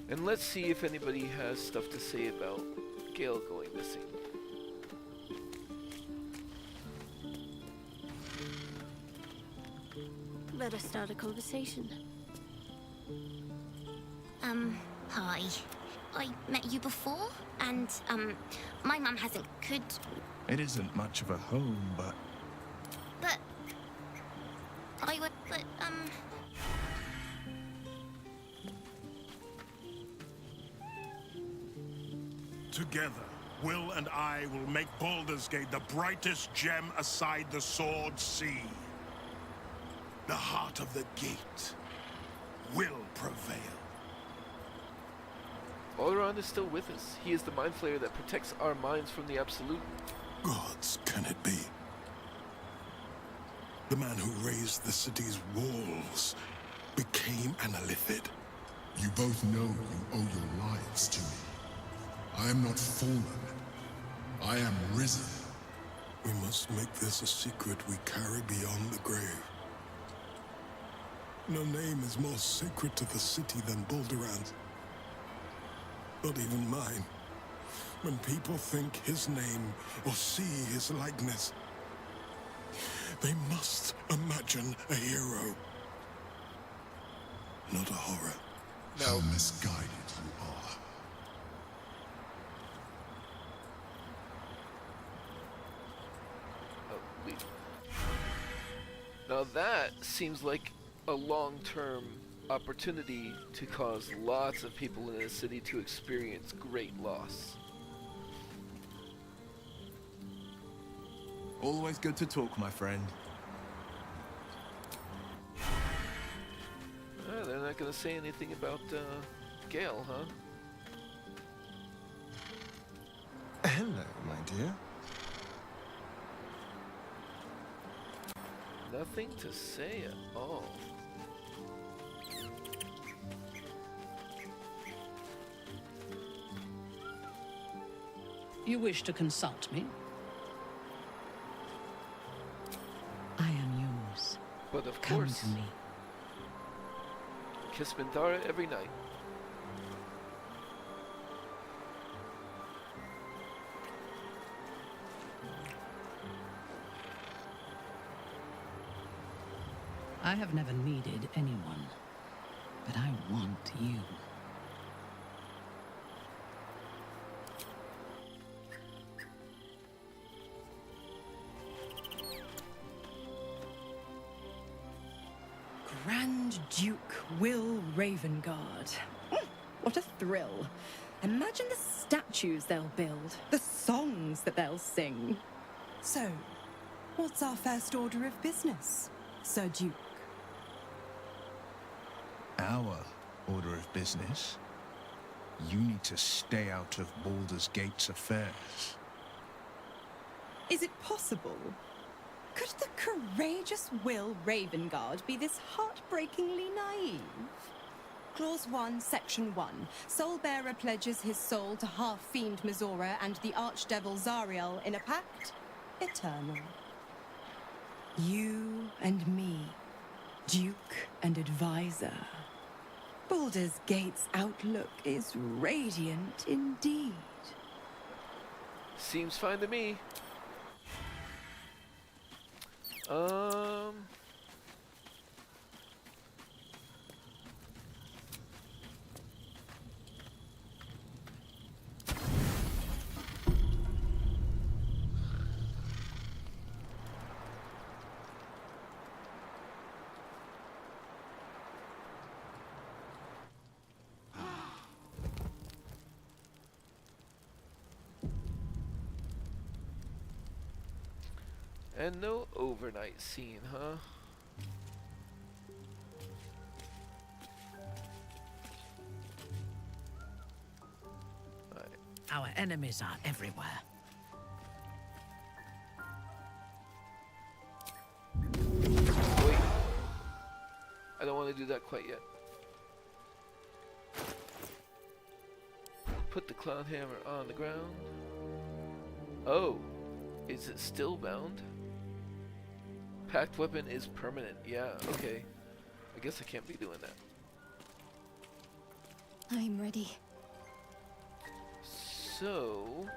And let's see if anybody has stuff to say about Gale going missing. Let us start a conversation. Hi. I met you before, and, my mum hasn't. It isn't much of a home, but... But... Together, Will and I will make Baldur's Gate the brightest gem aside the Sword Sea. The heart of the gate will prevail. Oleron is still with us. He is the mind flayer that protects our minds from the Absolute. Gods, can it be? The man who raised the city's walls became an Illithid. You both know you owe your lives to me. I am not fallen. I am risen. We must make this a secret we carry beyond the grave. No name is more sacred to the city than Balduran's. Not even mine. When people think his name or see his likeness, they must imagine a hero, not a horror. How misguided you are. Oh, wait. Now that seems like a long-term opportunity to cause lots of people in the city to experience great loss. Always good to talk, my friend. They're not gonna say anything about Gale, huh? Hello, my dear. Nothing to say at all. You wish to consult me? I am yours. But of Come course. to me. Kiss Mindara every night. I have never needed anyone, but I want you. Grand Duke Will Ravengard. What a thrill. Imagine the statues they'll build, the songs that they'll sing. So, what's our first order of business, Sir Duke? Our order of business? You need to stay out of Baldur's Gate's affairs. Is it possible? Could the courageous Will Ravengard be this heartbreakingly naive? Clause 1, Section 1. Soulbearer pledges his soul to half-fiend Mizora and the archdevil Zariel in a pact eternal. You and me, Duke and Advisor. Baldur's Gate's outlook is radiant indeed. Seems fine to me. And no overnight scene, huh? Our enemies are everywhere. Wait. I don't want to do that quite yet. Put the clown hammer on the ground. Oh, is it still bound? Packed weapon is permanent. Yeah, okay. I guess I can't be doing that. I'm ready. So...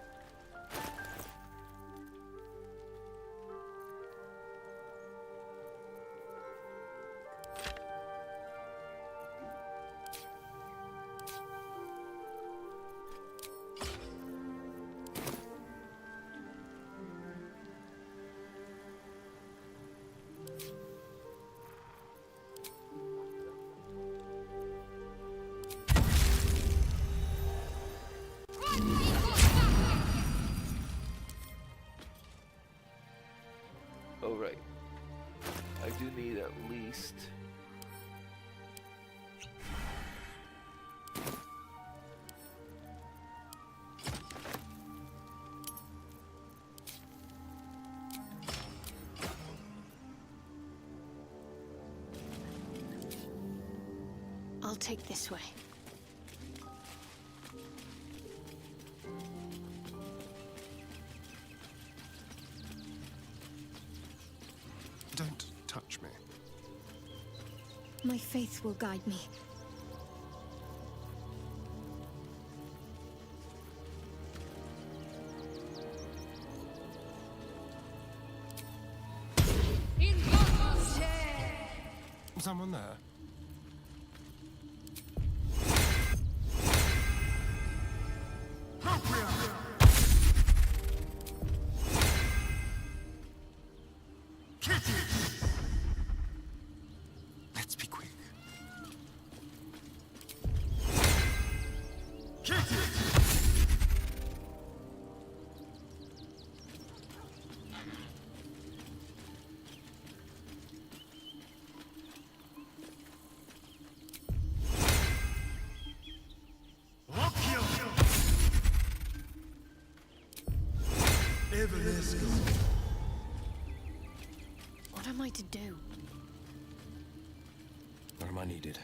Oh, right. I do need at least... I'll take this way. Don't touch me. My faith will guide me. Someone there? Let's be quick. What am I to do? Where am I needed?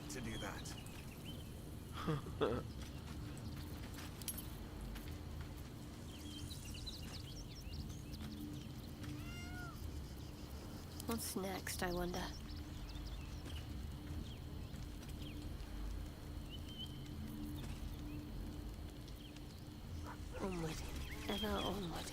To do that. What's next, I wonder? Onward, ever onward.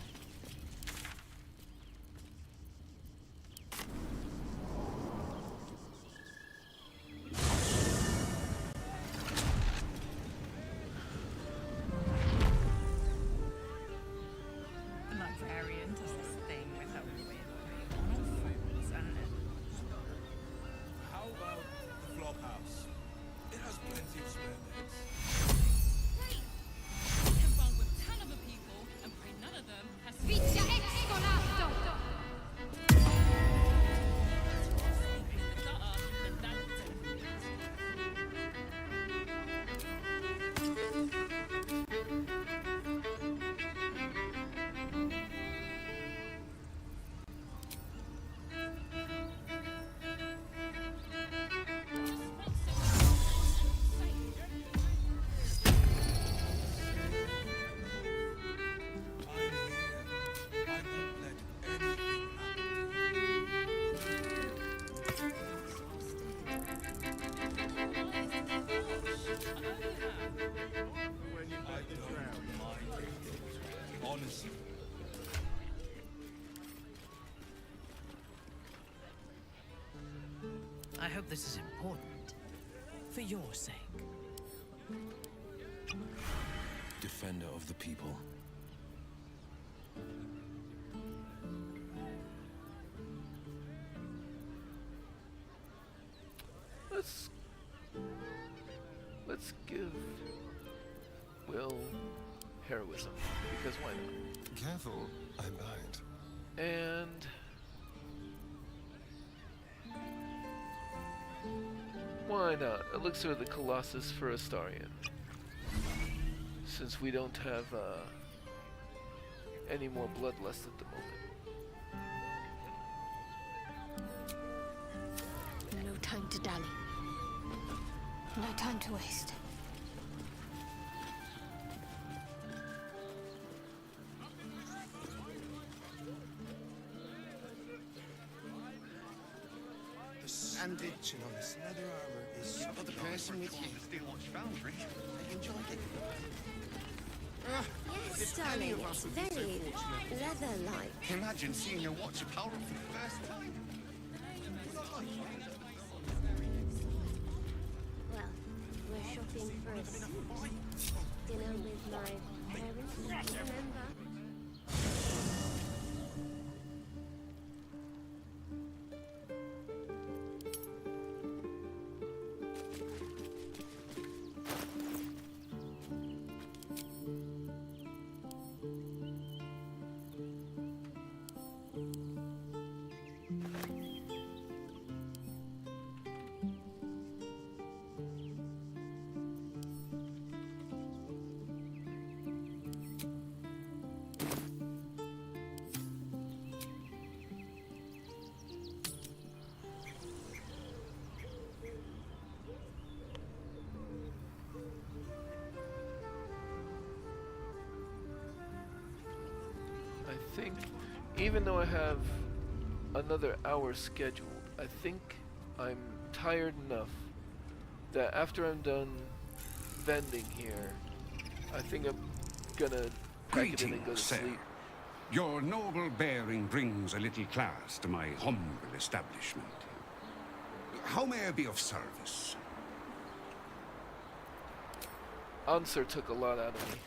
I hope this is important. For your sake. defender of the people. Let's give Will heroism, because why not? Careful, I might. And why not? Elixir of the Colossus for Astarion. Since we don't have any more bloodlust at the moment. No time to dally. No time to waste. The sandwich and on this leather armor is You've got the person with you. The Steelwatch Foundry. I enjoyed it. Yes, darling, it's very leather-like. Imagine seeing a watch of power for the first time. Well, we're shopping for a suit. Dinner with my parents, remember? I think, even though I have another hour scheduled, I think I'm tired enough that after I'm done vending here, I think I'm gonna pack it in and go to Sir. sleep. Your noble bearing brings a little class to my humble establishment. How may I be of service? Answer took a lot out of me.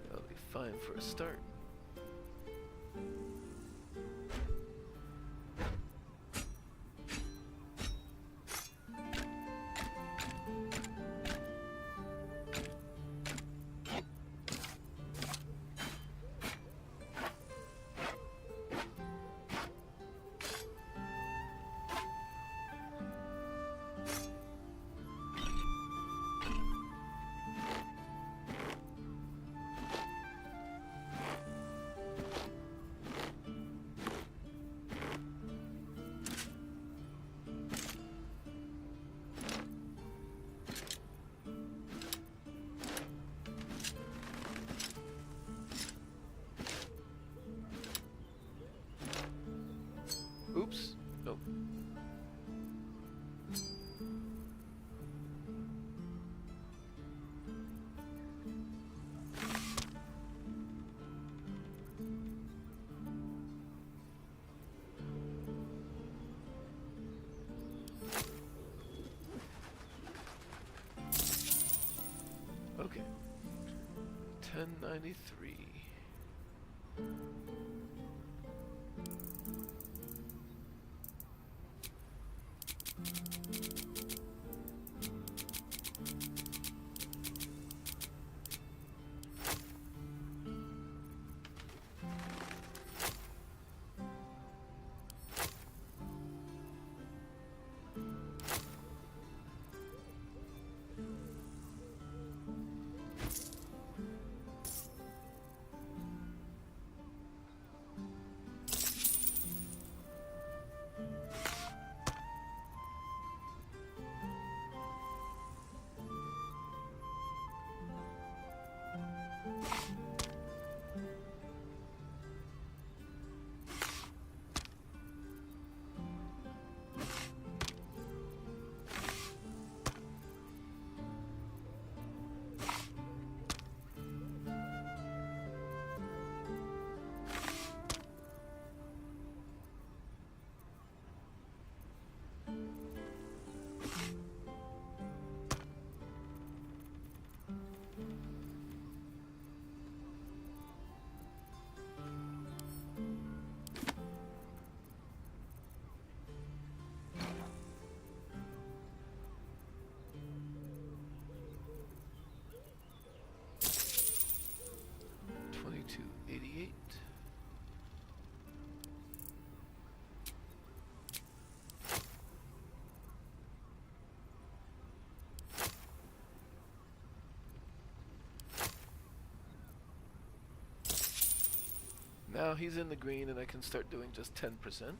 That'll be fine for a start. Oops. Oh. Okay. 1093. Now he's in the green and I can start doing just 10%.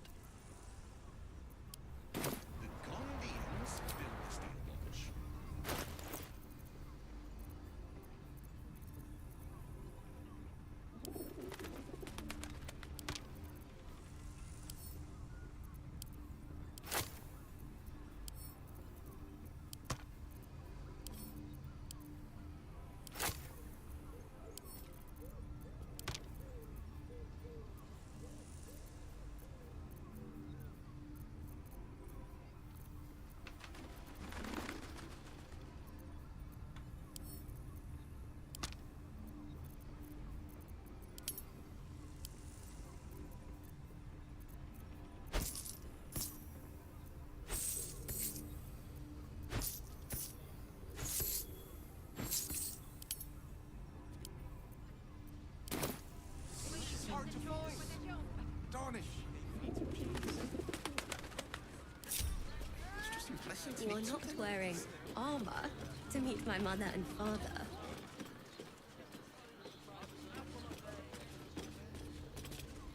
You are not wearing armor to meet my mother and father.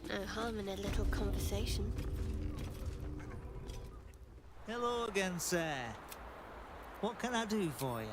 No harm in a little conversation. Hello again, sir. What can I do for you?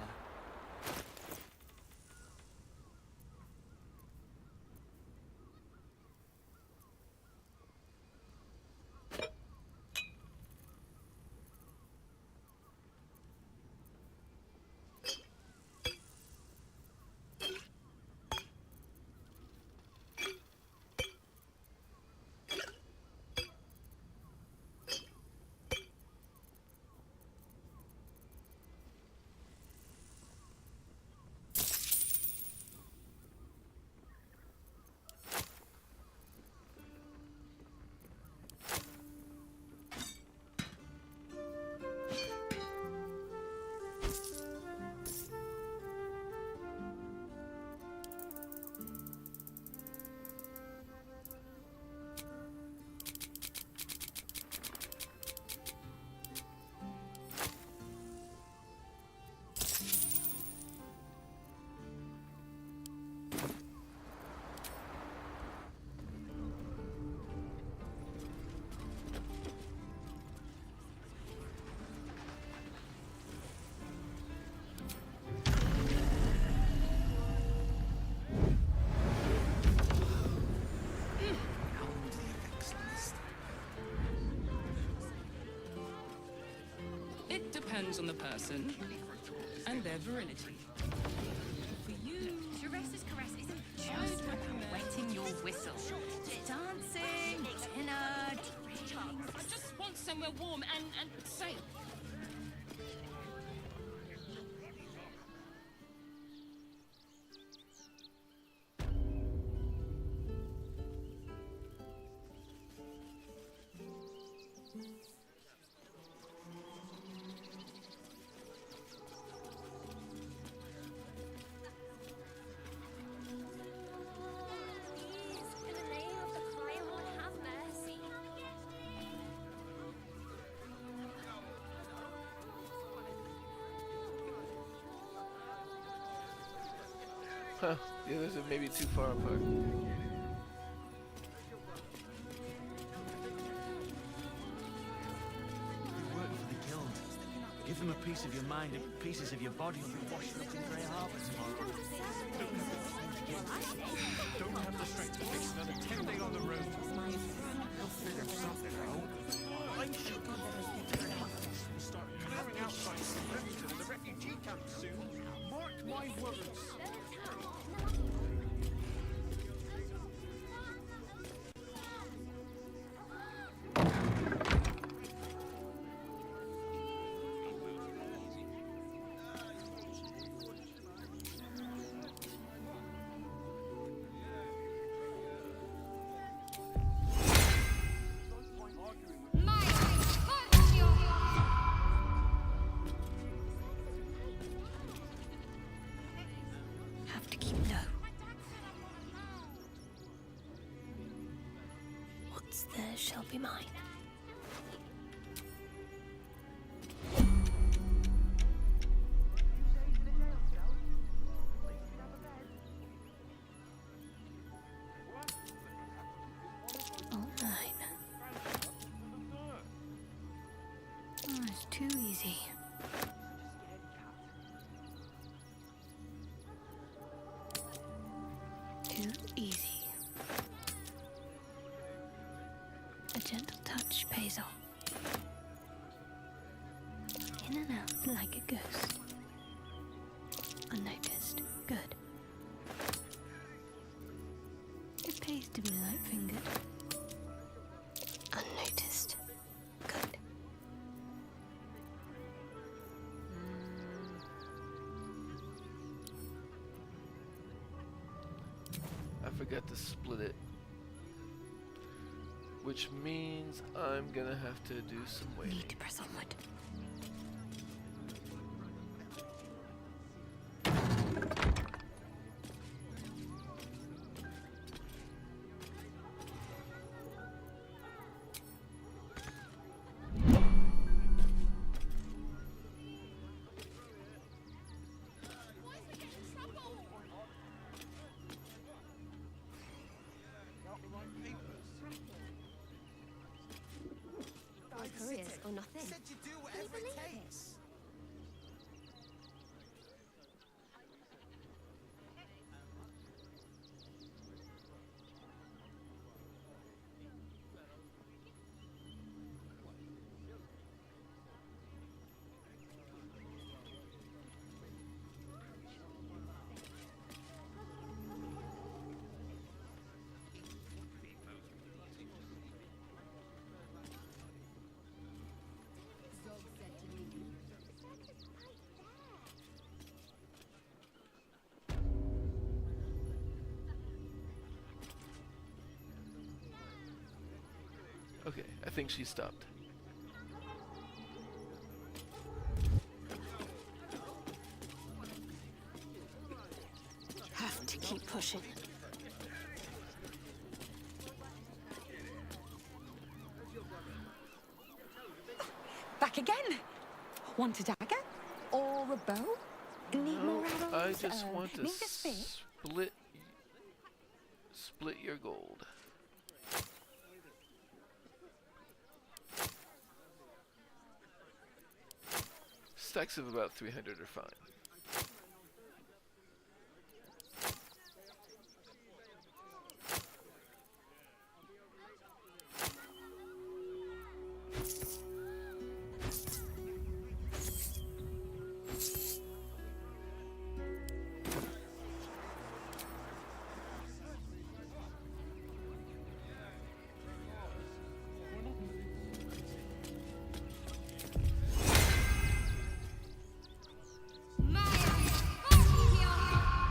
It depends on the person and their virility. For you, Teresa's caress isn't just about wetting your whistle. Dancing, dinner, drinks. I just want somewhere warm and safe. In the name of the crying one, have mercy. Huh, the others are maybe too far apart. Work for the guild. Give them a piece of your mind and pieces of your body will be washing up in Grey Harbor tomorrow. Don't have the strength to face another 10 days on the road. I'm sure start clearing out sites in Remington and the refugee camp soon. Mark my words. Have to keep low. What's theirs shall be mine. pays off. In and out like a ghost. Unnoticed. Good. It pays to be light-fingered. Unnoticed. Good. I forgot to split it. Which means I'm gonna have to do some waiting. Need to press onward. Couriers or nothing. Said you'd do Can you whatever it believe takes. Okay, I think she stopped. Have to keep pushing. Back again. Want a dagger? Or a bow? Need more I arrows? just want to need a spear? split your gold. Stacks of about 300 are fine.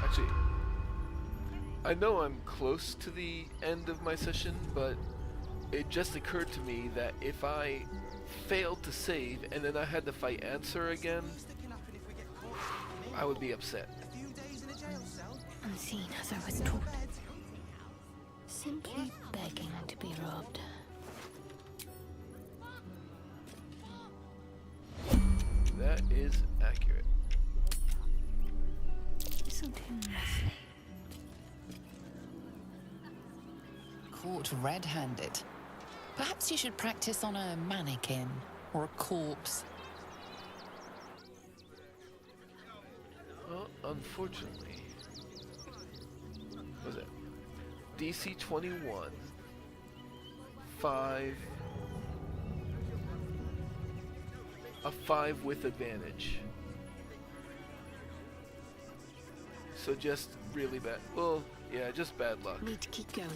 Actually, I know I'm close to the end of my session, but it just occurred to me that if I failed to save and then I had to fight Answer again, I would be upset. Unseen as I was taught. Simply begging to be robbed. That is accurate. Something messy. Caught red-handed. Perhaps you should practice on a mannequin or a corpse. Well, unfortunately, what was it? DC 21, 5, a 5 with advantage. So just really bad. Well, yeah, just bad luck. Need to keep going.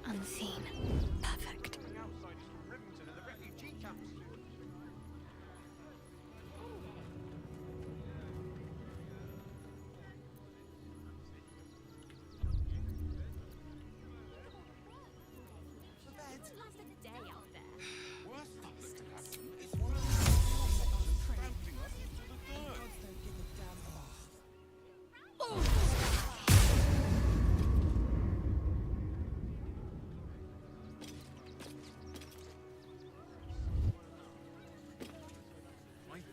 Unseen. Perfect. Rivington and the refugee camps.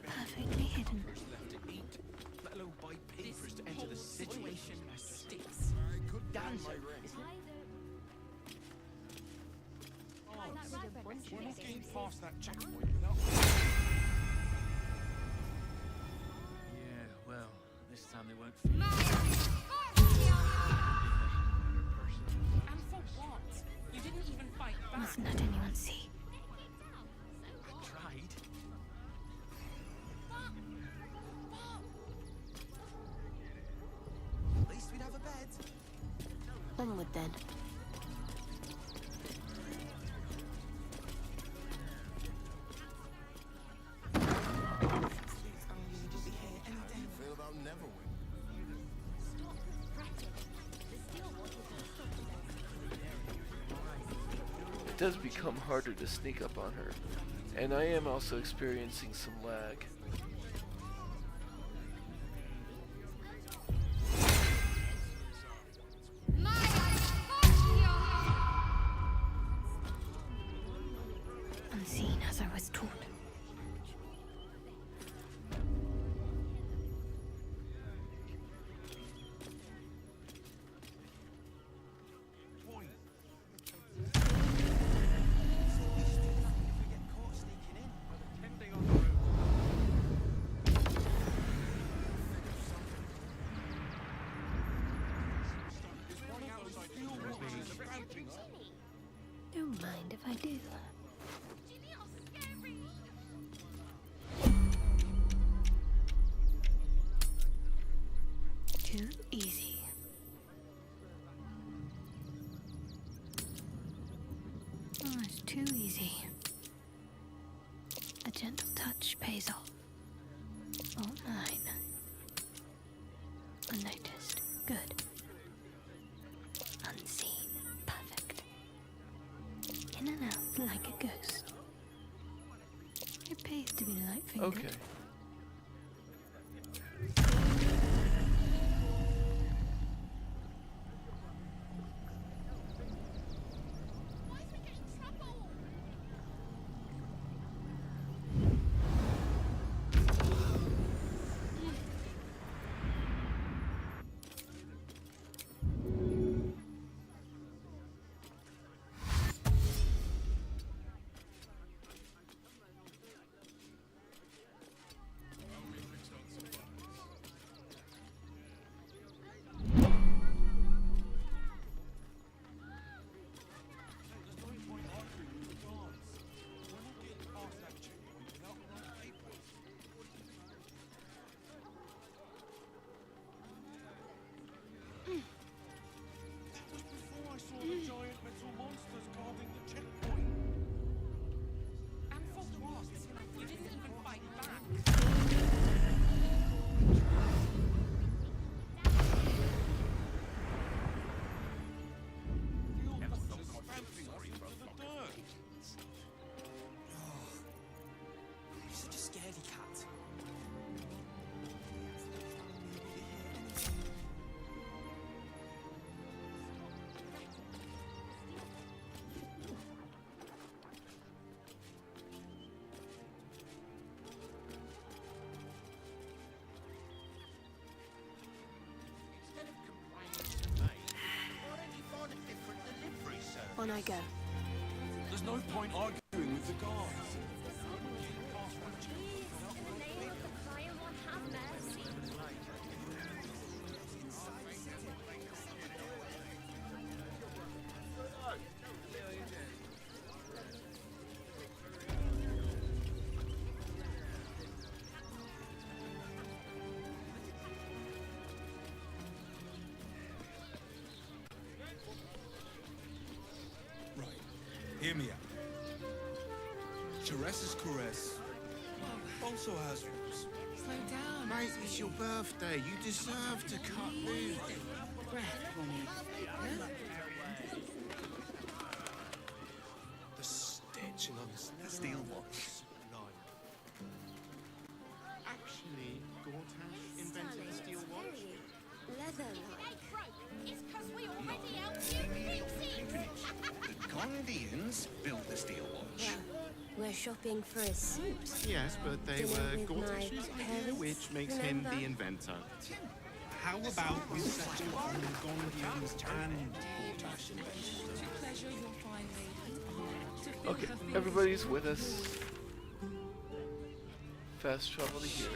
Perfectly hidden. Left to eat, let alone buy papers We're not getting past that checkpoint without... Yeah, well, this time they won't feel And for what? You didn't even fight back. Mustn't let anyone see. I tried. At least we'd have a bed. Onward then. Feel about Neverwin. It does become harder to sneak up on her, and I am also experiencing some lag. Unseen as I was taught. Don't mind if I do. Too easy. Oh, it's too easy. A gentle touch pays off. All mine. Unnoticed. Good. Unseen. Perfect. In and out like a ghost. It pays to be light-fingered. Okay. On I go. There's no point arguing with the guards. Hear me out. Teresa's caress also has rules. Slow down. Mate, it's your birthday. You deserve to cut loose. Breath for me. The stitching on the steel watch. Actually, Gortash invented the steel watch. Leather-like. It's because we already helped you fix it. The Gondians built the steel watch. We're shopping for a suit. Yes, but they Dinner were with Gortash's my idea, parents, which makes him remember? the inventor. How about we settle on the Gondians and Gortash invention? To pleasure your fine lady, to Okay, everybody's with us. Fast travel to here.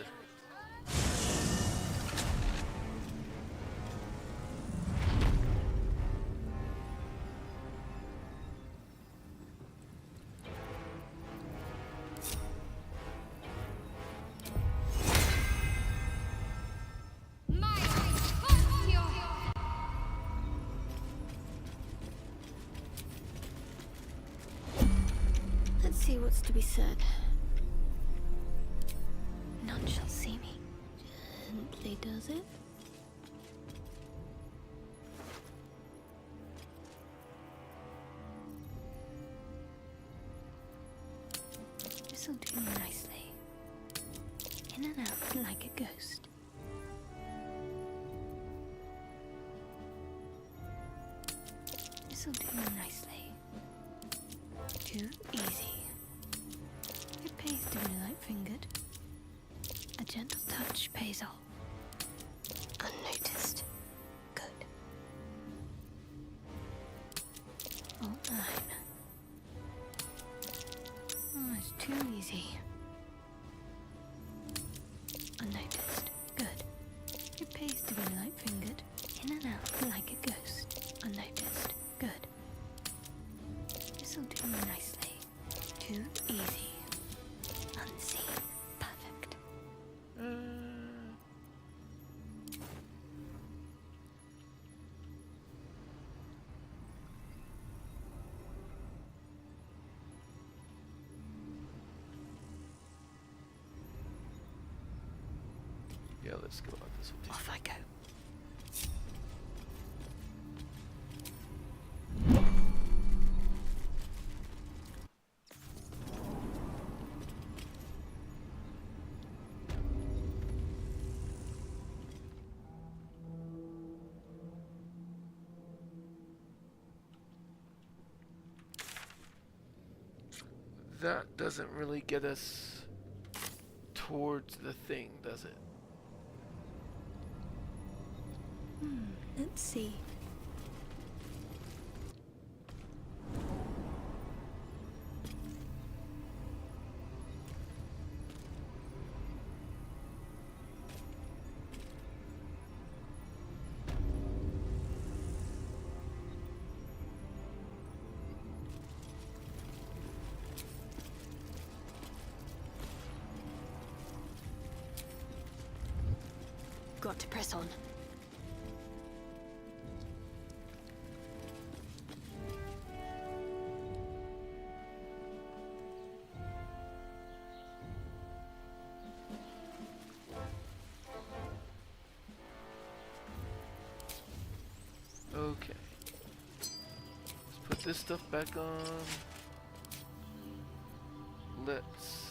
Let's see what's to be said. None shall see me. Gently does it. This'll do nicely. In and out like a ghost. This'll do nicely. Too easy. It pays to be light-fingered. A gentle touch pays off. Unnoticed. Good. All mine. Oh, it's too easy. Unnoticed. Good. It pays to be light-fingered. In and out like a ghost. Unnoticed. Good. This'll do nicely. Too easy. Unseen. Perfect. Yeah, let's go on this one. Off I go. That doesn't really get us towards the thing, does it? Let's see. Got to press on. Okay. Let's put this stuff back on. Let's...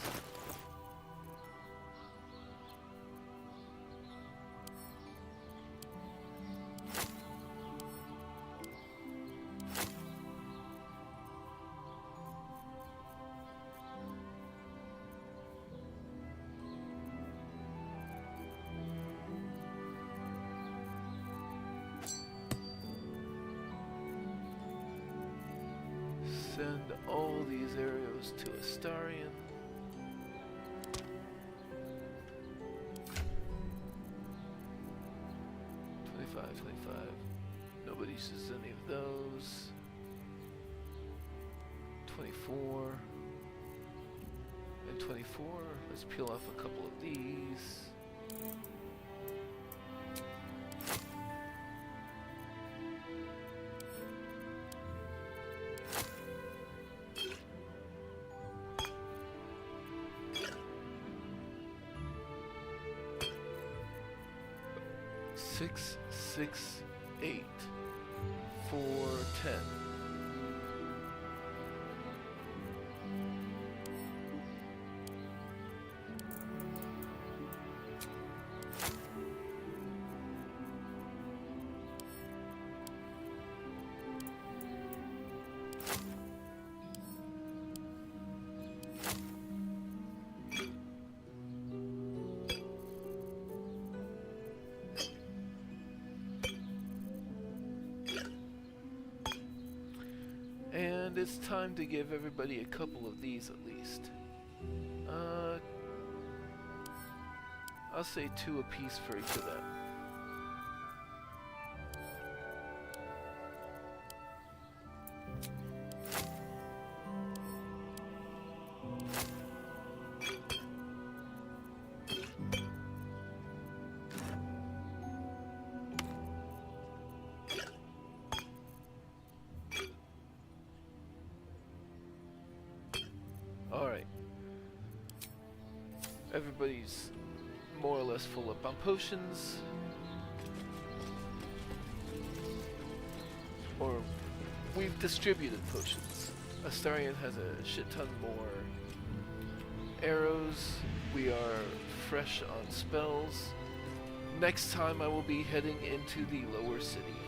send all these arrows to Astarion. Nobody uses any of those. 24 and 24. Let's peel off a couple of these. Six, 8, 4, 10. And it's time to give everybody a couple of these at least. I'll say 2 apiece for each of them. Alright. Everybody's more or less full up on potions. Or we've distributed potions. Astarion has a shit ton more arrows. We are fresh on spells. Next time I will be heading into the lower city.